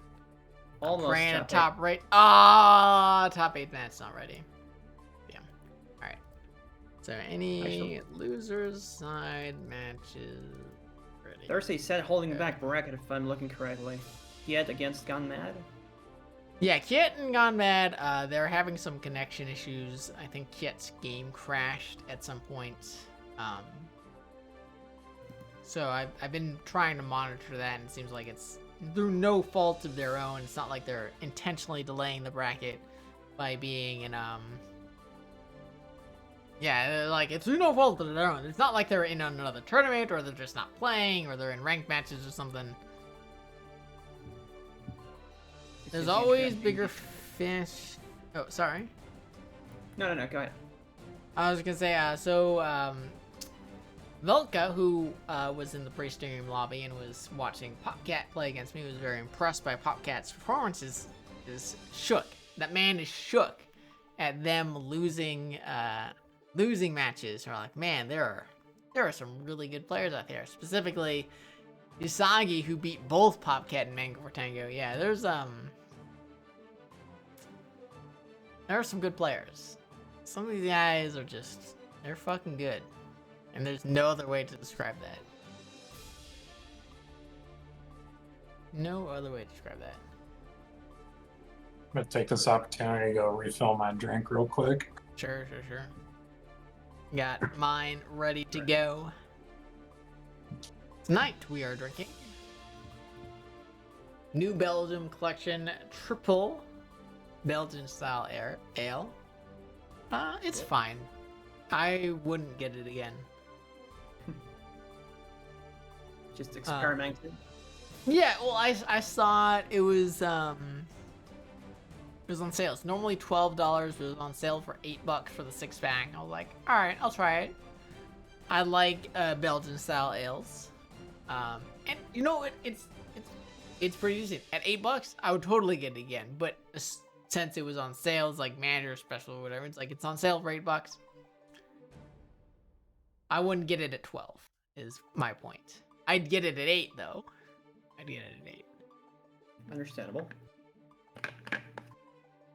Almost Praying top top right. Ah, top 8. That's not ready. Yeah. All right. So any losers side matches ready? Thursday set holding back bracket if I'm looking correctly. Yet against GoneMad. Yeah, Kit and GoneMad, they're having some connection issues. I think Kit's game crashed at some point. So I've been trying to monitor that, and it seems like it's through no fault of their own. It's not like they're intentionally delaying the bracket by being in yeah, like it's through no fault of their own. It's not like they're in another tournament, or they're just not playing, or they're in ranked matches or something. There's Since you always introduced bigger Anji. fish. Oh, sorry. No, go ahead. I was gonna say, Velka, who was in the pre-stream lobby and was watching Popcat play against me, was very impressed by Popcat's performances. Is shook. That man is shook at them losing matches. We're like, man, there are some really good players out there. Specifically, Yousagi, who beat both Popcat and Mango for Tango. Yeah, there are some good players. Some of these guys are they're fucking good. And there's no other way to describe that. No other way to describe that. I'm gonna take this opportunity to go refill my drink real quick. Sure. Got mine ready to go. Tonight we are drinking New Belgium Collection Triple Belgian Style Ale. It's fine. I wouldn't get it again. Just experimenting. Yeah, well, I saw it was on sale. It's normally $12, but it was on sale for $8 for the 6-pack. I was like, all right, I'll try it. I like Belgian style ales, and you know what? It's pretty decent. At $8, I would totally get it again. But since it was on sale, it's like manager special or whatever. It's like it's on sale for $8. I wouldn't get it at 12. Is my point. I'd get it at 8 though. I'd get it at 8. Understandable.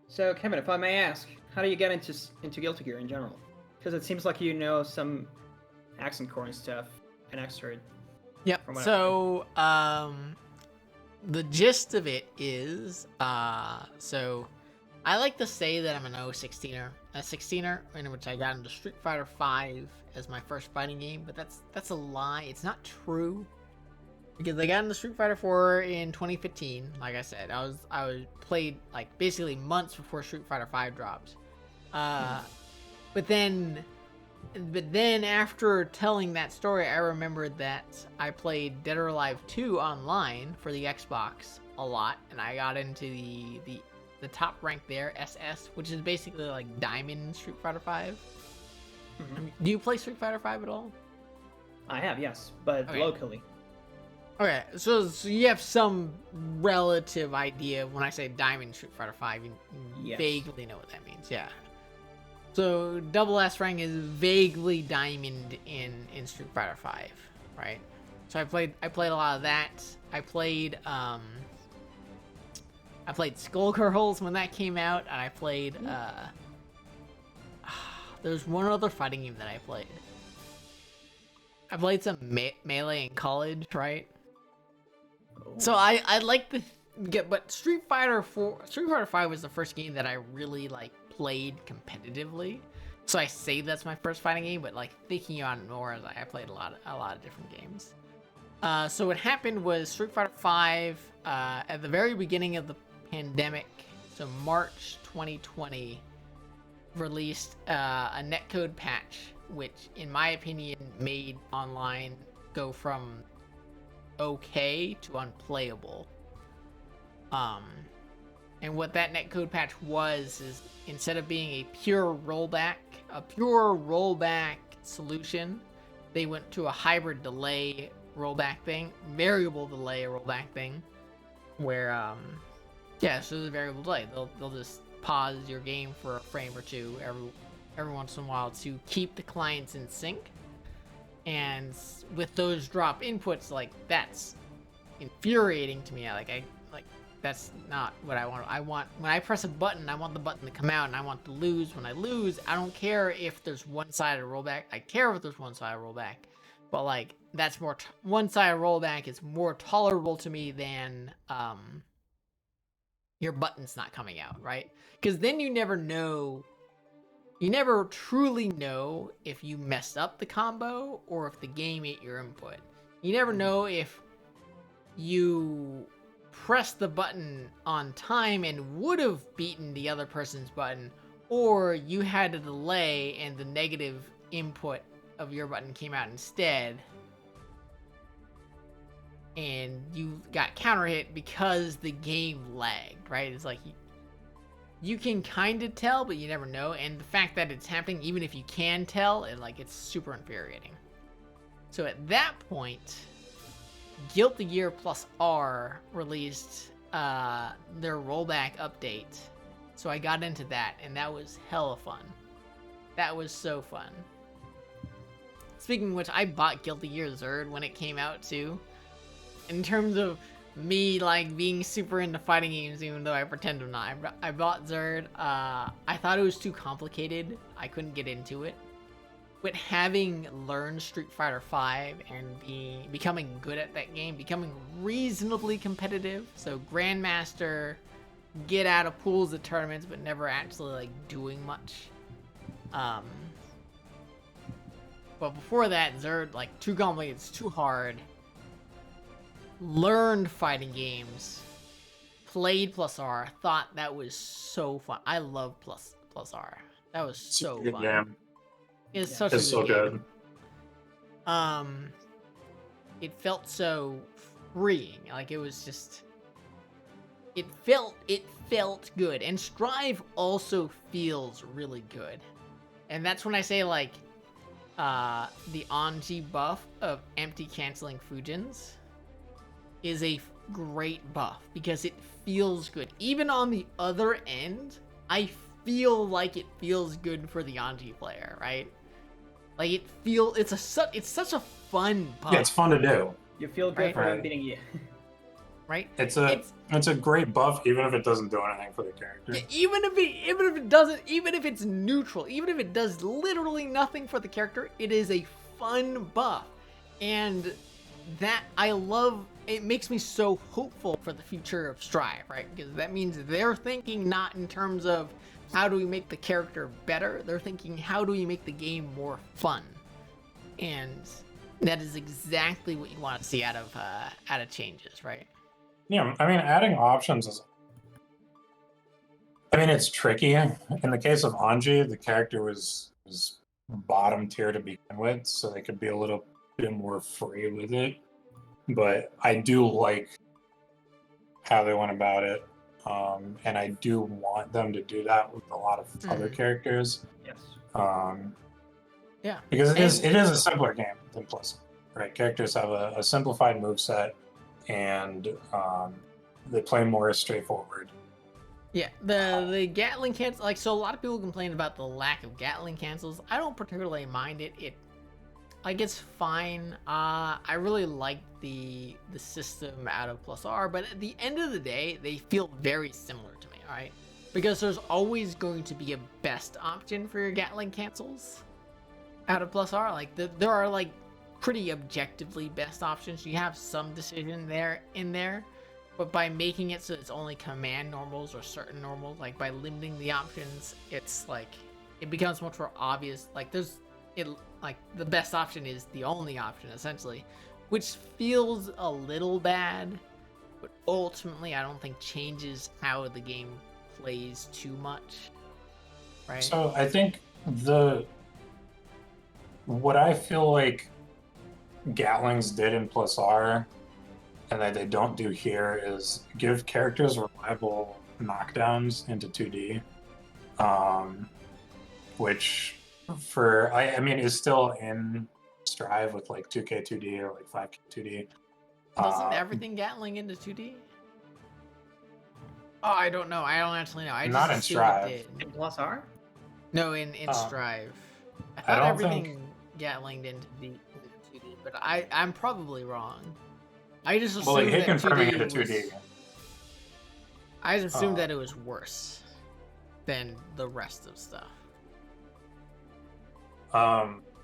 So, Kevin, if I may ask, how do you get into Guilty Gear in general? Because it seems like you know some accent core and stuff, and extra. Yep. So, the gist of it is, so I like to say that I'm an 16er, in which I got into Street Fighter V as my first fighting game, but that's a lie. It's not true. Because I got into Street Fighter 4 in 2015. Like I said, I was played like basically months before Street Fighter 5 dropped. But then after telling that story, I remembered that I played Dead or Alive 2 online for the Xbox a lot, and I got into the top rank there, SS, which is basically like Diamond Street Fighter 5. Mm-hmm. I mean, do you play Street Fighter 5 at all? I have, yes, but Okay. locally. Okay, so you have some relative idea when I say Diamond Street Fighter 5, you Yes. vaguely know what that means, yeah. So double S rank is vaguely Diamond in Street Fighter 5, right? So I played a lot of that. I played Skullgirls when that came out, and I played there's one other fighting game that I played. I played some Melee in college, right? So I like to get, but Street Fighter 5 was the first game that I really like played competitively. So I say that's my first fighting game, but like thinking on it more, I played a lot of different games. So what happened was Street Fighter 5 at the very beginning of the pandemic, so March 2020, released a netcode patch, which in my opinion made online go from okay to unplayable. And what that netcode patch was is, instead of being a pure rollback solution, they went to a hybrid delay rollback thing, variable delay rollback thing, where so there's a variable delay. They'll just pause your game for a frame or two every once in a while to keep the clients in sync. And with those drop inputs, like, that's infuriating to me. That's not what I want. I want, when I press a button, I want the button to come out, and I want to lose. When I lose, I don't care if there's one-sided rollback. I care if there's one-sided rollback, but like, that's more one-sided rollback is more tolerable to me than your button's not coming out, right? Because then you never know. You never truly know if you messed up the combo or if the game ate your input. You never know if you pressed the button on time and would have beaten the other person's button, or you had a delay and the negative input of your button came out instead. and you got counter hit because the game lagged, right? It's like you can kind of tell, but you never know. And the fact that it's happening, even if you can tell, it's super infuriating. So at that point, Guilty Gear Plus R released their rollback update. So I got into that, and that was hella fun. That was so fun. Speaking of which, I bought Guilty Gear Zerd when it came out too. In terms of me being super into fighting games, even though I pretend I'm not. I bought Zerd. I thought it was too complicated. I couldn't get into it. But having learned Street Fighter V and becoming good at that game, becoming reasonably competitive, so Grandmaster, get out of pools of tournaments, but never actually doing much. But before that, Zerd, too complicated, it's too hard. Learned fighting games, played Plus R, thought that was so fun. I love Plus R. That was so fun. Yeah. It's such It's a so good good. game. It felt so freeing. It was just, it felt good. And Strive also feels really good. And that's when I say the Anji buff of empty canceling Fujins is a great buff because it feels good. Even on the other end, I feel like it feels good for the Anji player, right? It's such a fun buff. Yeah, it's fun to do. You feel good for him beating you. Right? It's a great buff, even if it doesn't do anything for the character. Yeah, even if it doesn't, even if it's neutral, even if it does literally nothing for the character, it is a fun buff. And that I love. It makes me so hopeful for the future of Strive, right? Because that means they're thinking not in terms of how do we make the character better, they're thinking how do we make the game more fun. And that is exactly what you want to see out of changes, right? Yeah, I mean, adding options is... it's tricky. In the case of Anji, the character was bottom tier to begin with, so they could be a little bit more free with it. But I do like how they went about it, and I do want them to do that with a lot of other characters. Yes. Yeah. Because it is a simpler game than Plus, right? Characters have a simplified moveset, and they play more straightforward. Yeah, the Gatling cancel, so a lot of people complain about the lack of Gatling cancels. I don't particularly mind it. It's fine. I really like the system out of Plus R, but at the end of the day, they feel very similar to me, alright? Because there's always going to be a best option for your Gatling cancels out of Plus R. There are pretty objectively best options. You have some decision in there, but by making it so it's only command normals or certain normals, by limiting the options, it's it becomes much more obvious. The best option is the only option, essentially, which feels a little bad, but ultimately I don't think changes how the game plays too much, right? So I think what I feel like Gatlings did in Plus R, and that they don't do here, is give characters reliable knockdowns into 2D, which is still in Strive with 2K 2D or 5K 2D. Doesn't everything Gatling into 2D? Oh, I don't know. I don't actually know. I just not in Strive. it did. In Plus R? No, in Strive. I thought everything Gatlinged into 2D, but I'm probably wrong. I just assumed that 2D I just assumed that it was worse than the rest of stuff.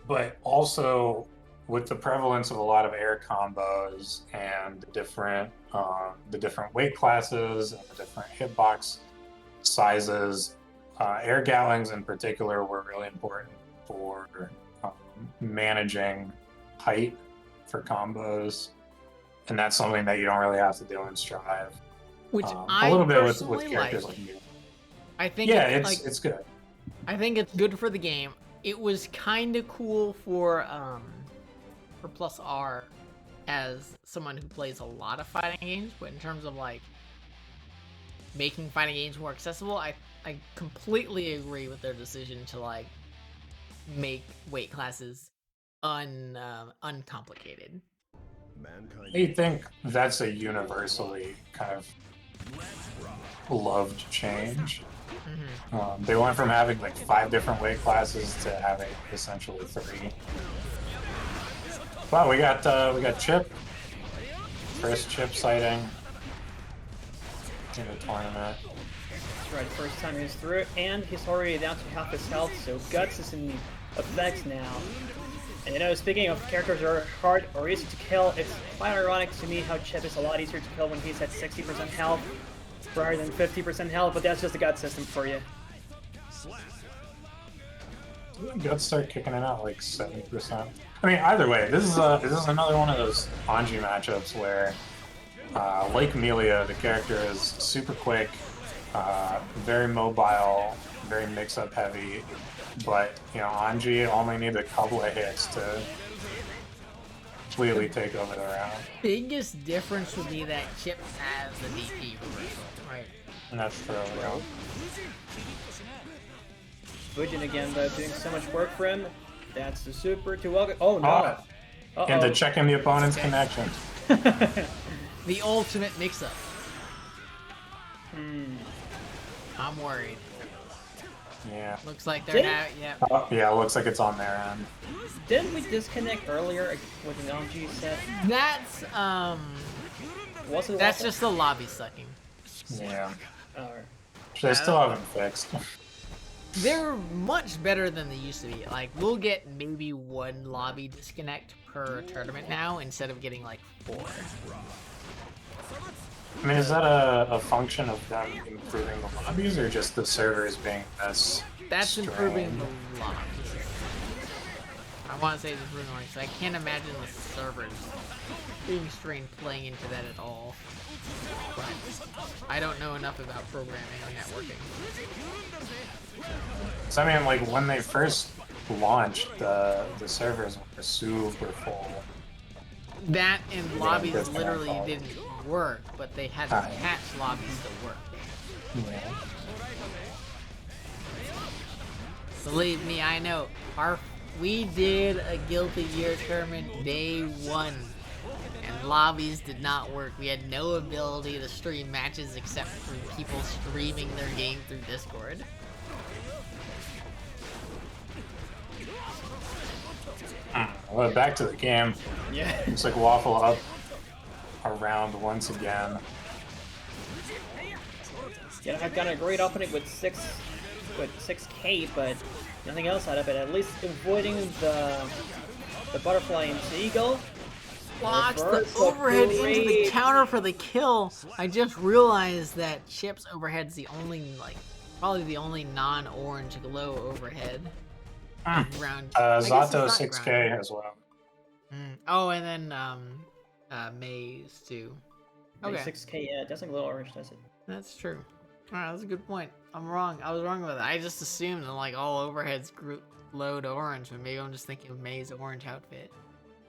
But also with the prevalence of a lot of air combos and the different weight classes and the different hitbox sizes, air Gatlings in particular were really important for managing height for combos, and that's something that you don't really have to do in Strive. Which a little bit with characters like you. I think it's good. I think it's good for the game. It was kind of cool for Plus R as someone who plays a lot of fighting games, but in terms of like making fighting games more accessible, I completely agree with their decision to like make weight classes uncomplicated. I think that's a universally kind of loved change. They went from having like 5 different weight classes to having essentially 3. Wow, we got Chip. First Chip sighting in the tournament. That's right, first time he's through it, and he's already down to half his health, so Guts is in effect now. And you know, speaking of characters that are hard or easy to kill, it's quite ironic to me how Chip is a lot easier to kill when he's at 60% health rather than 50% health, but that's just the Gut system for you. Guts start kicking it out like 70%. I mean, either way, this is another one of those Anji matchups where, like Millia, the character is super quick, very mobile, very mix-up heavy, but you know, Anji only needs a couple of hits to completely take over the round. Biggest difference would be that Chip has the DP reversal, right? And that's true, yeah. Fujin again, though, doing so much work for him. That's the super to welcome. Oh no! Uh-oh. And to check in the opponent's connection. The ultimate mix-up. I'm worried. Yeah. Looks like they're now. Yeah. Yeah, it looks like it's on their end. Didn't we disconnect earlier with an LG set? That's Was it? That's just the lobby sucking. Yeah. Alright. Which they still haven't fixed. They're much better than they used to be. Like, we'll get maybe 1 lobby disconnect per tournament now instead of getting like 4. I mean, is that a function of them improving the lobbies or just the servers being less That's strained? improving the lobbies. I want to say it's improving the lobbies, so I can't imagine the servers being strained playing into that at all. But I don't know enough about programming or networking. So I mean, like when they first launched, the servers were super full. That and lobbies disconnect literally all. didn't work, but they had to patch lobbies to work. Yeah. Believe me, I know. We did a Guilty Gear tournament day 1, and lobbies did not work. We had no ability to stream matches except for people streaming their game through Discord. Well, back to the game. Yeah. Looks like Waffle up around once again. Yeah, I've got a great opening with 6K, but nothing else out of it. At least avoiding the butterfly and eagle. Blocks the overhead into the counter for the kill. I just realized that Chip's overhead's the only, probably the only non-orange glow overhead. Round. Zato 6K as well. Oh, and then Maze too. Okay. 6K, yeah, it doesn't glow orange, does it? That's true. Alright, that's a good point. I'm wrong. I was wrong with it. I just assumed that like all overheads glowed orange, but maybe I'm just thinking of May's orange outfit.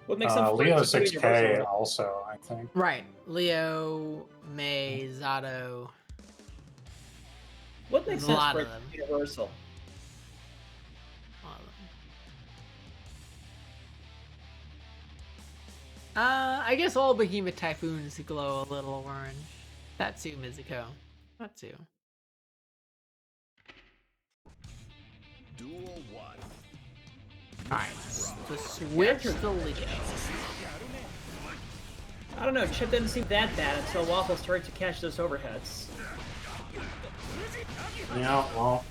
What makes them Leo 6K also, I think. Right. Leo, May, Zato. What makes There's a sense lot for of them. Universal? I guess all Behemoth Typhoons glow a little orange. That too, Myzisco. That too. Duel 1. Alright, so switch the Leo. I don't know, Chip didn't seem that bad until Waffle started to catch those overheads. Yeah, well,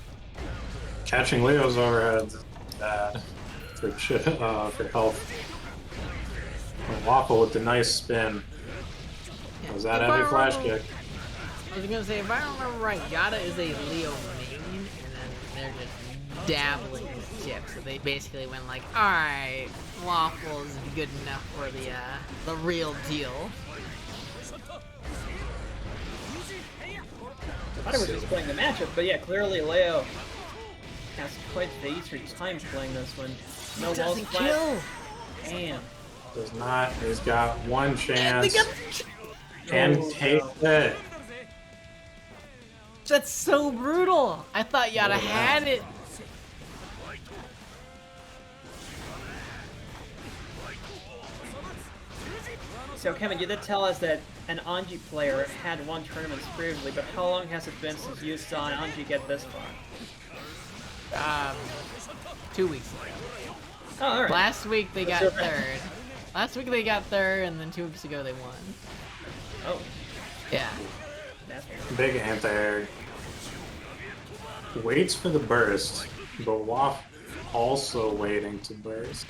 catching Leo's overheads is bad for health. And Waffle with the nice spin. Was that heavy flash kick? I was gonna say, if I remember right, Yata is a Leo main, and then they're just dabbling with Chip. So they basically went like, alright, Waffle is good enough for the real deal. I thought it was just playing the matchup, but yeah, clearly Leo has quite the easier time playing this one. No walls flat. Kill. Damn. Does not. He's got one chance. And takes it. That's so brutal. I thought Yata had it. So Kevin, you did tell us that an Anji player had won tournaments previously, but how long has it been since you saw an Anji get this far? 2 weeks ago. Oh, alright. Last week they got third. Last week they got third, and then 2 weeks ago they won. Oh. Yeah. That's fair. Big anti-air. Waits for the burst, but Waff also waiting to burst.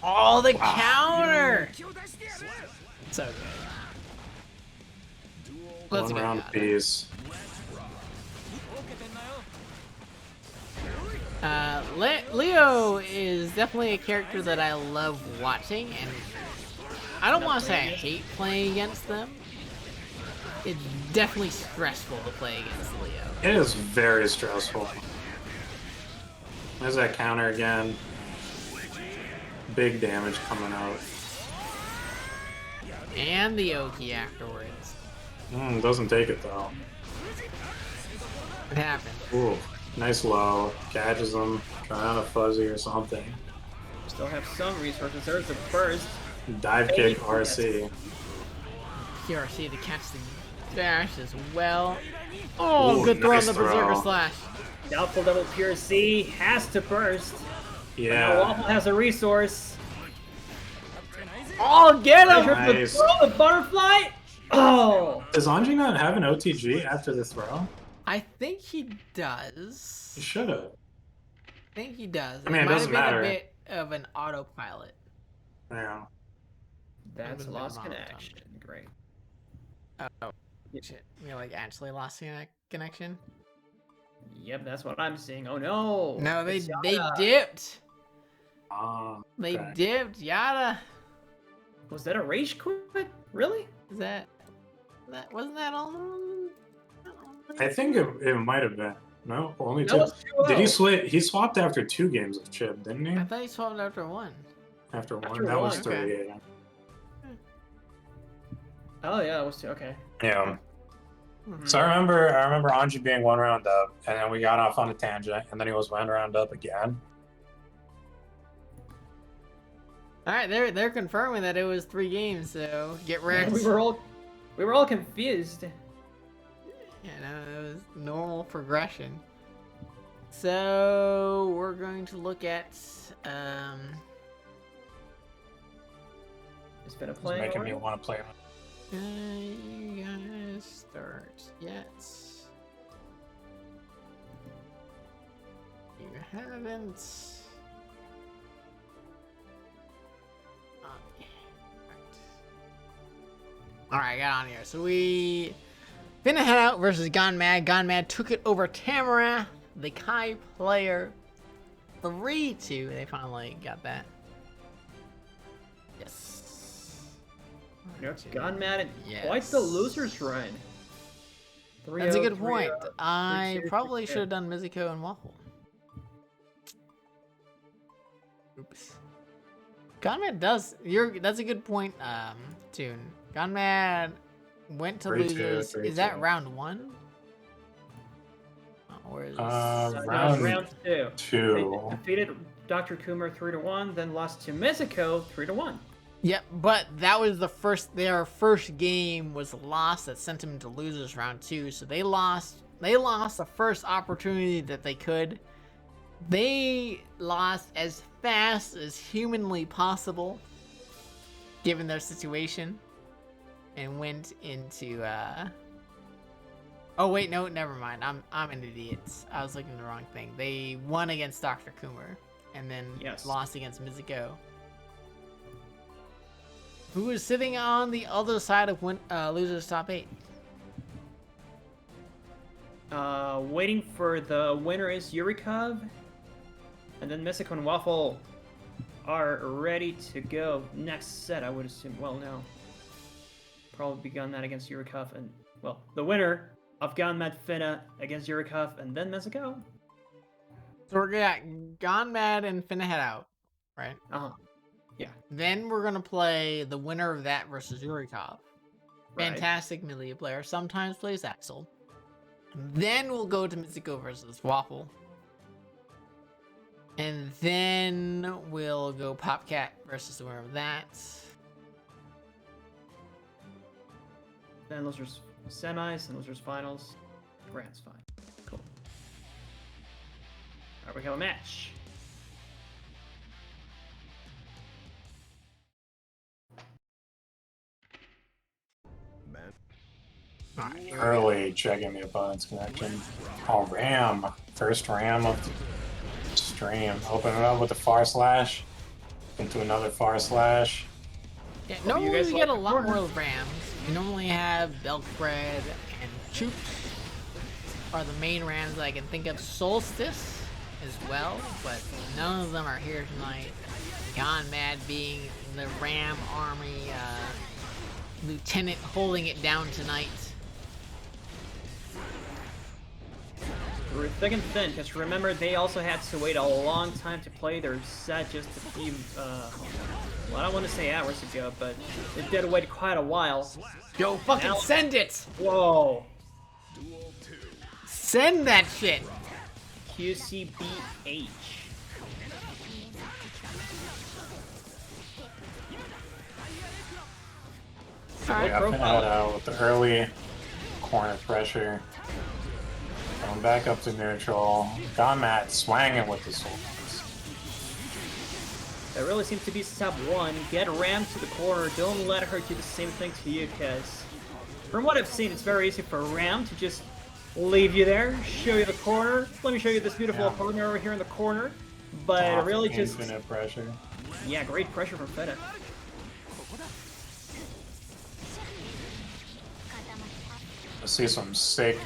Oh, the counter! So good. Let's One go. round piece. Leo is definitely a character that I love watching, and I don't want to say I hate playing against them. It's definitely stressful to play against Leo. It is very stressful. There's that counter again. Big damage coming out. And the Oki afterwards. Doesn't take it though. It happened. Ooh, nice low. Catches him. Trying to fuzzy or something. Still have some resources. There's the burst. Dive kick RC. PRC to catch the dash as well. Oh, Ooh, good throw nice on the Berserker throw. Slash. Doubtful double pure C has to burst. Now Yeah. Waffle has a resource. Oh, get him! Nice. Throw the butterfly. Oh. Does Anji not have an OTG after the throw? I think he does. He should have. I think he does. I mean, it might doesn't have been matter. a bit of an autopilot. Yeah. That's Would've lost been a monoton. connection. Great. Oh, shit. You like actually lost the connection? Yep, that's what I'm seeing. Oh no. No, they It's they Yata. dipped. They Okay. dipped. Yada. Was that a rage quit? Really? Is that wasn't that all? I think it might have been. No, only That two. was 2-0. Did he switch? He swapped after 2 games of Chip, didn't he? I thought he swapped after one. After one. After That was one, 3. okay. Yeah. Oh yeah, it was 2. Okay. Yeah. Mm-hmm. So I remember Anji being 1 round up, and then we got off on a tangent, and then he was 1 round up again. All right, they're confirming that it was 3 games, so get wrecked. We were all confused. You know, it was normal progression. So we're going to look at It's been a It's play. making me want to play. you guys start yet? You haven't. Alright, got on here. So we finnaheadout versus GoneMad. GoneMad took it over Tammerath, the Kai player. 3-2. They finally got that. Yes. Gone mad at Yes. quite the loser's run. That's a 3-0, good point. 3-0, I 3-2, probably 3-2. should have done Myzisco and Waffle. Oops. GoneMad does. That's a good point, Tune. GoneMad went to 3-2, losers. Is that 3-2. round 1? Or is That was Round round 2. 2. They defeated Dr. Kumar 3-1, then lost to Myzisco 3-1. Yep, but that was the first. Their first game was lost. That sent them to losers round 2. So they lost. They lost the first opportunity that they could. They lost as fast as humanly possible, given their situation, and went into. Oh wait, no, never mind. I'm an idiot. I was looking at the wrong thing. They won against Dr. Kumar, and then lost against Myzisco, who is sitting on the other side of losers top 8. Waiting for the winner is Yurikov, and then Myzisco and Waffle are ready to go. Next set, I would assume. Well, no. Probably begun that against Yurikov, and well, the winner of GoneMad Finna against Yurikov, and then Myzisco. So we're got GoneMad and finnaheadout, right? Uh-huh. Yeah. Then we're gonna play the winner of that versus Yurikov. Right. Fantastic Millia player. Sometimes plays Axel. Then we'll go to Myzisco versus Waffle. And then we'll go Popcat versus the winner of that. Then losers semis and losers finals. Grand's fine. Cool. Alright, we have a match. Early checking the opponent's connection. Oh, Ram. First Ram of the stream. Open it up with a far slash. Into another far slash. Yeah, you normally guys we get a like the lot corner? more rams. We normally have Belkbread and Choops are the main rams that I can think of. Solstice as well, but none of them are here tonight. GoneMad being the Ram Army lieutenant holding it down tonight. We're thick and thin, because remember, they also had to wait a long time to play their set just a few, well, I don't want to say hours ago, but they did wait quite a while. Yo, fucking Now- send it! Whoa! Send that shit! QCBH. Alright, Yeah, profile. finnaheadout with the early corner pressure. Going back up to neutral. GoneMad swanging with the swords. That really seems to be step one. Get Ram to the corner. Don't let her do the same thing to you, because from what I've seen, it's very easy for Ram to just leave you there, show you the corner. Let me show you this beautiful Yeah. opponent over here in the corner. But Off really just, infinite pressure. yeah, great pressure from Finna. I see some sick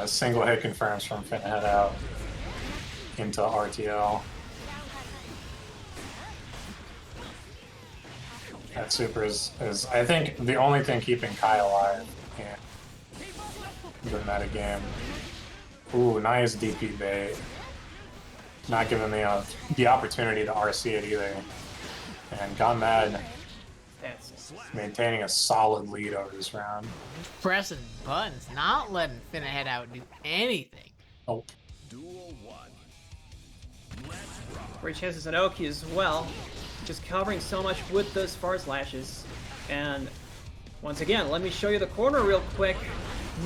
single hit confirms from finnaheadout into RTL. That super is I think the only thing keeping Kai alive in the meta game. Ooh, nice DP bait. Not giving me the opportunity to RC it either. And GoneMad That's maintaining a solid lead over this round. pressing buttons, not letting finnaheadout do anything. Oh, great chances at Oki as well. Just covering so much with those far slashes. And once again, let me show you the corner real quick.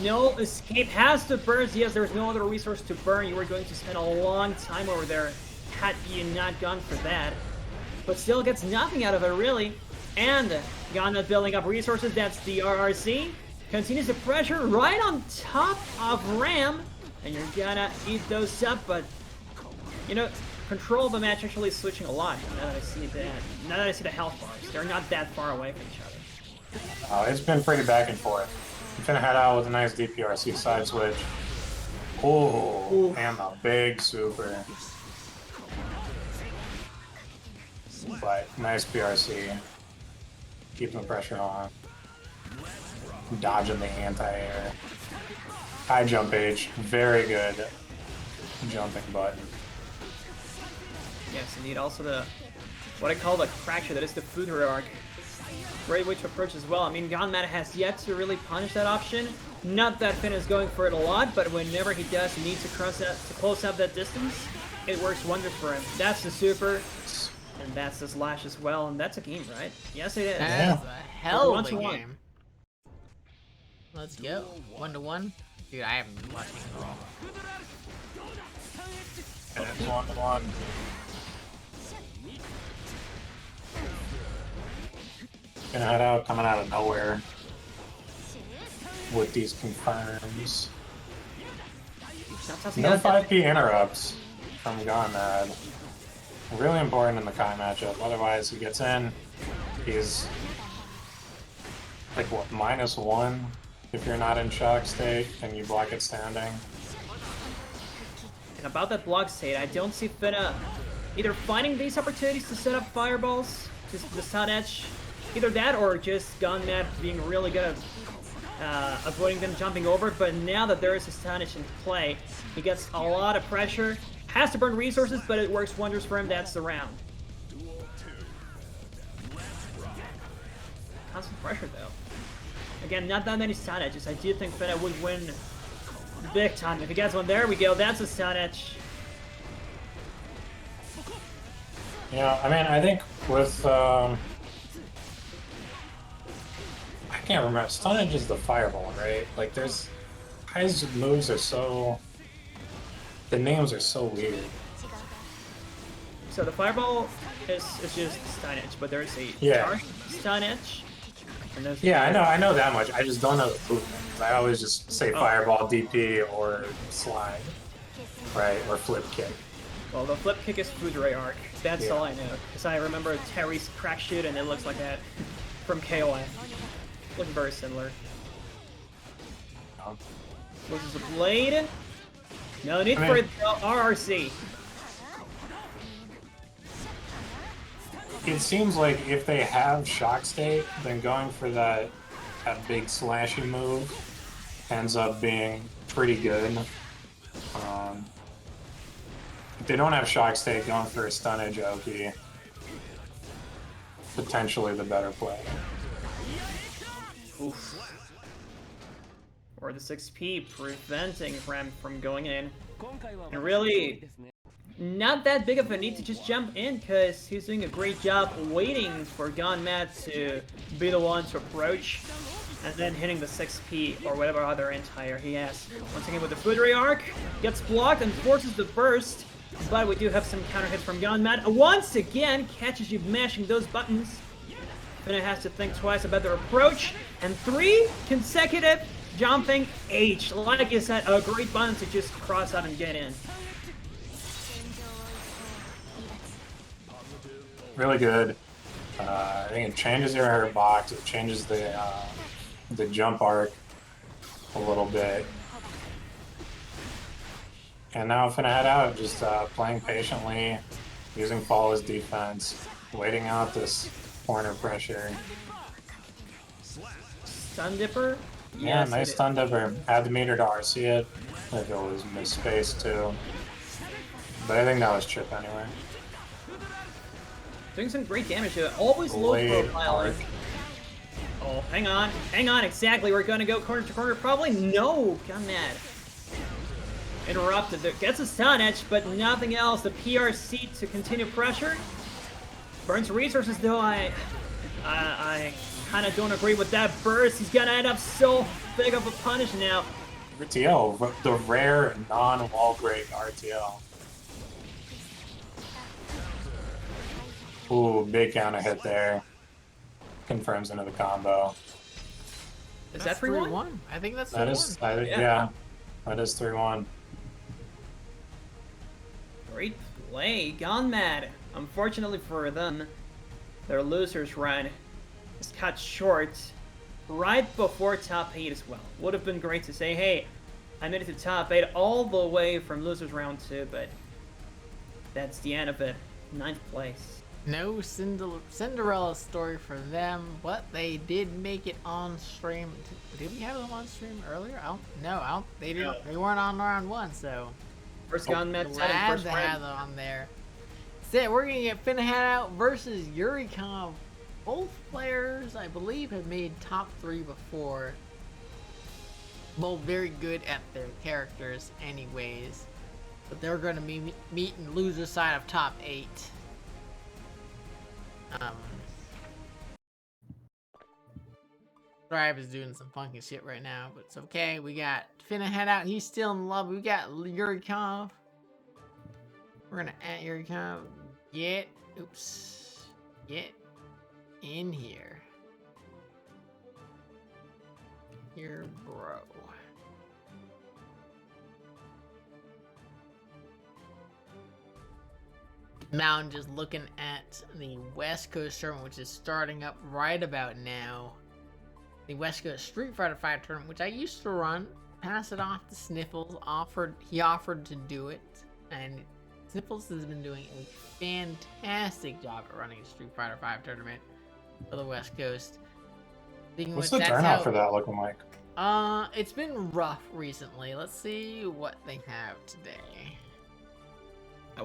No escape has to burn. Yes, there's no other resource to burn. You were going to spend a long time over there had you not gone for that. But still gets nothing out of it, really. And GoneMad building up resources. That's the RRC. Continues the pressure right on top of Ram. And you're gonna eat those up, but you know, control of the match actually is switching a lot now that I see that. Now that I see the health bars, they're not that far away from each other. it's been pretty back and forth. finnaheadout with a nice DPRC side switch. Oh, and a big super. But nice PRC. Keeping the pressure on. Dodging the anti-air. High jump H. Very good jumping button. Yes, indeed. Also the what I call the fracture, that is the food hierarchy. Great way to approach as well. I mean, GoneMad has yet to really punish that option. Not that Finn is going for it a lot, but whenever he does need to close up that distance, it works wonders for him. That's the super, and that's the slash as well, and that's a game, right? Yes, it is. That's a hell of a 1-1. game. Let's go. 1-1. Dude, I haven't been watching at all. And it's 1-1. finnaheadout coming out of nowhere with these confirms. No 5P interrupts from GoneMad. Really important in the Kai matchup. Otherwise, he gets in. He's like what, -1 if you're not in shock state and you block it standing. And about that block state, I don't see Finna either finding these opportunities to set up fireballs, just the sun edge, either that or just GoneMad being really good at avoiding them jumping over. But now that there is a stun edge in play, he gets a lot of pressure, has to burn resources, but it works wonders for him. That's the round. Constant pressure, though. Again, not that many stun edges. I do think Finna would win big time. If he gets one, there we go. That's a stun edge. Yeah, I mean, I think with I can't remember. Stun Edge is the fireball, right? Like, there's his moves are so. The names are so weird. So the fireball is just stun edge, but there's a charge stun edge. And there's I know that much. I just don't know the move names. I always just say fireball, DP, or slide, right? Or flip kick. Well, the flip kick is food ray arc. That's all I know. Because I remember Terry's crack shoot, and it looks like that from KOF. Looking very similar. Loses a blade. No need for the RRC. It seems like if they have shock state, then going for that big slashy move ends up being pretty good. If they don't have shock state, going for a stun edge Oki, potentially the better play. Oof. Or the 6P preventing Rem from going in. And really, not that big of a need to just jump in, because he's doing a great job waiting for GoneMad to be the one to approach, and then hitting the 6P or whatever other anti-air he has. Once again with the food ray arc, gets blocked and forces the burst, but we do have some counter hits from GoneMad. Once again, catches you mashing those buttons. Finna has to think twice about their approach, and 3 consecutive jumping H. Like you said, a great button to just cross out and get in. Really good. I think it changes your box. It changes the jump arc a little bit. And now finna head out, just playing patiently, using fall as defense, waiting out this corner pressure. Stun Dipper? Yeah, Yes, nice stun dipper. Add the meter to RC it. If it was misspaced too. But I think that was chip anyway. Doing some great damage here. Always low profile. Oh, hang on, exactly. We're gonna go corner to corner, probably. No, GoneMad. Interrupted. There gets a stun edge, but nothing else. The PRC to continue pressure. Burns resources though. I kind of don't agree with that burst. He's gonna end up so big of a punish now. RTL, the rare non-wall break RTL. Ooh, big counter hit there. Confirms into the combo. Is that 3-1? I think that's 3-1. That is, yeah, that is 3-1. Great play, GoneMad. Unfortunately for them, their losers run is cut short right before top 8 as well. Would have been great to say, hey, I made it to top 8 all the way from losers round 2, but that's the end of it. 9th place. No Cinderella story for them, but they did make it on stream. Did we have them on stream earlier? They didn't. They weren't on round 1, so First GoneMad glad first to round. have them on there. So we're gonna get finnaheadout versus Yurikov. Both players, I believe, have made top 3 before. Both very good at their characters, anyways. But they're gonna be meeting loser side of top 8. Thrive is doing some funky shit right now, but it's okay. We got finnaheadout. He's still in love. We got Yurikov. We're gonna at Yurikov. Get in here. Here, bro. Now I'm just looking at the West Coast tournament, which is starting up right about now. The West Coast Street Fighter 5 tournament, which I used to run. Pass it off to Sniffles. He offered to do it, and Sniffles has been doing a fantastic job at running a Street Fighter 5 tournament for the West Coast. What's the turnout for that looking like? It's been rough recently. Let's see what they have today.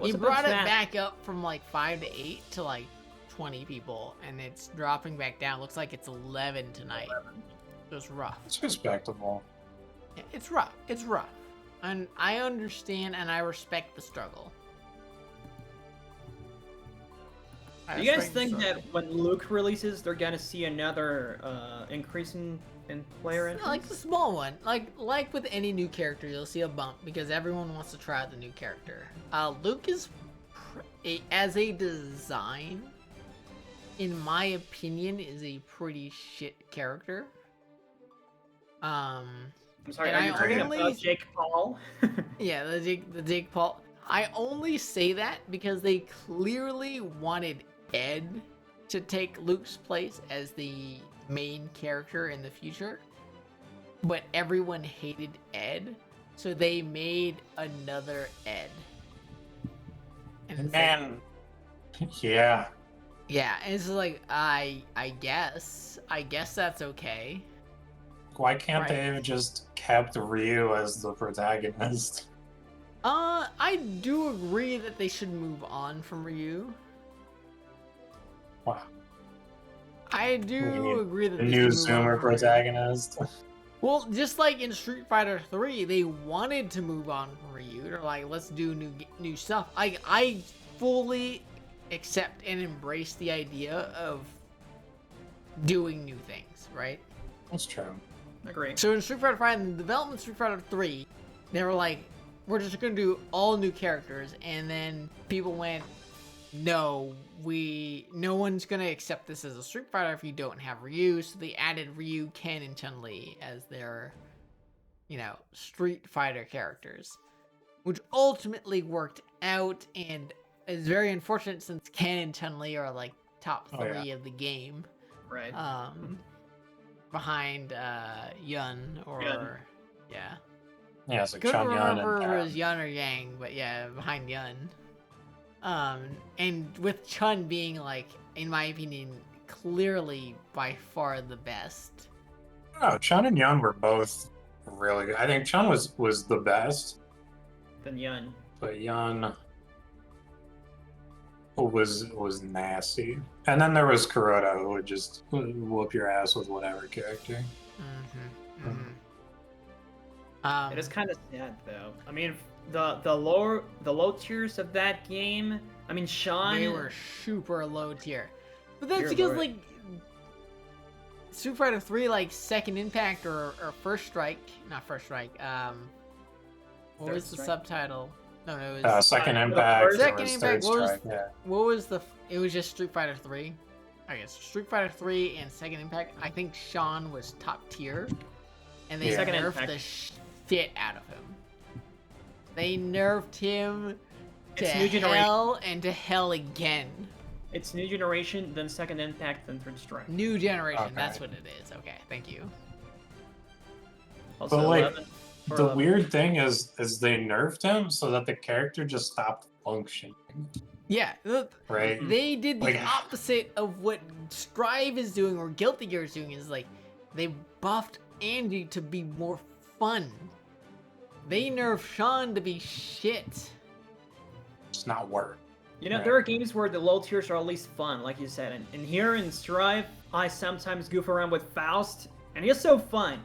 He brought it back up from like 5 to 8 to like 20 people, and it's dropping back down. Looks like it's 11 tonight. So it's rough. It's respectable. Yeah, it's rough. It's rough. And I understand and I respect the struggle. Do you guys think that when Luke releases, they're gonna see another increase in player entrance? Like a small one. Like with any new character, you'll see a bump because everyone wants to try out the new character. Luke is, as a design, in my opinion, is a pretty shit character. I'm sorry, are you talking about Jake Paul? Yeah, the Jake Paul. I only say that because they clearly wanted Ed to take Luke's place as the main character in the future, but everyone hated Ed, so they made another Ed. And yeah. Yeah, and it's like I guess that's okay. Why can't they have just kept Ryu as the protagonist? I do agree that they should move on from Ryu. Wow. I do agree that the they new should move on Zoomer from Ryu. protagonist. Well, just like in Street Fighter 3, they wanted to move on from Ryu. They're like, let's do new stuff. I fully accept and embrace the idea of doing new things, right? That's true. Agree. So in Street Fighter 5, in the development of Street Fighter 3, they were like, we're just gonna do all new characters, and then people went, no one's gonna accept this as a Street Fighter if you don't have Ryu, so they added Ryu, Ken, and Chun-Li as their, Street Fighter characters, which ultimately worked out, and is very unfortunate since Ken and Chun-Li are like top 3 of the game. Right. Behind Yun or yeah. Yeah, it's like Couldn't Chun Yun remember and if it was Yun or Yang, but yeah, behind Yun. And with Chun being like, in my opinion, clearly by far the best. Oh, Chun and Yun were both really good. I think Chun was the best. Then Yun. But Yun was nasty. And then there was Kuroda, who would just whoop your ass with whatever character. It is kind of sad though. I mean, the low tiers of that game. I mean, Sean. They were super low tier, but that's because like Street Fighter 3, like Second Impact or First Strike, not First Strike. What was the subtitle? No, it was Second Impact. Second Impact. What was the? It was just Street Fighter 3. I guess Street Fighter 3 and Second Impact. I think Sean was top tier, and they nerfed the shit out of him. They nerfed him to hell and to hell again. It's new generation, then Second Impact, then Third Strike. New generation. Okay. That's what it is. Okay, thank you. Also, but like, 11. The weird thing is they nerfed him so that the character just stopped functioning. Yeah, right. They did the opposite of what Strive is doing or Guilty Gear is doing. Is like they buffed Anji to be more fun. They nerfed Sean to be shit. It's not work. There are games where the low tiers are at least fun, like you said. And here in Strive, I sometimes goof around with Faust, and he's so fun.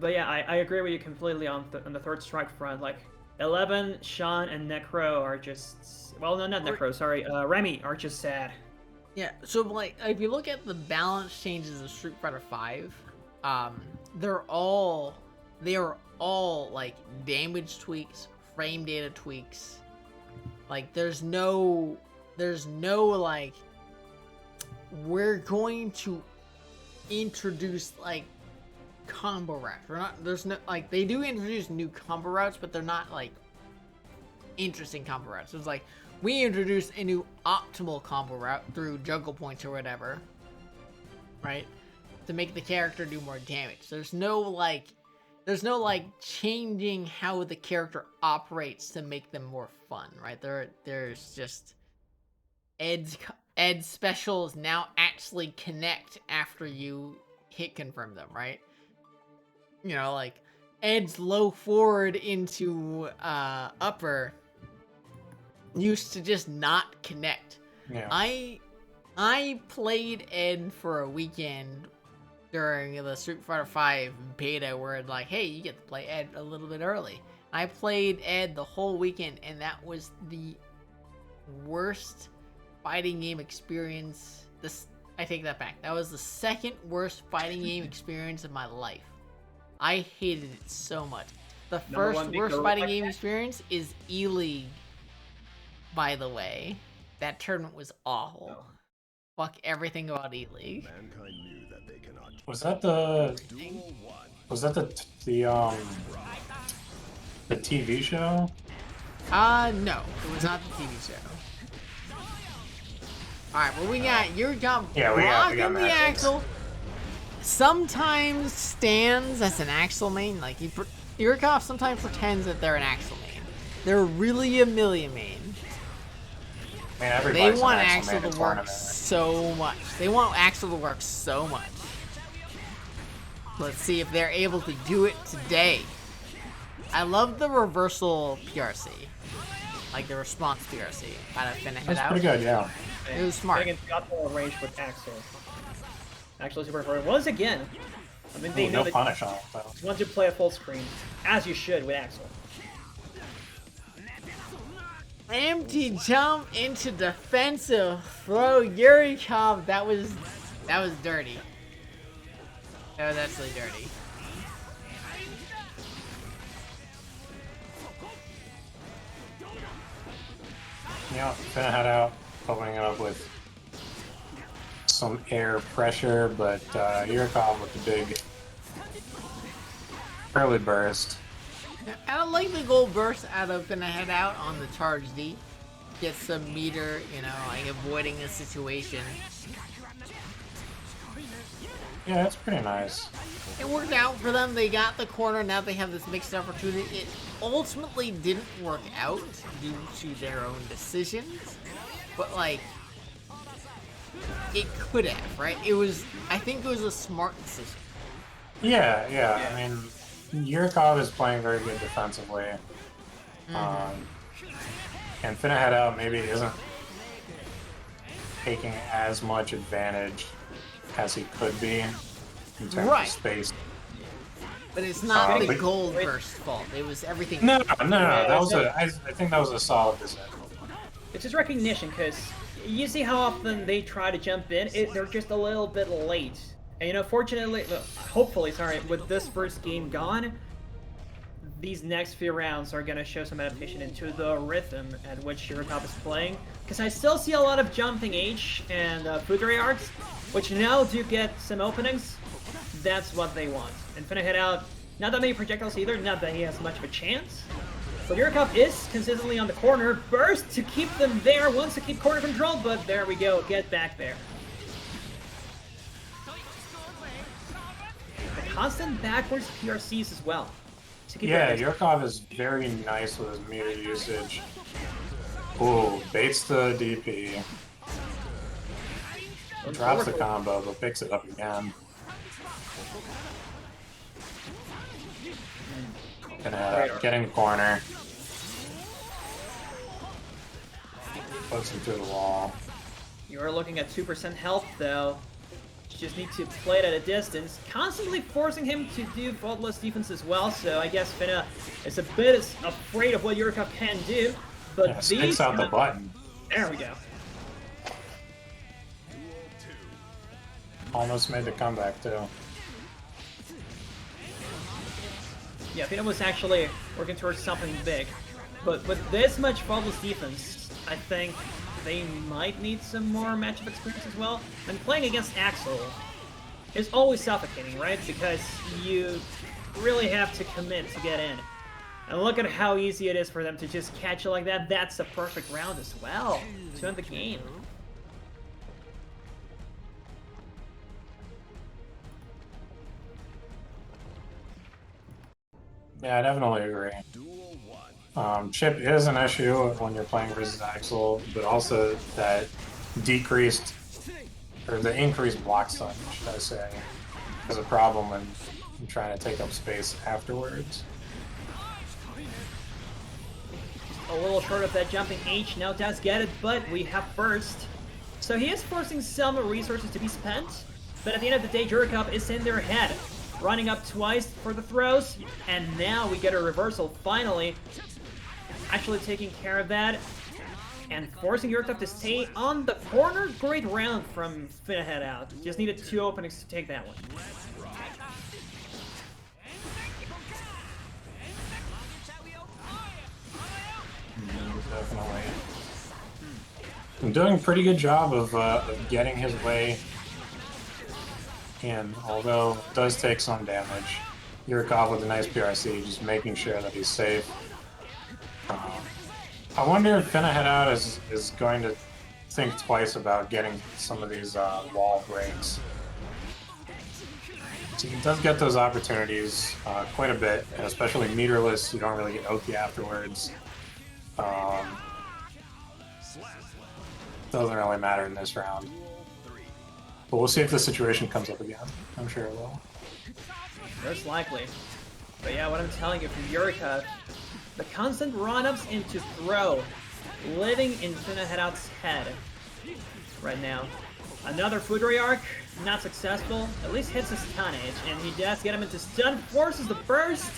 But yeah, I agree with you completely on the Third Strike front. Like 11, Sean, and Necro are just not Necro. Sorry, Remy are just sad. Yeah. So like, if you look at the balance changes of Street Fighter 5, they are all like damage tweaks, frame data tweaks. Like there's no like we're going to introduce like combo routes. They do introduce new combo routes, but they're not like interesting combo routes. It's like we introduced a new optimal combo route through juggle points or whatever, right? To make the character do more damage. There's no like changing how the character operates to make them more fun, right? There's just Ed's specials now actually connect after you hit confirm them, right? Like Ed's low forward into upper used to just not connect. Yeah. I played Ed for a weekend during the Street Fighter V beta where like, hey, you get to play Ed a little bit early. I played Ed the whole weekend, and that was the worst fighting game experience. I take that back. That was the second worst fighting game experience of my life. I hated it so much. The first worst fighting game experience is E-League, by the way. That tournament was awful. Oh. Fuck everything about E-League. Mankind knew that they cannot. Was that the TV show? No, it was not the TV show. Alright, well we got Yurikov blocking the Axel. Sometimes stands as an Axel main. Like Yurikov sometimes pretends that they're an Axel main. They're really a Millia main. Man, they want Axel to work so much. They want Axel to work so much. Let's see if they're able to do it today. I love the reversal PRC. Like the response PRC. Out of finnaheadout. That's pretty good, yeah. It was smart. Getting got more range with Axel. Actually, super important once again. I mean, they know no punish on it, though. Once you play a full screen, as you should with Axel. Empty jump into defensive throw. Yurikov, that was dirty. That was actually dirty. Yeah, finnaheadout, opening it up with some air pressure, but Yurikov with the big early burst. I don't like the gold burst out of finnaheadout on the charge D. Get some meter, like avoiding a situation. Yeah, that's pretty nice. It worked out for them. They got the corner. Now they have this mixed opportunity. It ultimately didn't work out due to their own decisions, but like it could have, right? I think it was a smart decision. Yeah. I mean, Yurikov is playing very good defensively, and finnaheadout maybe isn't taking as much advantage as he could be in terms of space. But it's not the gold burst fault. It was everything. No. That was I think that was a solid decision. It's just recognition, because you see how often they try to jump in. They're just a little bit late. And fortunately, hopefully, with this first game gone, these next few rounds are going to show some adaptation into the rhythm at which Yurikov is playing. Because I still see a lot of jumping H and Fuguri arcs, which now do get some openings. That's what they want. And finnaheadout, not that many projectiles either, not that he has much of a chance. But Yurikov is consistently on the corner. Burst to keep them there, wants to keep corner control, but there we go, get back there. The constant backwards PRCs as well. Yeah, Yurikov is very nice with his meter usage. Ooh, baits the DP. Drops the combo, but picks it up again. Getting corner. Puts him through the wall. You're looking at 2% health though. You just need to play it at a distance. Constantly forcing him to do faultless defense as well, so I guess Finna is a bit afraid of what Yurikov can do. But yeah, spits out the button. There we go. Almost made the comeback too. Yeah, Finna was actually working towards something big. But with this much faultless defense, I think they might need some more matchup experience as well. And playing against Axel is always suffocating, right? Because you really have to commit to get in. And look at how easy it is for them to just catch it like that. That's a perfect round as well to end the game. Yeah, I definitely agree. Chip is an issue when you're playing versus Axel, but also that decreased, or the increased block stun, should I say, is a problem when trying to take up space afterwards. a little short of that jumping H. Now does get it, but we have burst. So he is forcing some resources to be spent, but at the end of the day, Yurikov is in their head. Running up twice for the throws, and now we get a reversal finally. Actually taking care of that, and forcing Yurikov to stay on the corner. Great round from finnaheadout. Just needed 2 openings to take that one. Definitely. I'm doing a pretty good job of getting his way in, although it does take some damage. Yurikov with a nice PRC, just making sure that he's safe. I wonder if finnaheadout is going to think twice about getting some of these wall breaks. So he does get those opportunities quite a bit, and especially meterless, you don't really get Oki afterwards. Doesn't really matter in this round. But we'll see if the situation comes up again. I'm sure it will. Most likely. But yeah, what I'm telling you from Yurikov, the constant run-ups into throw, living in finnaheadout's head right now. Another Foudry arc, not successful. At least hits his stun edge, and he does get him into stun, forces the burst.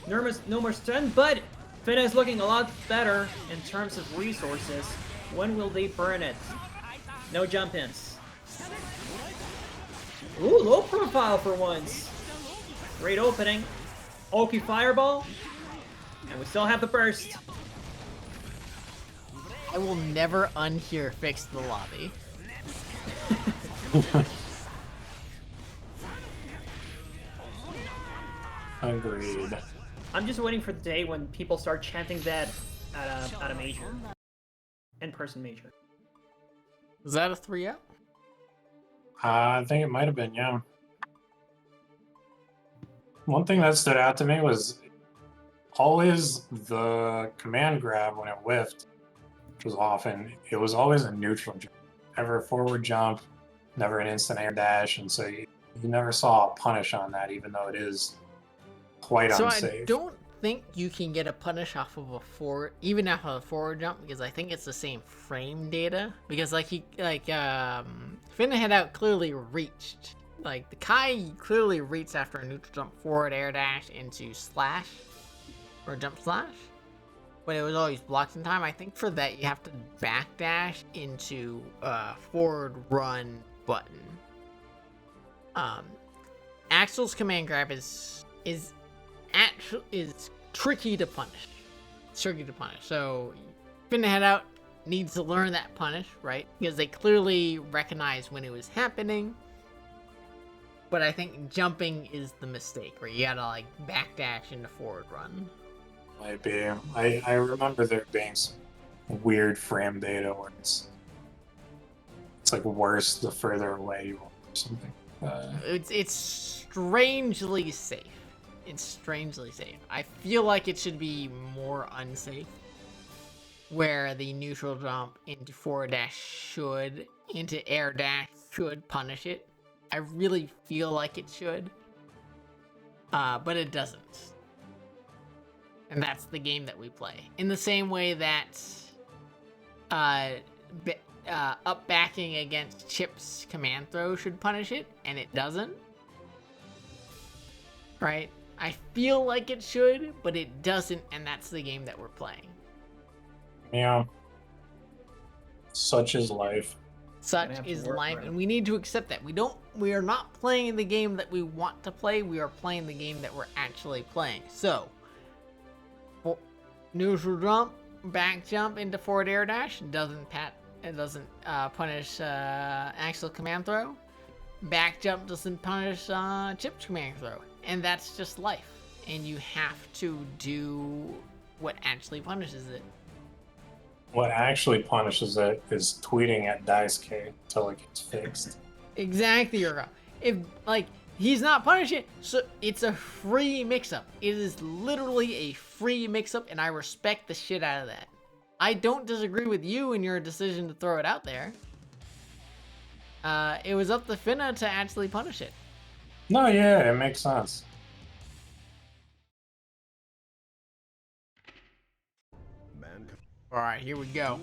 No more stun, but Finna is looking a lot better in terms of resources. When will they burn it? No jump-ins. Ooh, low profile for once. Great opening. Oki Fireball. And we still have the burst. I will never unhear fix the lobby. Agreed. I'm just waiting for the day when people start chanting that at a major. In-person major. Was that a 3-out? I think it might have been, yeah. One thing that stood out to me was always the command grab when it whiffed, which was often, it was always a neutral jump. Never a forward jump, never an instant air dash, and so you never saw a punish on that, even though it is quite unsafe. So I don't think you can get a punish off of a forward, even off of a forward jump, because I think it's the same frame data. Because finnaheadout clearly reached. Like the Kai clearly reached after a neutral jump forward air dash into slash or jump slash, but it was always blocked in time. I think for that you have to backdash into forward run button. Axel's command grab is tricky to punish. It's tricky to punish. So finnaheadout needs to learn that punish, right? Because they clearly recognize when it was happening. But I think jumping is the mistake, where you gotta like backdash into forward run. Might be. I remember there being some weird frame data where it's like worse the further away you are or something. It's strangely safe. It's strangely safe. I feel like it should be more unsafe, where the neutral jump into forward dash into air dash should punish it. I really feel like it should, but it doesn't. And that's the game that we play. In the same way that up backing against Chip's command throw should punish it, and it doesn't. Right? I feel like it should, but it doesn't, and that's the game that we're playing. Yeah. Such is life. Such is life, and we need to accept that. We are not playing the game that we want to play, we are playing the game that we're actually playing. So, neutral jump, back jump into forward air dash, doesn't punish Axel command throw. Back jump doesn't punish Chip's command throw. And that's just life. And you have to do what actually punishes it. What actually punishes it is tweeting at Daisuke until it gets fixed. Exactly, Yuriko. If, like, he's not punishing it, so it's a free mix-up. It is literally a free mix-up, and I respect the shit out of that. I don't disagree with you in your decision to throw it out there. It was up to Finna to actually punish it. No, yeah, it makes sense. All right, here we go.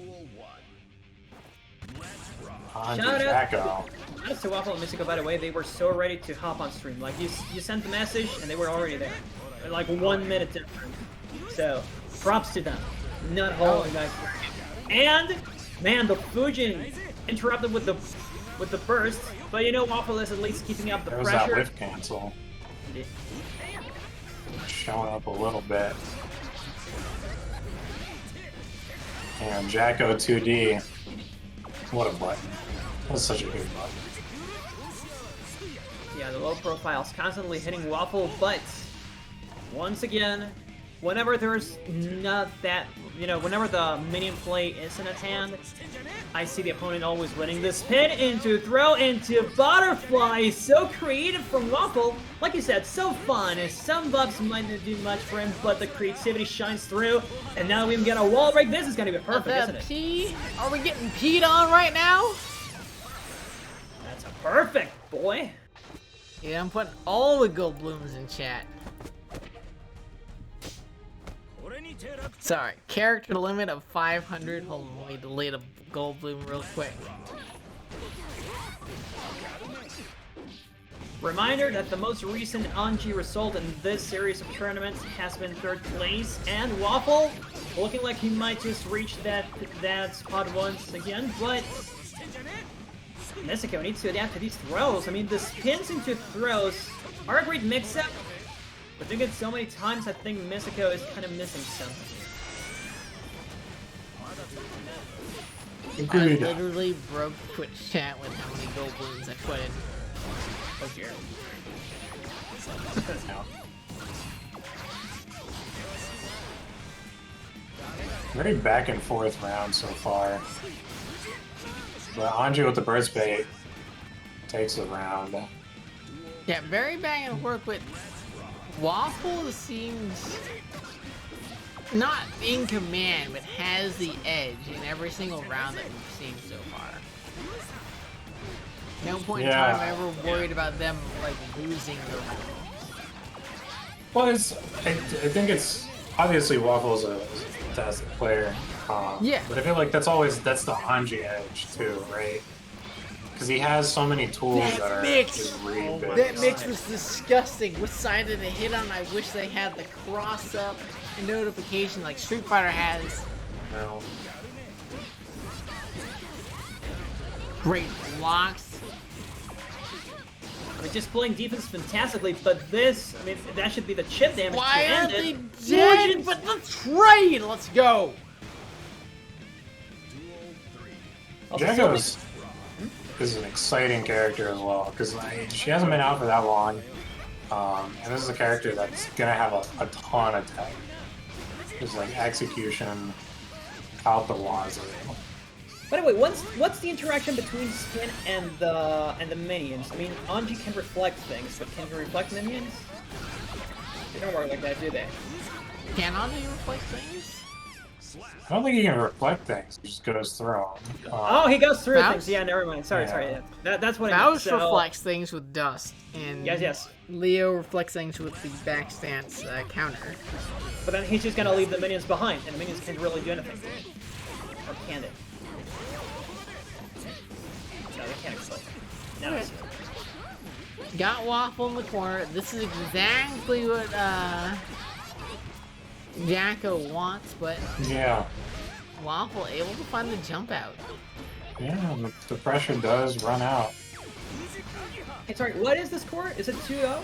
Anji, Shout out. Zato. That's to Waffle and Myzisco, by the way. They were so ready to hop on stream. Like, you sent the message, and they were already there. Like, 1 minute different. So, props to them. Not holding back. And, man, the Fujin interrupted with the burst. But, you know, Waffle is at least keeping up the There was pressure. that whiff cancel. Showing up a little bit. And Jacko 2D. What a button. That's such a good button. Yeah, the low profile's constantly hitting Waffle, but once again, whenever there's not that, you know, whenever the minion play isn't at hand, I see the opponent always winning. The spin into throw into butterfly, so creative from Waffle. Like you said, so fun. Some buffs might not do much for him, but the creativity shines through. And now we even get a wall break. This is gonna be perfect, isn't it? P? Are we getting peed on right now? That's a perfect, boy. Yeah, I'm putting all the gold blooms in chat. Sorry, character limit of 500. Hold on, let me delete a gold bloom real quick. Reminder that the most recent Anji result in this series of tournaments has been 3rd place, and Waffle looking like he might just reach that spot once again, but Myzisco needs to adapt to these throws. I mean, the spins into throws are a great mix-up, but doing it so many times, I think Myzisco is kind of missing something. I literally broke Twitch chat with how many gold blooms I put in. Oh dear. Very back and forth round so far. But Anji with the burst bait takes the round. Yeah, very back and forth, but Waffle seems not in command, but has the edge in every single round that we've seen so far. No point in time I'm ever worried about them like losing the round. Well, I think it's obviously Waffle's a fantastic player. Yeah. But I feel like that's the Anji edge too, right? Because he has so many tools that are just really big. That mix was disgusting. Which side did it hit on? I wish they had the cross up and notification like Street Fighter has. No. Great blocks. I mean, just playing defense fantastically, but this, I mean, that should be the chip damage Why to aren't end they it. dead? But the trade! Let's go! Also, Jacko is an exciting character as well, because she hasn't been out for that long. And this is a character that's going to have a ton of tech. Just like execution out the wazoo. By the way, what's the interaction between Spin and the minions? I mean, Anji can reflect things, but can you reflect minions? They don't work like that, do they? Can Anji reflect things? I don't think he can reflect things. He just goes through them. Oh, he goes through Faust? things. Yeah, never mind. Sorry. Yeah. That's what Faust I meant. So, reflects things with dust, and Yes. Leo reflects things with the back stance counter. But then he's just gonna leave the minions behind, and the minions can't really do anything. Or can they? No, they can't explode. No. Okay. Got Waffle in the corner. This is exactly what Jacko wants, but Yeah. Waffle able to find the jump out. Yeah, the pressure does run out. Hey, sorry, what is this score? Is it 2-0?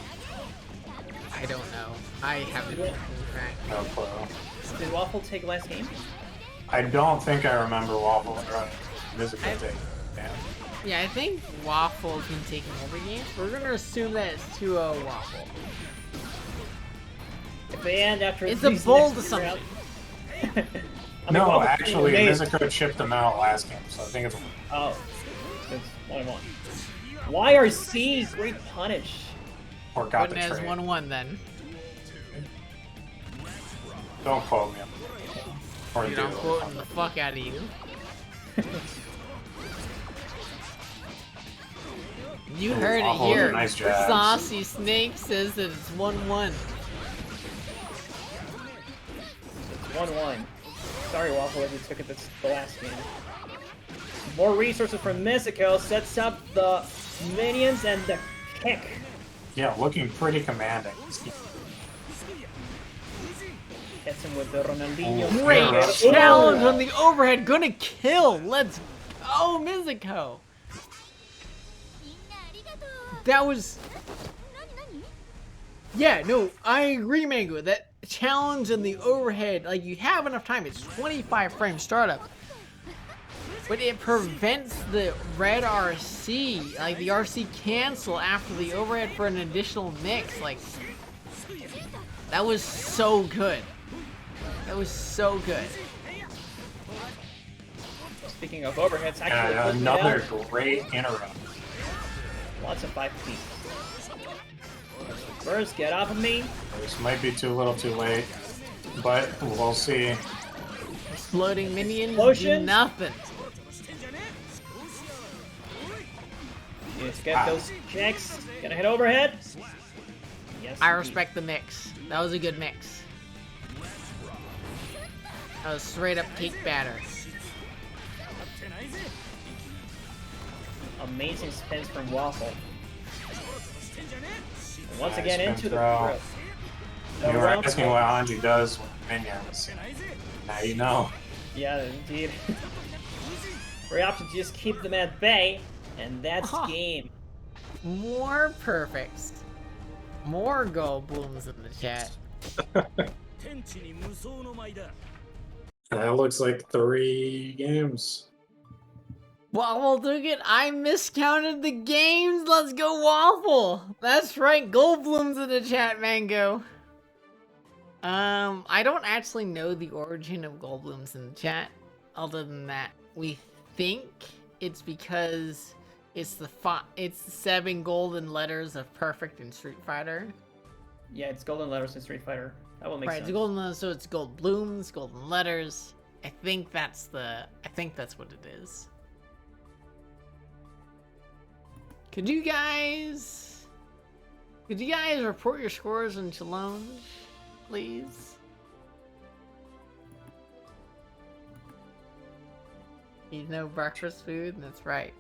I don't know. I haven't. In fact, No clue. Did Waffle take last game? I don't think I remember Waffle running. Myzisco taking. Damn. yeah, I think Waffle's been taking every game. We're gonna assume that it's 2-0 Waffle. If they end after It's a these bold next assumption. rounds- I mean, No, Waffle's actually, pretty amazing. Myzisco chipped them out last game, so I think it's. Oh, it's 1-1. YRC, great punish. Or got Putting the it as trade. 1-1 then. Don't quote me. Or Dude, do. I'm quoting the fuck out of you. You heard it Waffle with here. nice jabs. Saucy Snake says that it's 1-1. It's 1-1. Sorry, Waffle, if you took it the last game. More resources from Myzisco sets up the minions and the kick. Yeah, looking pretty commanding. Hits him with the Ronaldinho. Great Yeah. challenge on the overhead. Gonna kill. Let's go, Myzisco. That was... Yeah, no, I agree, Mango. That challenge in the overhead, like, you have enough time. It's 25 frame startup. But it prevents the red RC, like the RC cancel after the overhead for an additional mix. Like, that was so good. That was so good. Speaking of overheads, actually Another great interrupt. Lots of 5 feet. First, get off of me. This might be too little too late, but we'll see. Exploding minions do Explosions? nothing. Just get those checks. Gonna hit overhead. Yes. I respect the mix. That was a good mix. That was straight up cake batter. Amazing spins from Waffle. And once Nice again spin into the throw. throw. You were asking what Anji does with minions. Now you know. Yeah, indeed. We option to just keep them at bay, and that's game. More perfects. More gold blooms in the chat. That looks like 3 games. Waffle took it. I miscounted the games. Let's go, Waffle. That's right. Gold blooms in the chat, Mango. I don't actually know the origin of gold blooms in the chat. Other than that, we think it's because it's the 7 golden letters of perfect in Street Fighter. Yeah, it's golden letters in Street Fighter. That will make Right, sense. it's golden letters, so it's gold blooms, golden letters. I think that's what it is. Could you guys report your scores in challenge, please? Eat no breakfast food, that's right.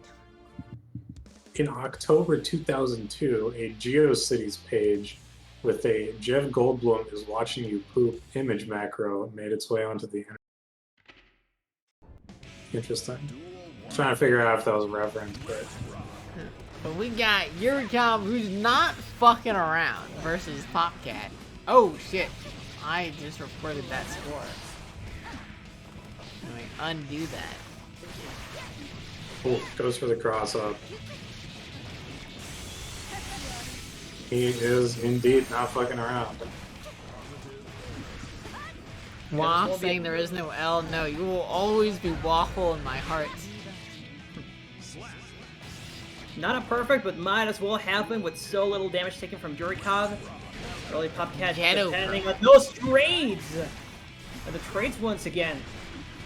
In October 2002, a GeoCities page with a Jeff Goldblum is watching you poop image macro made its way onto the internet. Interesting. Trying to figure out if that was a reference, but But we got Yurikov, who's not fucking around, versus Popcat. Oh shit! I just reported that score. Let me undo that. oh, goes for the cross up. He is indeed not fucking around. Wah saying there is no L. No, you will always be Waffle in my heart. Not a perfect, but might as well happen with so little damage taken from Yurikov. Early Popcat Get over. depending on those trades! And the trades once again.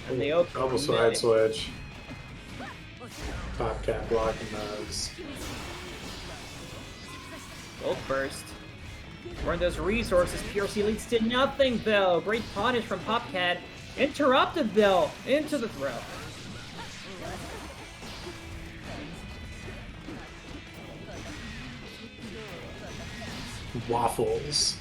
And they open. Double side switch. Top cat blocking those. Gold burst. Burn those resources. PRC leads to nothing though. Great punish from Popcat. Interrupted though. Into the throw. Waffles.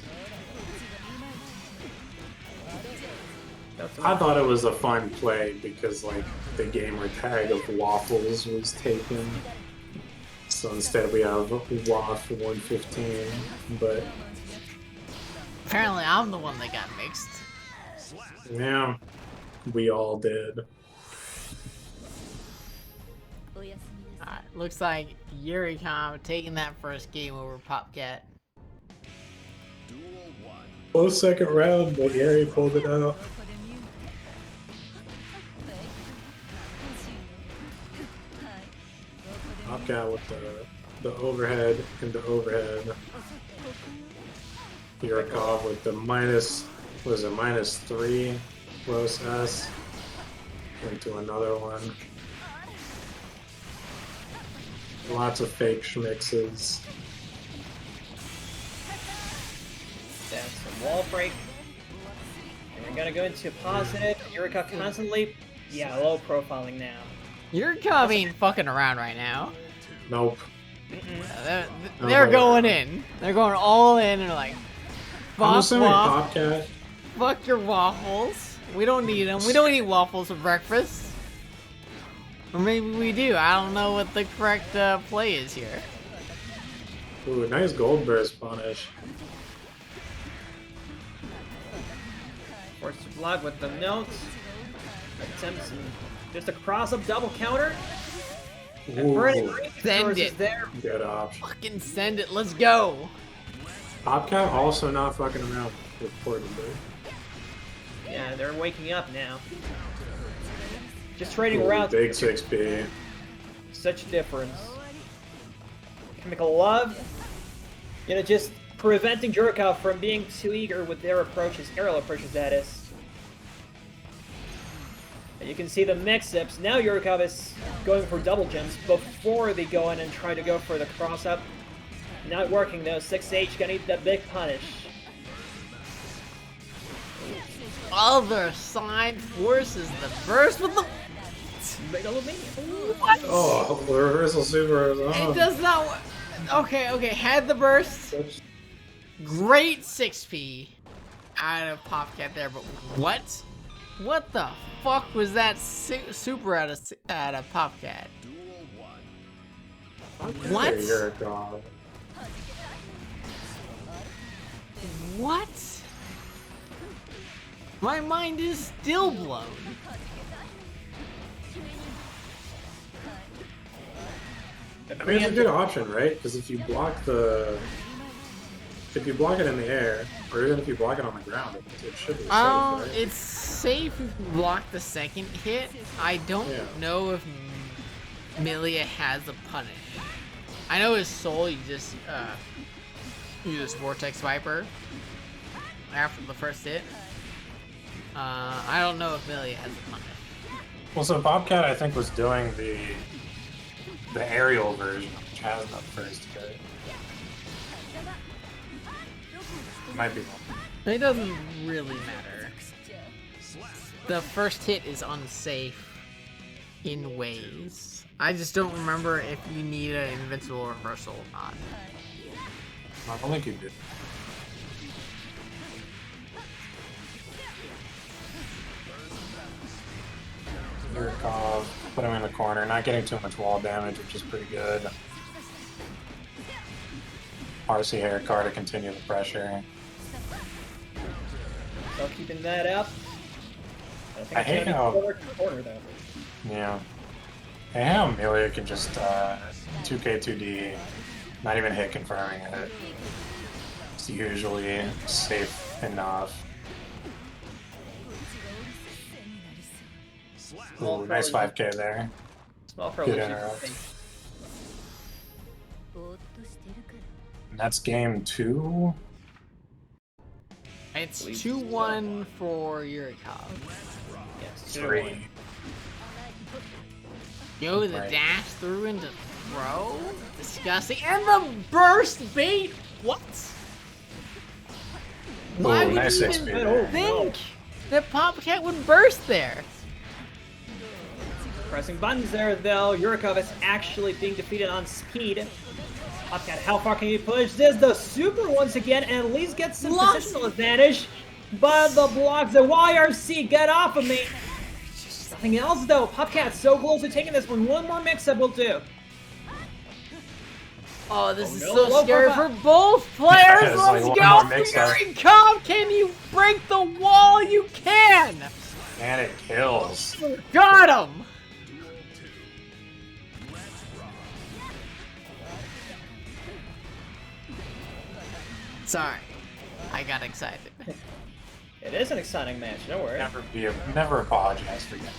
That's I thought it was a fun play because like the gamer tag of Waffles was taken. So instead we have Waff 115, but Apparently, I'm the one that got mixed. yeah, we all did. Alright, looks like Yurikov taking that first game over Popcat. Close second round, but yeah, he pulled it out. Popcat with the overhead and the overhead. Yurikov with the -3 close S into another one. Lots of fake schmixes. That's a wall break. And I'm gonna go into positive. Yurikov constantly, yeah, low profiling now. Yurikov ain't fucking around right now. Nope. They're going in. They're going all in and like, I'm fuck, assuming Popcat. fuck your waffles. We don't need them. We don't eat waffles for breakfast. Or maybe we do. I don't know what the correct play is here. Ooh, nice gold burst punish. Forced to block with the notes. Attempts just a cross-up double counter. Ooh, Send it. There. good option. Fucking send it. Let's go. Popcat also not fucking around with Portable. Yeah, they're waking up now. Just trading Ooh, around. big 6P. Such a difference. Chemical Love, you know, just preventing Yurikov from being too eager with their approaches, aerial approaches, that is. And you can see the mix-ups. Now Yurikov is going for double jumps before they go in and try to go for the cross-up. Not working though. 6H gonna need that big punish. Other side forces the burst with the. What? Oh, the reversal super is on. It does not. Okay, had the burst. Great 6P out of Popcat there, but what? What the fuck was that super out of Popcat? What? Yurikov. What? My mind is still blown. I mean, it's a good option, right? Because if you block it in the air, or even if you block it on the ground, it should be safe, right? It's safe if you block the second hit. I don't know if Millia has a punish. I know his soul, you just Vortex Viper after the first hit. I don't know if Millia has a punish. Well, so Bobcat, I think, was doing the aerial version, which has no first hit. Might be wrong. It doesn't really matter. The first hit is unsafe in ways. I just don't remember if you need an invincible reversal or not. I don't think you did. Yurikov, put him in the corner, not getting too much wall damage, which is pretty good. RC Haircar to continue the pressure. So keeping that up. I hate how... Corner, though. Yeah. I hate how Millia can just 2K2D, not even hit confirming it. It's usually safe enough. Ooh, nice 5K there. Small pro Good loses interrupt. the thing. And that's game 2. It's 2-1 for Yurikov. Yes, 3. Yo, the Right. dash through into throw? Disgusting. And the burst bait? What? Why Ooh, would nice you 6P even there. think that Popcat would burst there? Pressing buttons there, though. Yurikov is actually being defeated on speed. Popcat, how far can you push this? The super once again, and at least gets some positional advantage. But the blocks, the YRC, get off of me. Nothing else, though. Popcat so close to taking this one. One more mix-up will do. Oh, this is no, so low scary profile. for both players. It's like Let's one go, more mix-up. Yurikov. Can you break the wall? You can. And it kills. Got him. Sorry, I got excited. It is an exciting match, don't worry. Never apologize for getting.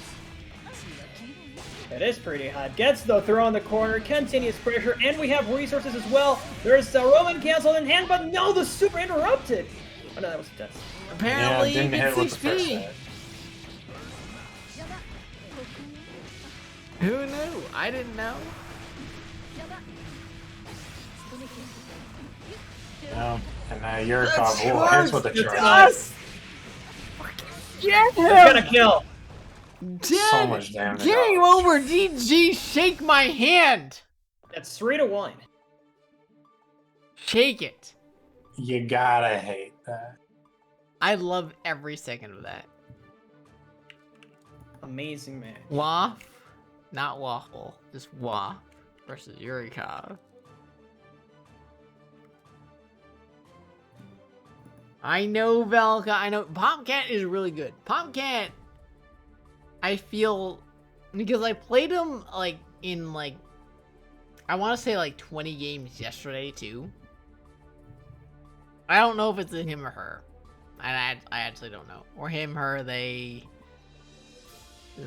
It is pretty hot. Gets the throw in the corner, continuous pressure, and we have resources as well. There's a Roman canceled in hand, but no, the super interrupted. Oh no, that was a test. Apparently, Yeah, you didn't can hit with the first 6P. hit. Who knew? I didn't know. No, and Yurikov hits with the charge. Yes! Get him! It's gonna kill. So much damage. Game over, DG. Shake my hand. That's 3-1. Shake it. You gotta hate that. I love every second of that. Amazing man. Waff, not Waffle, just Waff versus Yurikov. I know Velka, I know Popcat is really good. Popcat, I feel, because I played him like in like, I want to say like 20 games yesterday too. I don't know if it's in him or her. I actually don't know. Or him, her, they,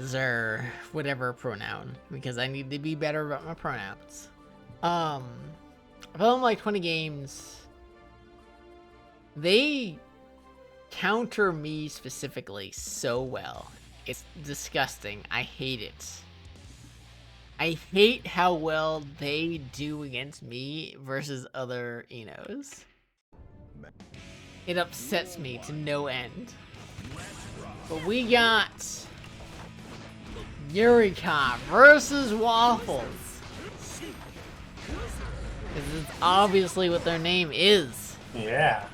zer, whatever pronoun, because I need to be better about my pronouns. I played him like 20 games. They counter me specifically so well. It's disgusting. I hate it. I hate how well they do against me versus other Enos. It upsets me to no end. But we got Yurikov versus Waffles. This is obviously what their name is. Yeah.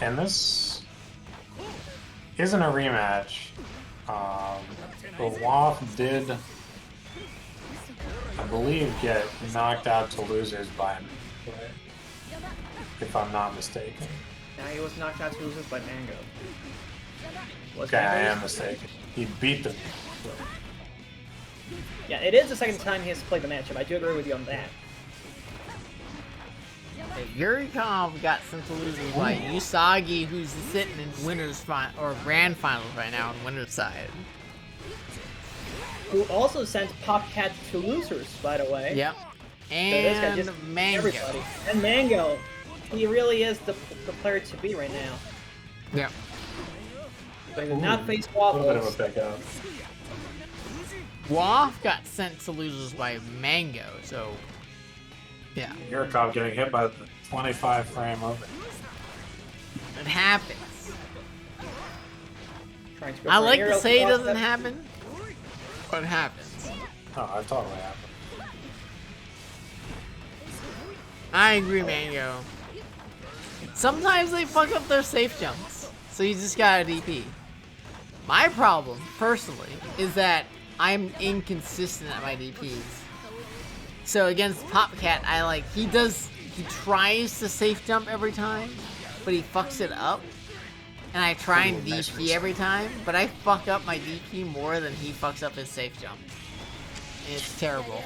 And this isn't a rematch. But Waff did, I believe, get knocked out to losers by me, if I'm not mistaken. Now he was knocked out to losers by Mango. Was Okay, I Mango- am mistaken. He beat them. Yeah, it is the second time he has played the matchup. I do agree with you on that. Yurikov got sent to losers by Yousagi, who's sitting in winners or grand finals right now on winner's side. Who also sent Popcat to losers, by the way. Yep. So this guy just And Mango. everybody. And Mango, he really is the player to be right now. Yep. So he did not face A little bit of a Waffles. pickup. Waff got sent to losers by Mango, so yeah, Yurikov getting hit by the 25 frame over. it happens. Trying to go I for an like to aerial say it cross doesn't step. happen, but it happens. Oh, that totally happened. I agree, Mango. Sometimes they fuck up their safe jumps, so you just gotta DP. My problem, personally, is that I'm inconsistent at my DPs. So against Popcat, he tries to safe jump every time, but he fucks it up. And I try and DP every time, but I fuck up my DP more than he fucks up his safe jump. And it's terrible.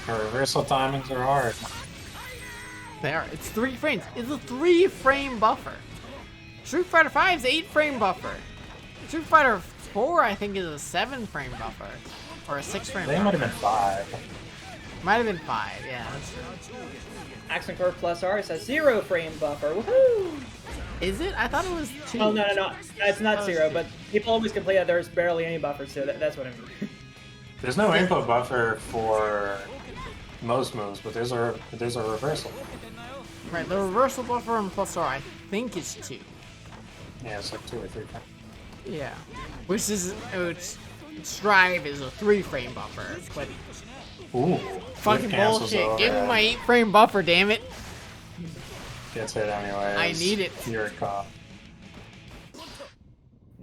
The reversal timings are hard. They are. It's 3 frames. It's a 3-frame buffer. Street Fighter 5 is 8-frame buffer. Street Fighter 4, I think, is a 7-frame buffer. Or a 6-frame They buffer. might have been 5. Might have been 5, yeah, that's true. Accent Core Plus R is a 0-frame buffer. Woohoo! Is it? I thought it was 2. Oh, no. It's not Oh, 0, shit. but people always complain that there's barely any buffers, so that's what I mean. There's no input buffer for most moves, but there's a reversal. Right, the reversal buffer on Plus R, I think, is 2. Yeah, it's like 2 or 3 frames. Yeah. Which Strive is a 3-frame buffer, but Ooh. fucking Flip cancels bullshit. over. Give me my 8-frame buffer, damn it. Gets hit anyways. I need it. Yurikov.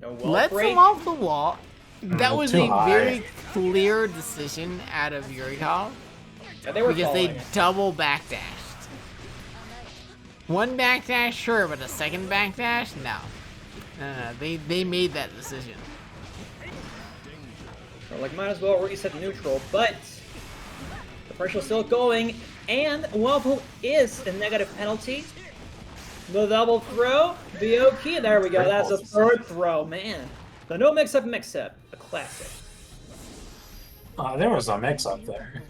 No wall Let's break. him off the wall. That was too a high. very clear decision out of Yurikov Yeah, they were because they following it. double backdashed. One backdash, sure, but a second backdash, no. No, they made that decision. Or like, might as well reset neutral, but the pressure's still going, and Waffle is a negative penalty. The double throw, the OK, there we go, that's a third throw, man. The no mix-up, a classic. There was a mix-up there.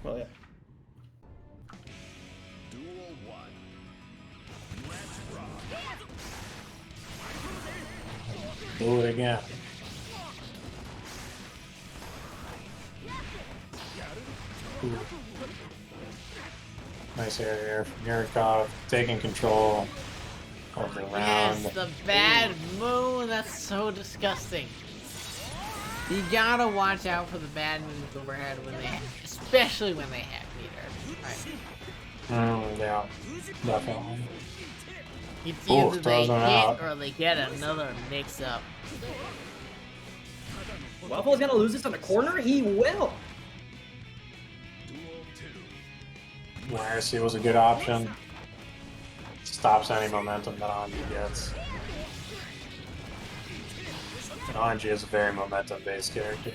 Well, yeah. Duel 1. Let's rock. Do it again. Ooh. Nice area from Yurikov, taking control of the round. Yes, the bad moon. That's so disgusting. You gotta watch out for the bad moons overhead when they, especially when they have meter. Right. Yeah, definitely. It's Ooh, either they throws hit one out. or they get another mix-up. Waffle's gonna lose this on the corner? He will! Mercy was a good option. Stops any momentum that Anji gets. And Anji is a very momentum-based character.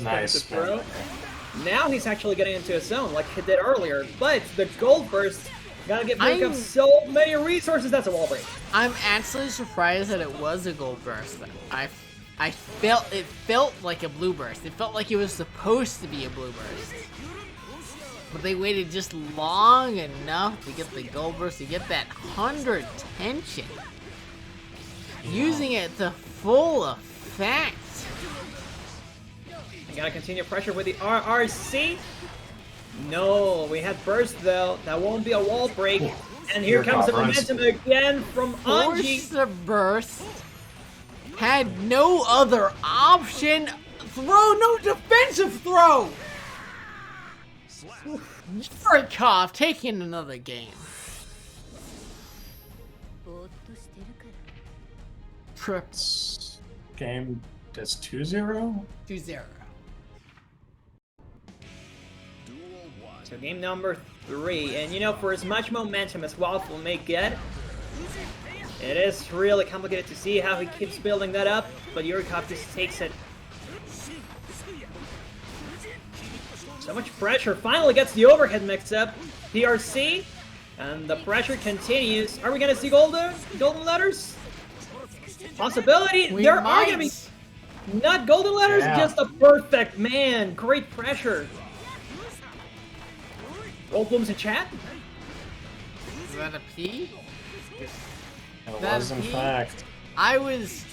Nice The throw. spin. Now he's actually getting into his zone like he did earlier, but the gold burst gotta give Yurikov so many resources. That's a wall break. I'm actually surprised that it was a gold burst. I felt it felt like a blue burst. It felt like it was supposed to be a blue burst. But they waited just long enough to get the gold burst, to get that 100 tension. Using it to full effect. You gotta continue pressure with the RRC. No, we had burst though. That won't be a wall break. And here comes the momentum again from Anji. Force the burst. Had no other option. Throw, no defensive throw. Yurikov taking another game. Trips. Game is 2-0? 2-0. So game number 3, and you know, for as much momentum as Waffle may get, it is really complicated to see how he keeps building that up, but Yurikov just takes it. So much pressure, finally gets the overhead mix up. PRC, and the pressure continues. Are we gonna see golden letters? Possibility, We there are might. gonna be not golden letters, Yeah. just a perfect man. Great pressure. Goldblum's in chat. Is that a P? It That was in P? fact. I was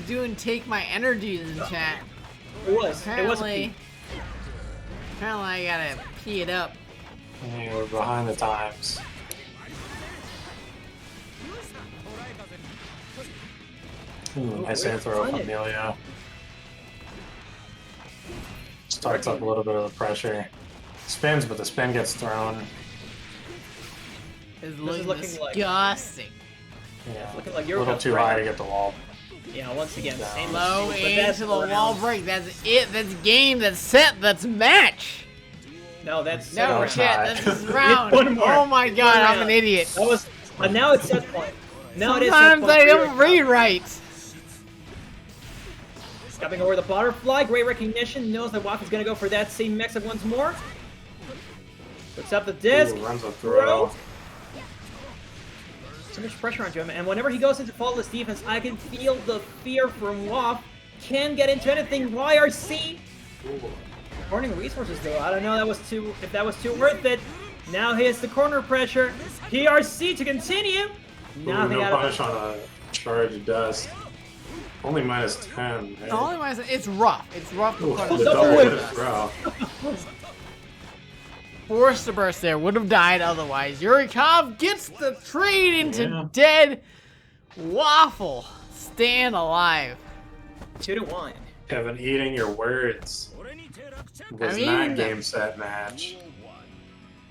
doing take my energies in chat. It was. It was a Apparently, P. apparently I gotta pee it up. Yeah, we're behind the times. Nice air throw from Millia. Starts up a little bit of the pressure. Spins, but the spin gets thrown. It's is looking looking like- disgusting. Yeah, Looking like a little Yurikov's too right. high to get the wall. Yeah, once again, Down. same Low issue, but that's into the round. wall break. That's it. That's game. That's set. That's match. No, that's No round. shit. tie. That's round. One more. Oh my god, One I'm an round. idiot. That was. But now it's set point. Now it is set Sometimes point I for don't Yurikov. rewrite. Stepping over the butterfly, great recognition. Knows that Waff is gonna go for that same mix-up once more. Puts up the disc. Ooh, runs a throw. So much pressure onto him, and whenever he goes into faultless defense, I can feel the fear from Waff. Can't get into anything. YRC. Warning resources though. I don't know if that was too worth it. Now here's the corner pressure. PRC to continue. Ooh, Nothing no out of punish on a charge dust. Only minus 10. Right? The only reason it's rough. It's rough to Ooh, punish. the double double whip. hit throw. Forced to burst there. Would have died otherwise. Yurikov gets the trade into Yeah. dead. Waffle. Staying alive. 2-1. Kevin, eating your words. Was I not mean- game set match.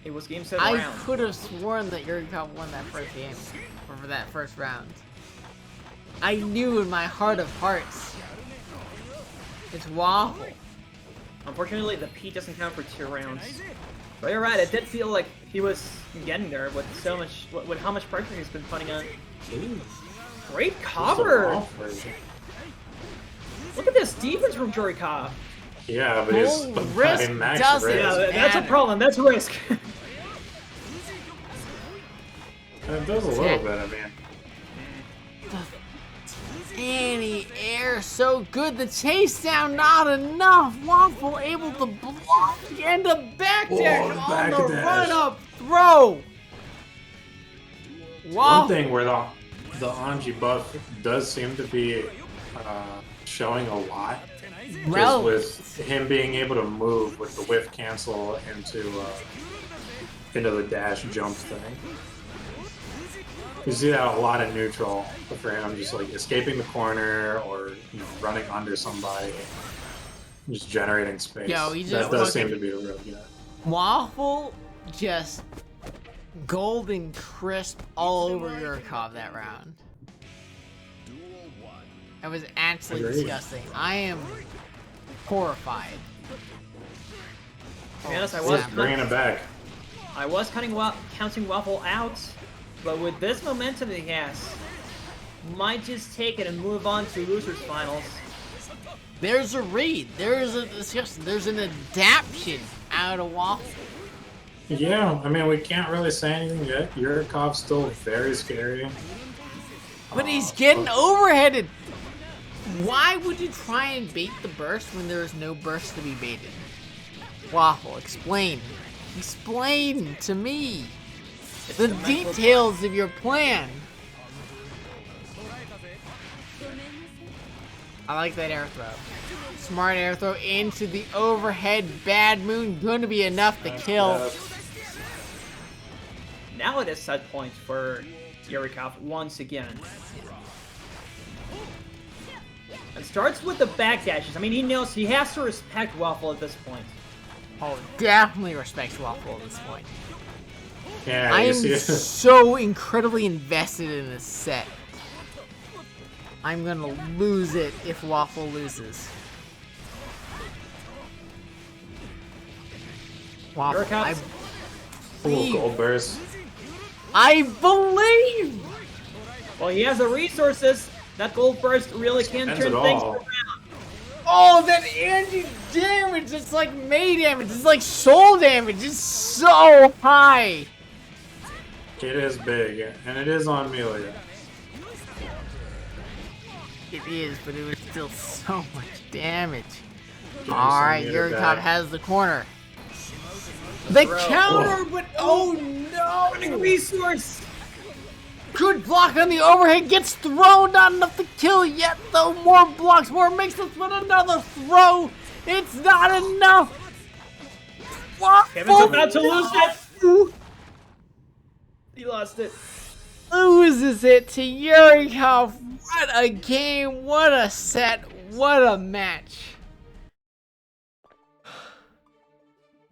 It was game set I round. could have sworn that Yurikov won that first game. Or for that first round. I knew in my heart of hearts. It's Waffle. Unfortunately, the P doesn't count for 2 rounds. But you're right, it did feel like he was getting there with so much, with how much pressure he's been putting on. Ooh, Great just a cover! off version. Look at this defense from Yurikov. Yeah, but he's Full risk behind max doesn't risk. Yeah, that's a matter. problem. That's risk. It does a little bit, I mean. Anti-air so good. The chase down not enough. Waffle able to block and a back dash Oh, the on back the dash. run up throw. One Waffle. thing where the Anji buff does seem to be showing a lot Just with him being able to move with the whiff cancel into the dash jump thing. You see that a lot in neutral for him, just like escaping the corner or running under somebody, just generating space. Yo, he that just does seem to be a real unit. Waffle just golden crisp all over Yurikov that round. That was absolutely disgusting. I am horrified. To be honest, I was bringing it back. I was counting Waffle out, but with this momentum that he has, might just take it and move on to losers finals. There's a read. There's a discussion. There's an adaptation out of Waffle. Yeah, I mean, we can't really say anything yet. Yurikov's still very scary. But he's getting overheaded. Why would you try and bait the burst when there is no burst to be baited? Waffle, explain. Explain to me the details of your plan. I like that air throw. Smart air throw into the overhead. Bad moon, going to be enough to kill. Now it is set point for Yurikov once again. It starts with the backdashes. I mean, he knows he has to respect Waffle at this point. Oh, definitely respects Waffle at this point. Yeah, I am so incredibly invested in this set. I'm gonna lose it if Waffle loses. Waffle, I believe. Gold burst. I believe! Well, he has the resources. That gold burst really can turn things around. Oh, that Anji damage! It's like May damage. It's like soul damage. It's so high. It is big, and it is on Millia. It is, but it was still so much damage. Alright, Yurikov has the corner. The counter, but oh no! Running resource! Good block on the overhead, gets thrown, not enough to kill yet though. More blocks, more makes us with another throw. It's not enough. Kevin's about to lose it. He lost it. Loses it to Yurikov. What a game, what a set, what a match.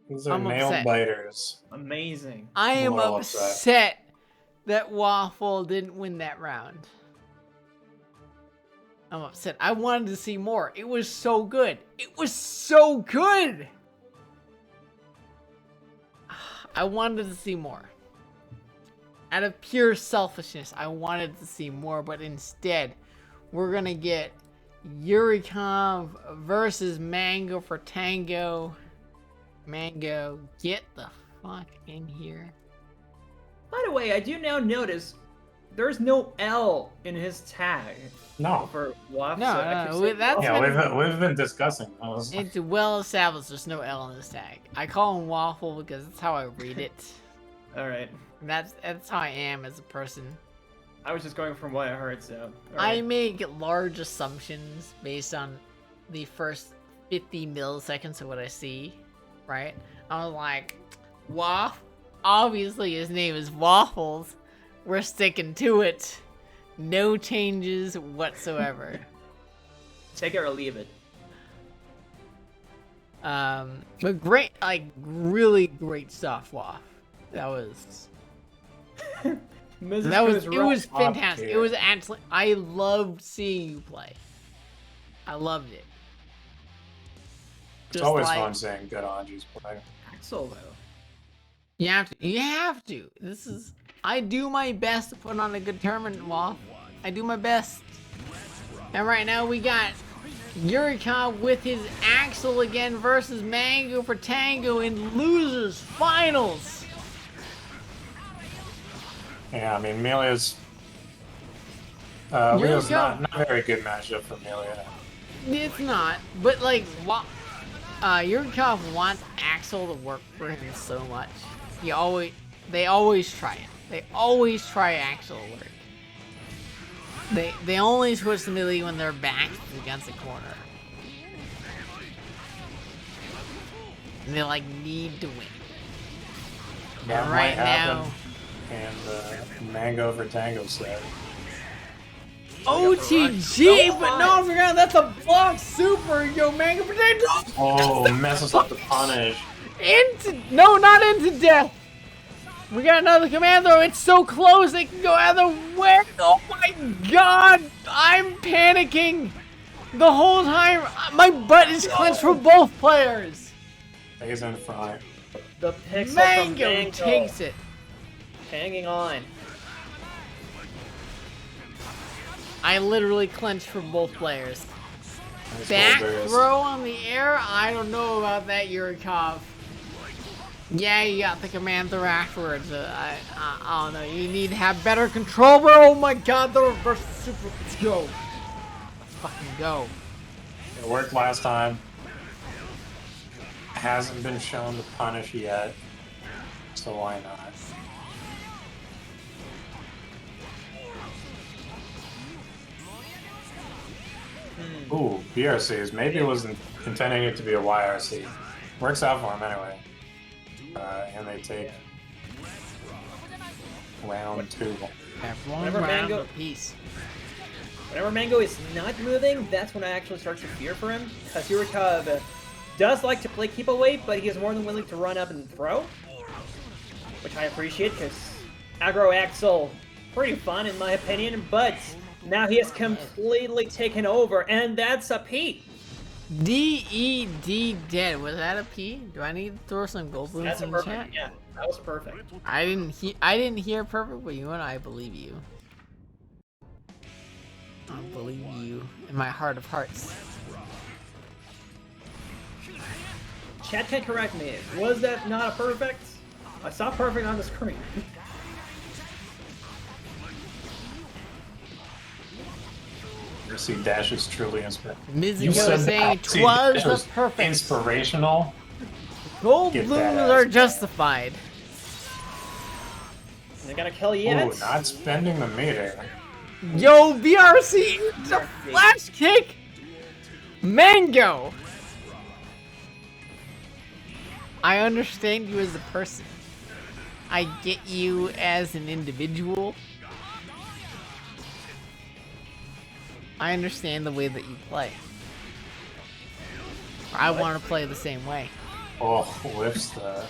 These are I'm nail upset. biters. Amazing. I am Well upset that Waffle didn't win that round. I'm upset. I wanted to see more. It was so good. It was so good. I wanted to see more. Out of pure selfishness, I wanted to see more, but instead, we're gonna get Yurikov versus Mango for Tango. Mango, get the fuck in here. By the way, I do now notice there's no L in his tag. No. For Waffle. No, that's Yeah, we've been discussing those. It's well established. There's no L in this tag. I call him Waffle because that's how I read it. Alright. That's how I am as a person. I was just going from what I heard, so. I make large assumptions based on the first 50 milliseconds of what I see, right? I was like, Waff, obviously his name is Waffles. We're sticking to it. No changes whatsoever. Take it or leave it. But great, like, really great stuff, Waff. That was... it was fantastic. It was actually, I loved seeing you play. I loved it. It's always fun seeing good Anji's play. Axel though. You have to. This is, I do my best to put on a good tournament, Waff. I do my best. And right now we got Yurikov with his Axel again versus Mango for Tango in losers finals. Yeah, I mean, Millia's not a very good matchup for Millia. It's not, but like, Yurikov wants Axel to work for him so much. They always try it. They always try Axel to work. They only switch to Millia when their back is against the corner. And they like need to win. That And might right happen. now, And Mango for Tango said. OTG, but no, I forgot that's a block super. Yo, Mango Potato. Oh, messes up the punish. No, not into death. We got another commando. It's so close. They can go either way. Oh my god. I'm panicking the whole time. My butt is clenched for both players. He's in front. The pixel from Mango takes it. Hanging on. I literally clenched for both players. Nice Back Goldlewis. throw on the air? I don't know about that, Yurikov. Yeah, you got the commander afterwards. I don't know. You need to have better control, bro. Oh my god, the reverse super. Let's go. Let's fucking go. It worked last time. Hasn't been shown to punish yet. So why not? Ooh, BRCs. Maybe it wasn't intending it to be a YRC. Works out for him anyway. And they take round 2. Have one Whenever round Mango- apiece. Whenever Mango is not moving, that's when I actually start to fear for him. Because Yurikov does like to play keep away, but he is more than willing to run up and throw. Which I appreciate, because aggro Axel, pretty fun in my opinion, but now he has completely taken over, and that's a P. D-E-D dead. Was that a P? Do I need to throw some gold balloons That's a in the perfect, chat? yeah, that was perfect. I didn't hear perfect, but you and I believe you. I believe you in my heart of hearts. Chat can correct me. Was that not a perfect? I saw perfect on the screen. See, Dash is truly inspirational. Myzisco saying See, twas Dash the was perfect. inspirational. Gold Get balloons that are ass. justified. They're gonna kill yet. Ooh, not spending the meter. Yo, BRC, the flash kick. Mango. I understand you as a person. I get you as an individual. I understand the way that you play. I want to play the same way. Oh, whips the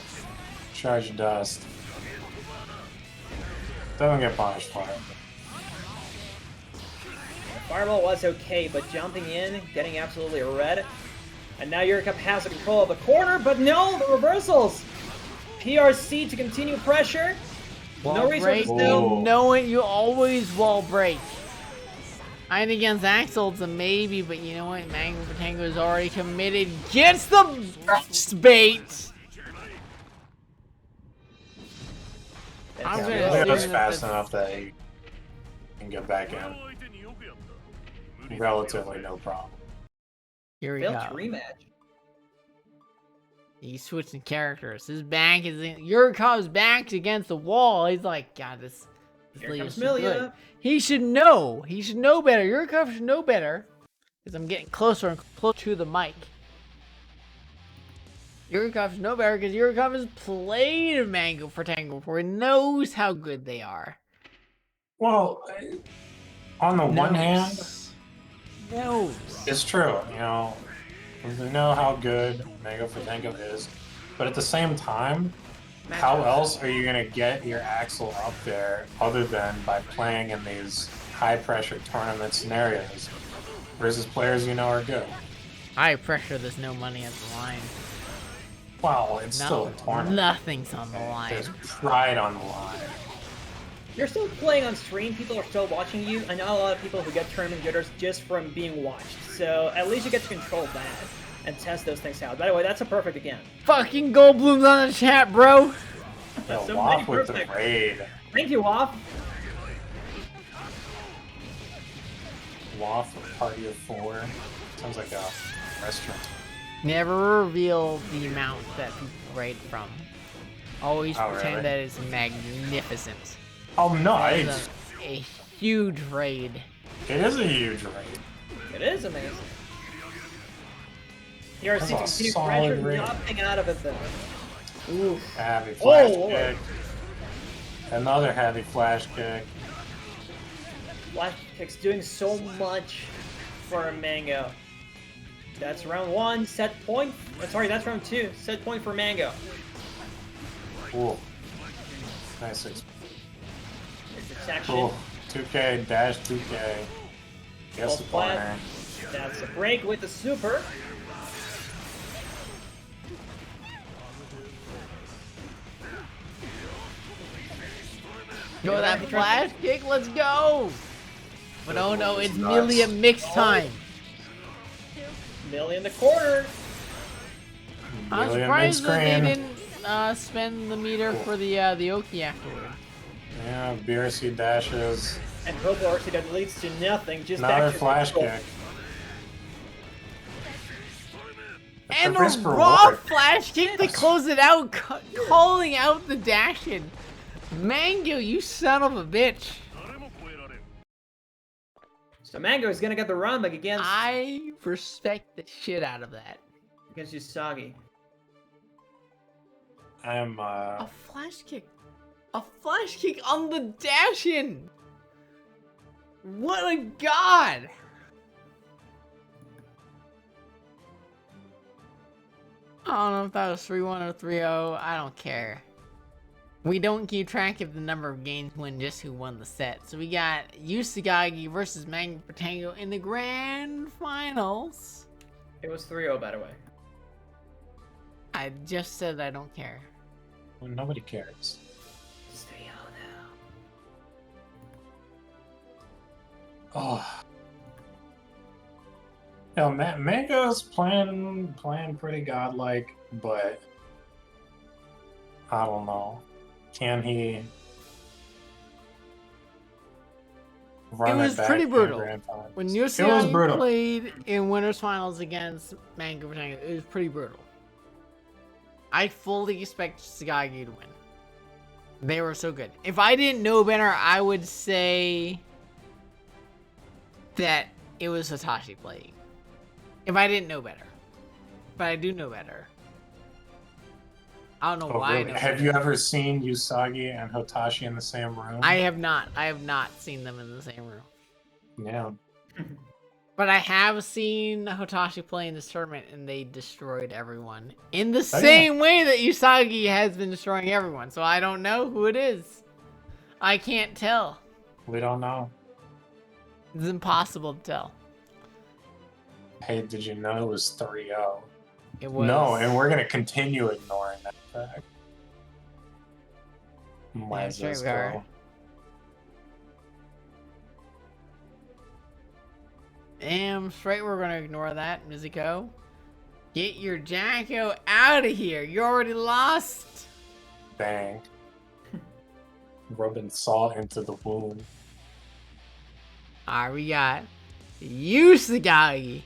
charge dust. Doesn't get punished for it. Fireball was okay, but jumping in, getting absolutely red. And now Yurikov has the control of the corner, but no, the reversals! PRC to continue pressure. No reason break, to still. Oh. knowing you always wall break. And against Axel, it's a maybe, but you know what? Mango Tango is already committed. Gets the burst bait. I'm gonna It was assume fast that enough that he can get back in. Relatively no problem. here we Failed go. rematch. He's switching characters. His back is in. Yurikov's back's against the wall. He's like, God, this Here league comes is too good. Millia. He should know. He should know better. Yurikov should know better. Because I'm getting closer and closer to the mic. Yurikov should know better because Yurikov has played Mango for Tango before. He knows how good they are. Well, on the one hand, Knows. it's true. You know, we know how good Mango for Tango is, but at the same time, how else are you gonna get your Axel up there other than by playing in these high-pressure tournament scenarios versus players you know are good? High pressure, there's no money on the line. Well, it's still No, a tournament. nothing's on the line. There's pride on the line. You're still playing on stream, people are still watching you. I know a lot of people who get tournament jitters just from being watched. So at least you get to control that and test those things out. By the way, that's a perfect again. Fucking Goldblum's on the chat, bro. Yo, So Waff many with the perfect. raid. Thank you, Waff. Waff with party of 4. Sounds like a restaurant. Never reveal the amount that people raid from. Always Oh, pretend really? that it's magnificent. Oh no, That it's, is a huge raid. it is a huge raid. It is amazing. PRC to That's a continue solid pressure, ring. nothing out of it though. Oof. Heavy flash Oh, kick. Another heavy flash kick. Flash kick's doing so much for Mango. That's round 1, set point. Sorry, that's round 2, set point for Mango. Ooh. Nice. There's protection. Cool. 2K, dash 2K. Guess the Full flat. corner. That's a break with the super. Go that flash kick, let's go! But oh no, it's Millia mix time. Millia in the corner. I'm Millia surprised that they mid-screen. didn't spend the meter for the Oki afterward. Yeah, BRC dashes. And Purple RC that leads to nothing. Just Another back to flash control. kick. And The risk a raw reward. flash kick to close it out, calling out the dash-in. Mango, you son of a bitch. So Mango is gonna get the run back against I respect the shit out of that. Yousagi. I'm A flash kick. A flash kick on the dash-in. What a god. I don't know if that was 3-1 or 3-0. I don't care. We don't keep track of the number of games won, just who won the set. So we got Yousagi versus Mango Pretournament in the grand finals. It was 3-0 by the way. I just said I don't care. well, nobody cares. It's 3-0 now. Oh. Yeah, Mango's playing pretty godlike, but I don't know. Can he run It was back pretty in brutal. grand finals? When It was Yousagi brutal. played in winners finals against Mango Pretournament, it was pretty brutal. I fully expect Yousagi to win. They were so good. If I didn't know better, I would say that it was Hitachi playing. If I didn't know better. But I do know better. I don't know Oh, why really? I know Have better. you ever seen Yousagi and Hitachi in the same room? I have not. I have not seen them in the same room. Yeah. But I have seen Hitachi play in this tournament, and they destroyed everyone in the yeah. same way that Yousagi has been destroying everyone. So I don't know who it is. I can't tell. We don't know. It's impossible to tell. Hey, did you know it was 3-0? It was No, and we're gonna continue ignoring that fact. Yeah, sure we are. Myzisco. Damn straight we're gonna ignore that, Myzisco. Get your Jacko out of here. You already lost. Bang. Rubbing salt into the wound. Alright, we got Yousagi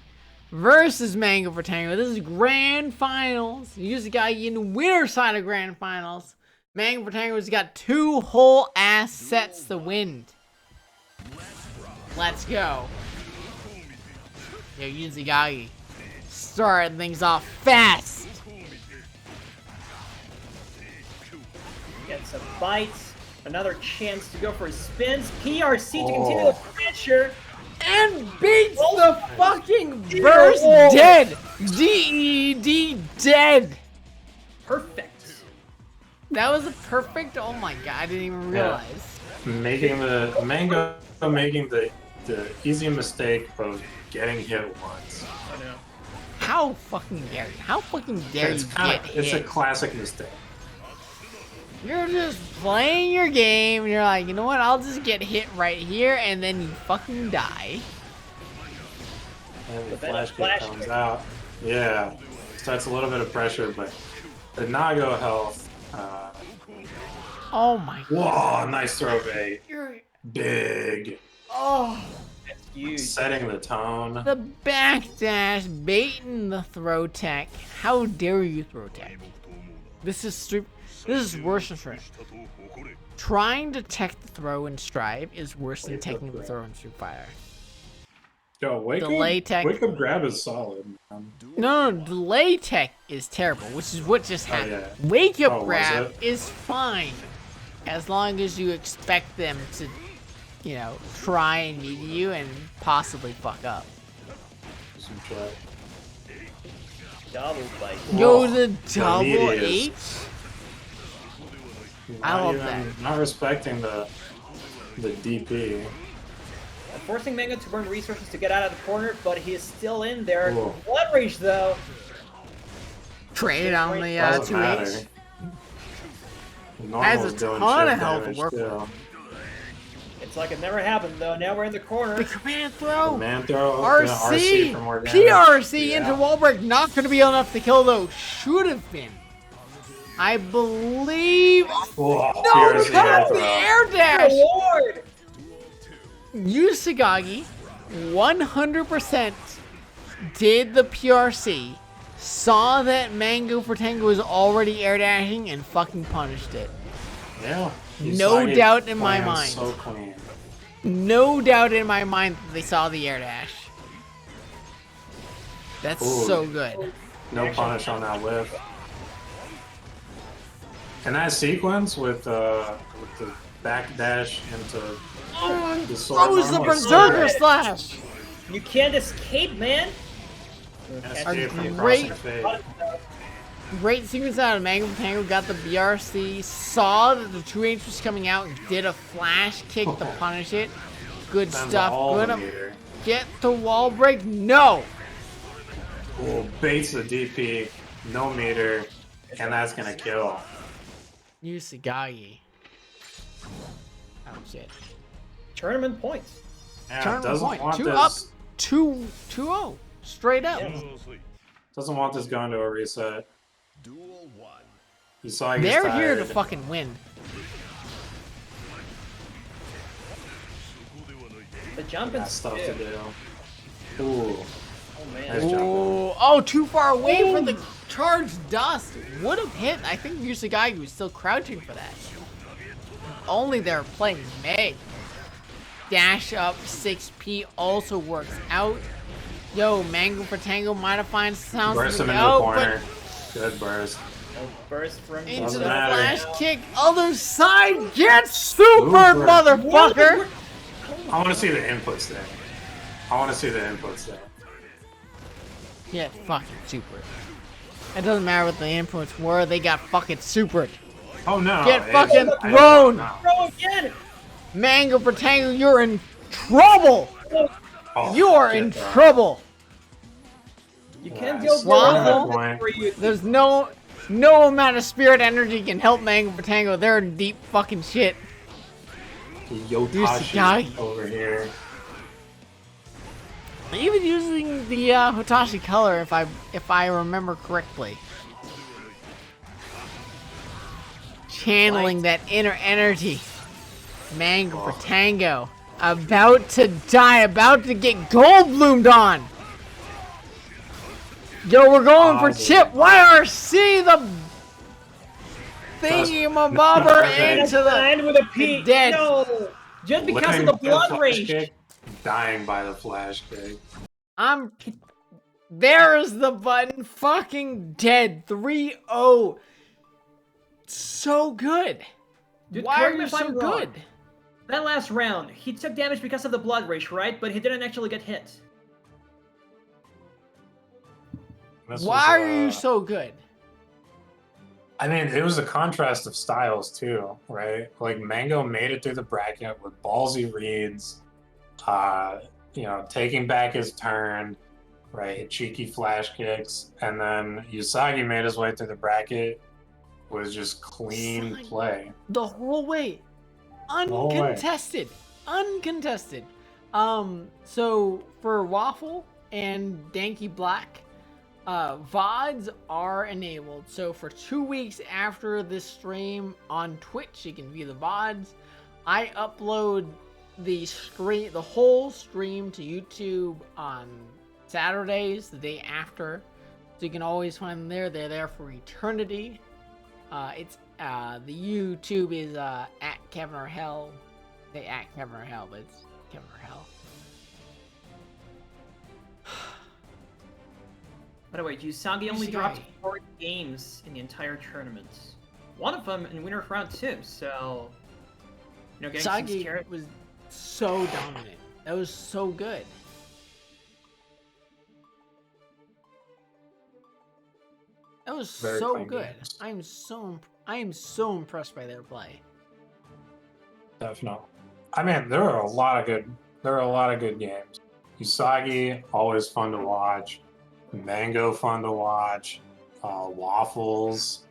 versus Mango Pretournament. This is grand finals. Yousagi in the winner side of grand finals. Mango Pretournament's got 2 whole ass sets to win. Let's go. Yo, Yousagi, starting things off fast. Gets a bite. Another chance to go for his spins. PRC to continue the pressure. And beats the fucking burst dead. DED dead. Perfect. That was a perfect. Oh my god, I didn't even realize. Making the Mango making the easy mistake of getting hit once. I know. How fucking dare you? How fucking dare you get It's a hit? classic mistake. You're just playing your game, and you're like, you know what? I'll just get hit right here, and then you fucking die. And the then a flash kick flash comes kick. out. Yeah. Starts a little bit of pressure, but the Nago health. Oh my god. Whoa, nice throw bait. You're, Big. oh. That's huge. Setting the tone. The backdash, baiting the throw tech. How dare you throw tech? This is worse than Street. Trying to tech the throw in Strive is worse than teching the throw in Street Fighter. Yo, Delay tech. Wake up grab is solid. No, delay tech is terrible, which is what just happened. yeah. Wake up Oh, was grab it? is fine, as long as you expect them to, you know, try and meet you and possibly fuck up. Some check. Double bite. Yo, Whoa, the double immediate. H? Not I love even- that. Not respecting the DP. Forcing Mango to burn resources to get out of the corner, but he is still in there. Whoa. Blood Rage, though. Trade on the Doesn't 2H. matter. Has Normal's a doing ton shit of health to damage, work too. It's like it never happened, though. Now we're in the corner. The command throw. Man throw. RC. for more damage. PRC Yeah. into wall break. Not going to be enough to kill, though. Should have been. I believe. Whoa, No, PRC cut air off the throw. air dash. Lord! Yousagi 100% did the PRC, saw that Mango for Tango was already air dashing, and fucking punished it. Yeah. No Usagi doubt in my plans mind. So clean. No doubt in my mind that they saw the air dash. That's Ooh. so good. No punish on that whiff. And that sequence with the back dash into the sword Throws the arm was so Berserker great. Slash. You can't escape, man. Escape from Great. crossing fade. Great sequence out of Mango for Tango, got the BRC, saw that the 2H was coming out, did a flash kick to punish it. Good Sends stuff. all Good. the meter. Get the wall break. No. Ooh, baits the DP, no meter, and that's gonna kill. Yousagi. Oh shit. Tournament points. Yeah, Tournament doesn't point. want 2 this. up. 2-0. Straight up. Yeah. Doesn't want this going to a reset. Duel 1. Usagi's They're tired. here to fucking win. The jump Got is stuff to stiff. do. Ooh, Oh, man. nice jump. Ooh. Oh, too far away for the charged dust. Would have hit. I think Yousagi was still crouching for that. Only they're playing May. Dash up 6P also works out. Yo, Mango for Tango might have found sounds Burst him to into the go, corner. Good burst. Oh, burst from but into Doesn't the matter. flash kick. Other side. Get super, Super. motherfucker. I want to see the inputs there. I want to see the inputs there. Get fucking super. It doesn't matter what the inputs were. They got fucking supered. Oh no! Get it- fucking I- thrown. no. Throw again! Mango for Tango, you're in trouble. Oh, You are shit, in bro. trouble. You can't Nice. go Waffle. below for you. There's no amount of spirit energy can help Mango for Tango. They're in deep fucking shit. Yotashi Yousagi. over here. Even using the Hotashi color, if I remember correctly. Channeling that inner energy. Mango for Tango. About to die, about to get gold bloomed on. Yo, we're going for chip YRC, the thingy-mabobber Perfect. into the... End with a P. dead. No! Just because Looking of the good blood flash rage. kick, dying by the flash kick. There's the button. Fucking dead. 3-0. So good. Dude, Why correct are me you if so I'm wrong. good? That last round, he took damage because of the blood rage, right? But he didn't actually get hit. This Why was, are you so good? I mean, it was a contrast of styles too, right? Like Mango made it through the bracket with ballsy reads, you know, taking back his turn, right? Cheeky flash kicks, and then Yousagi made his way through the bracket was just clean Son. play. The whole way. whole way. Uncontested. Uncontested. So for Waffle and Danky Black, VODs are enabled. So for 2 weeks after this stream on Twitch, you can view the VODs. I upload the whole stream to YouTube on Saturdays, the day after. So you can always find them there. They're there for eternity. It's the YouTube is at Kevin or Hell. They at Kevin or Hell, but it's Kevin or Hell. By the way, Yousagi only Yousagi. dropped 4 games in the entire tournament. One of them in winner's round 2, so... getting 6 Yousagi carries. was so dominant. That was so good. That was Very so clean good. games. I am so impressed by their play. Definitely. I mean, there are a lot of good games. Yousagi, always fun to watch. Mango, fun to watch. Waffles,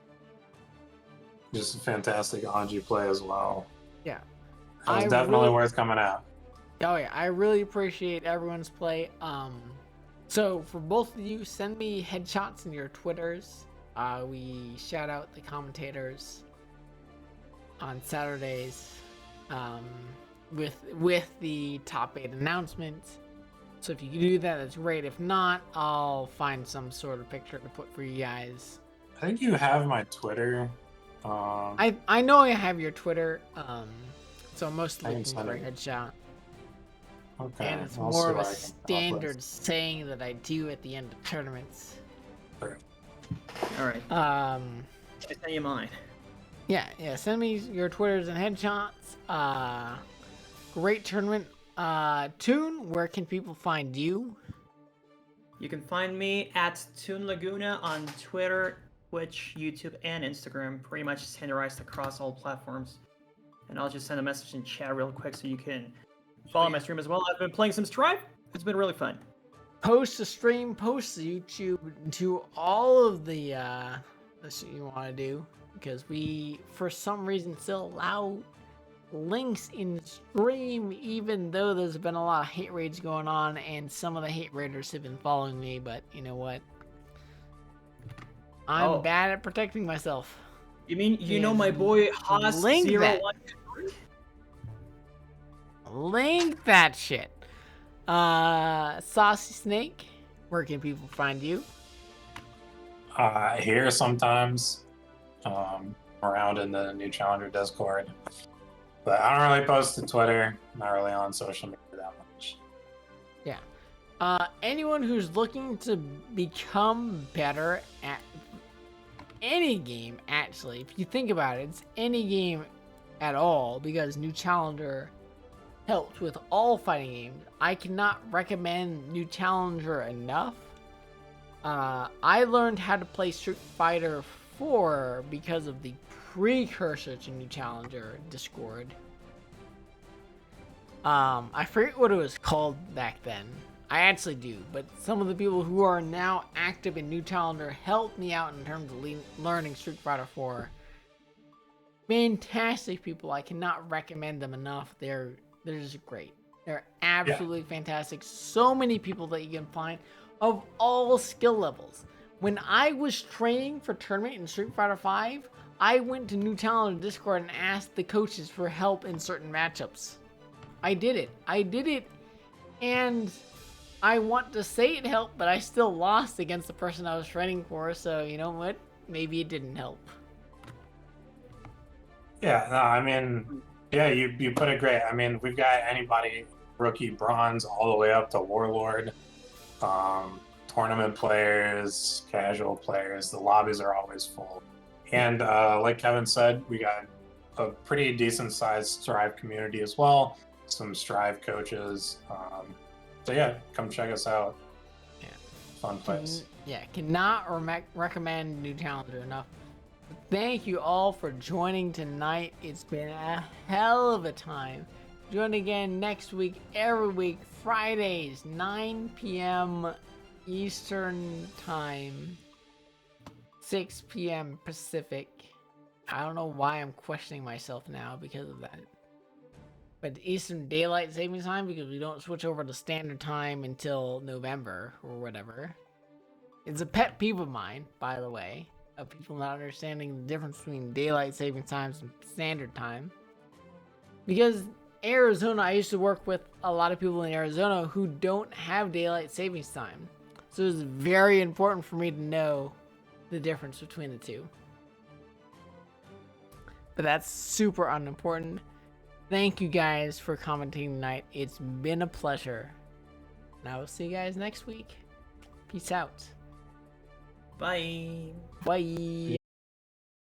just a fantastic Anji play as well. Yeah. That was I definitely really- worth coming out. Oh yeah, I really appreciate everyone's play. So for both of you, send me headshots in your Twitters. We shout out the commentators on Saturdays, with the top 8 announcements. So if you can do that, that's great. If not, I'll find some sort of picture to put for you guys. I think you have my Twitter. I know I have your Twitter. So I'm mostly I can looking send for a it. headshot. Okay. And it's I'll more see of a what I can come up with. standard saying that I do at the end of tournaments. Alright, Um, I send you mine. yeah, send me your Twitters and headshots. Great tournament. Toon, where can people find you? You can find me at Toon Laguna on Twitter, Twitch, YouTube, and Instagram. Pretty much standardized across all platforms. And I'll just send a message in chat real quick so you can follow my stream as well. I've been playing some Strive. It's been really fun. Post the stream, post the YouTube, do all of the shit you want to do, because we, for some reason, still allow links in stream, even though there's been a lot of hate raids going on, and some of the hate raiders have been following me. But you know what? I'm bad at protecting myself. You mean you know Yes, my boy Haas link 01? Link that shit. Saucy Snake, where can people find you? Here sometimes, around in the New Challenger Discord. But I don't really post to Twitter, not really on social media that much. Yeah. Anyone who's looking to become better at any game, actually, if you think about it, it's any game at all, because New Challenger helps with all fighting games. I cannot recommend New Challenger enough. I learned how to play Street Fighter 4 because of the precursor to New Challenger, Discord. I forget what it was called back then. I actually do, but some of the people who are now active in New Challenger helped me out in terms of learning Street Fighter 4. Fantastic people. I cannot recommend them enough. They're just great. They're absolutely fantastic. So many people that you can find of all skill levels. When I was training for tournament in Street Fighter 5, I went to New Challenger Discord and asked the coaches for help in certain matchups. I did it. And I want to say it helped, but I still lost against the person I was training for, so you know what? Maybe it didn't help. Yeah, no, I mean, yeah, you put it great. I mean, we've got anybody, rookie bronze, all the way up to Warlord, tournament players, casual players. The lobbies are always full. And like Kevin said, we got a pretty decent sized Strive community as well. Some Strive coaches. So yeah, come check us out. Yeah. Fun place. Cannot recommend New Challenger enough. Thank you all for joining tonight. It's been a hell of a time. Join again next week, every week, Fridays, 9 p.m. Eastern Time, 6 p.m. Pacific. I don't know why I'm questioning myself now because of that. But Eastern Daylight Saving Time, because we don't switch over to Standard Time until November or whatever. It's a pet peeve of mine, by the way, of people not understanding the difference between Daylight Saving Times and Standard Time. Because Arizona, I used to work with a lot of people in Arizona who don't have Daylight Savings Time. So it's very important for me to know the difference between the two. But that's super unimportant. Thank you guys for commenting tonight. It's been a pleasure. And I will see you guys next week. Peace out. Bye. Bye.